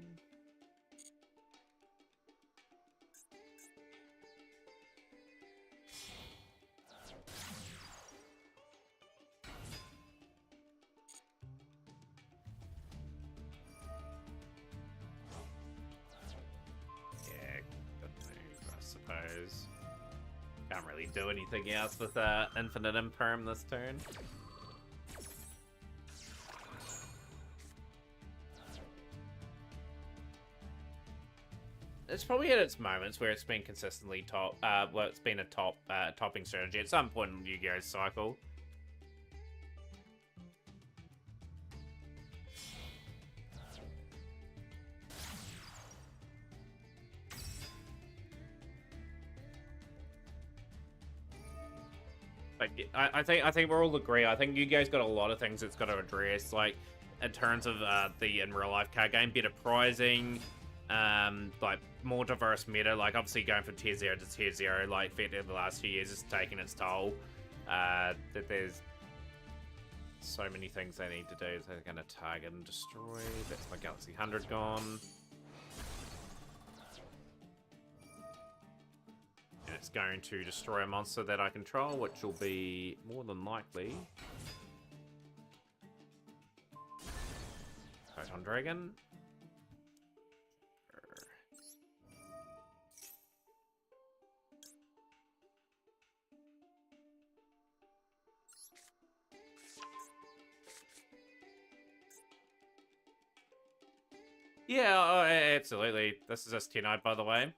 Suppose. Can't really do anything else with Infinite Imperm this turn. It's probably at its moments where it's been consistently top. Well, it's been a topping strategy at some point in Yu-Gi-Oh's cycle. Like, I think we're all agree. I think you guys got a lot of things it's got to address, like in terms of the in real life card game, better pricing, like more diverse meta. Like obviously going from tier 0 to tier 0, like effectively the last few years is taking its toll. That there's so many things they need to do. So they're going to target and destroy. That's my Galaxy 100 gone. And it's going to destroy a monster that I control, which will be more than likely Photon Dragon. Yeah, absolutely. This is just 10 by the way.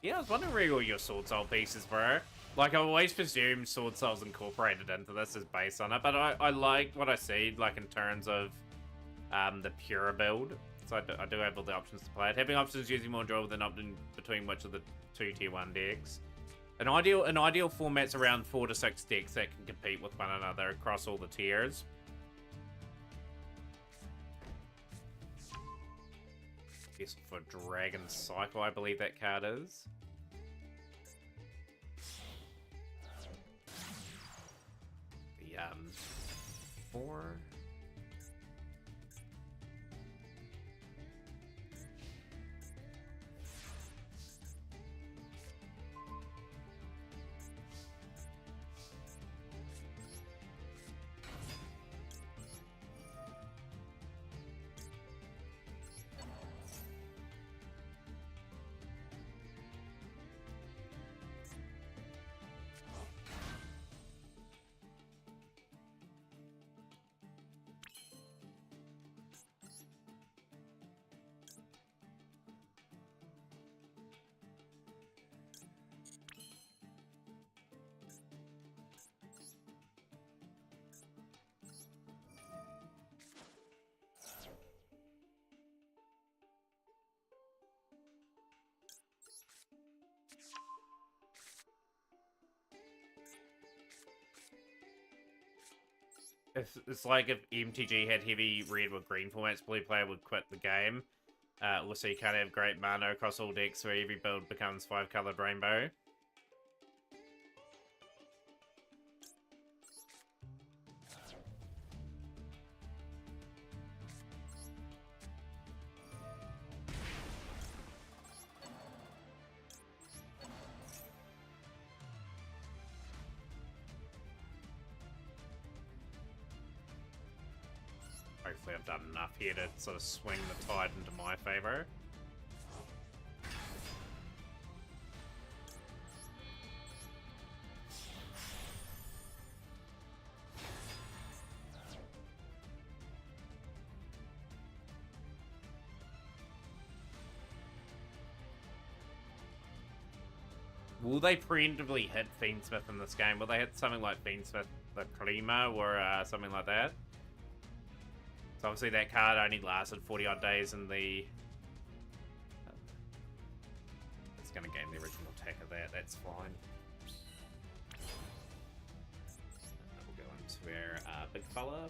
Yeah, I was wondering where all your Sword Soul pieces were. Like, I always presumed Sword Soul's incorporated into this as based on it, but I like what I see, like, in terms of the pure build. So I do have all the options to play it. Having options using more draw than opting between which of the two tier 1 decks. An ideal format's around 4 to 6 decks that can compete with one another across all the tiers. Yes, for Dragon Cycle, I believe that card is. The 4. It's like if MTG had heavy red or green formats, blue player would quit the game. Also, you can't have great mana across all decks, so every build becomes 5-colored rainbow. Hopefully I've done enough here to sort of swing the tide into my favor. Will they preemptively hit Fiendsmith in this game? Will they hit something like Fiendsmith the Klima or something like that? So obviously that card only lasted 40 odd days in the... It's going to gain the original attack of that, that's fine. We'll go into our big fella.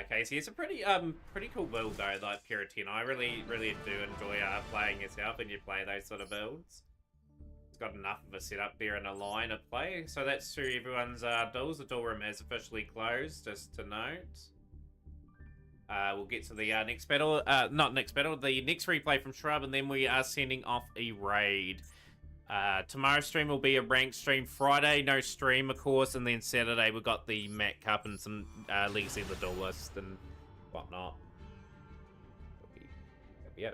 Casey. It's a pretty cool build though, like Puritan. I really do enjoy playing yourself and you play those sort of builds. It's got enough of a setup there and a line of play. So that's through everyone's duels. The duel room has officially closed, just to note. We'll get to the next battle, not next battle, the next replay from Shrub, and then we are sending off a raid. Tomorrow's stream will be a ranked stream. Friday, no stream, of course, and then Saturday we've got the Mac Cup and some Legacy of the Duelist and whatnot. Yeah,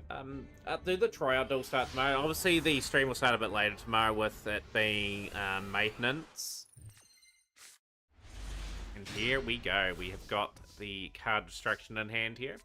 do the tryout duel start tomorrow? Obviously, the stream will start a bit later tomorrow with it being maintenance. And here we go. We have got the card destruction in hand here.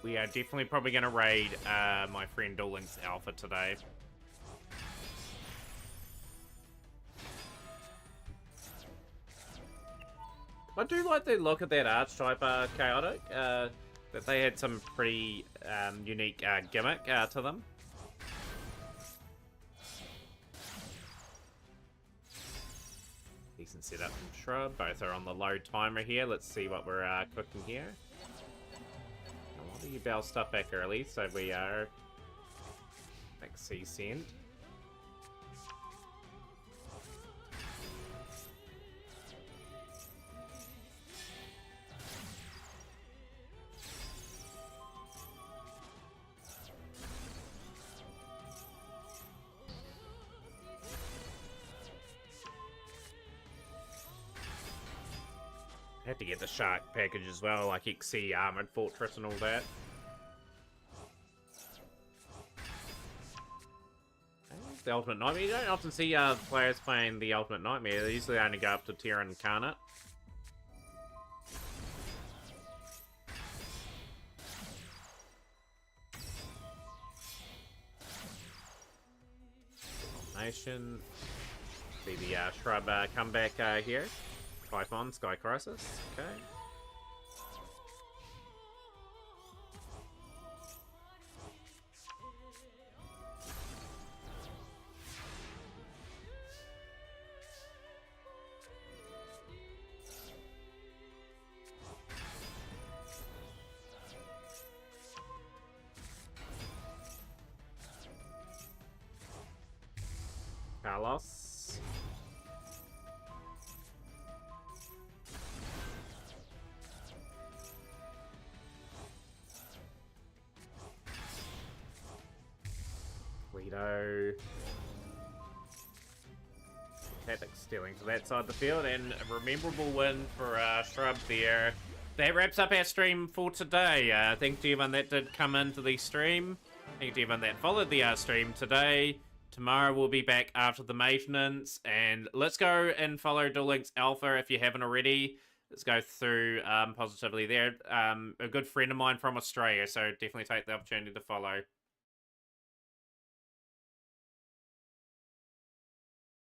we are definitely probably going to raid my friend Duel Links Alpha today. I do like the look of that archetype, Chaotic. That they had some pretty unique gimmick to them. Decent setup from Shrub. Both are on the low timer here. Let's see what we're cooking here. A lot of you bell stuff back early, so we are max C send. Had to get the shark package as well, like XC Armored Fortress and all that. The Ultimate Nightmare. You don't often see players playing the Ultimate Nightmare. They usually only go up to Terran Incarnate. Nation. See the Shrub comeback here. Typhon, Sky Crisis. Okay. Carlos. Guido. Tactics stealing to that side of the field, and a rememberable win for Shrub there. That wraps up our stream for today. Thank you everyone that did come into the stream. Thank you everyone that followed the stream today. Tomorrow we'll be back after the maintenance, and let's go and follow Duel Links Alpha if you haven't already. Let's go through positively there. A good friend of mine from Australia, so definitely take the opportunity to follow.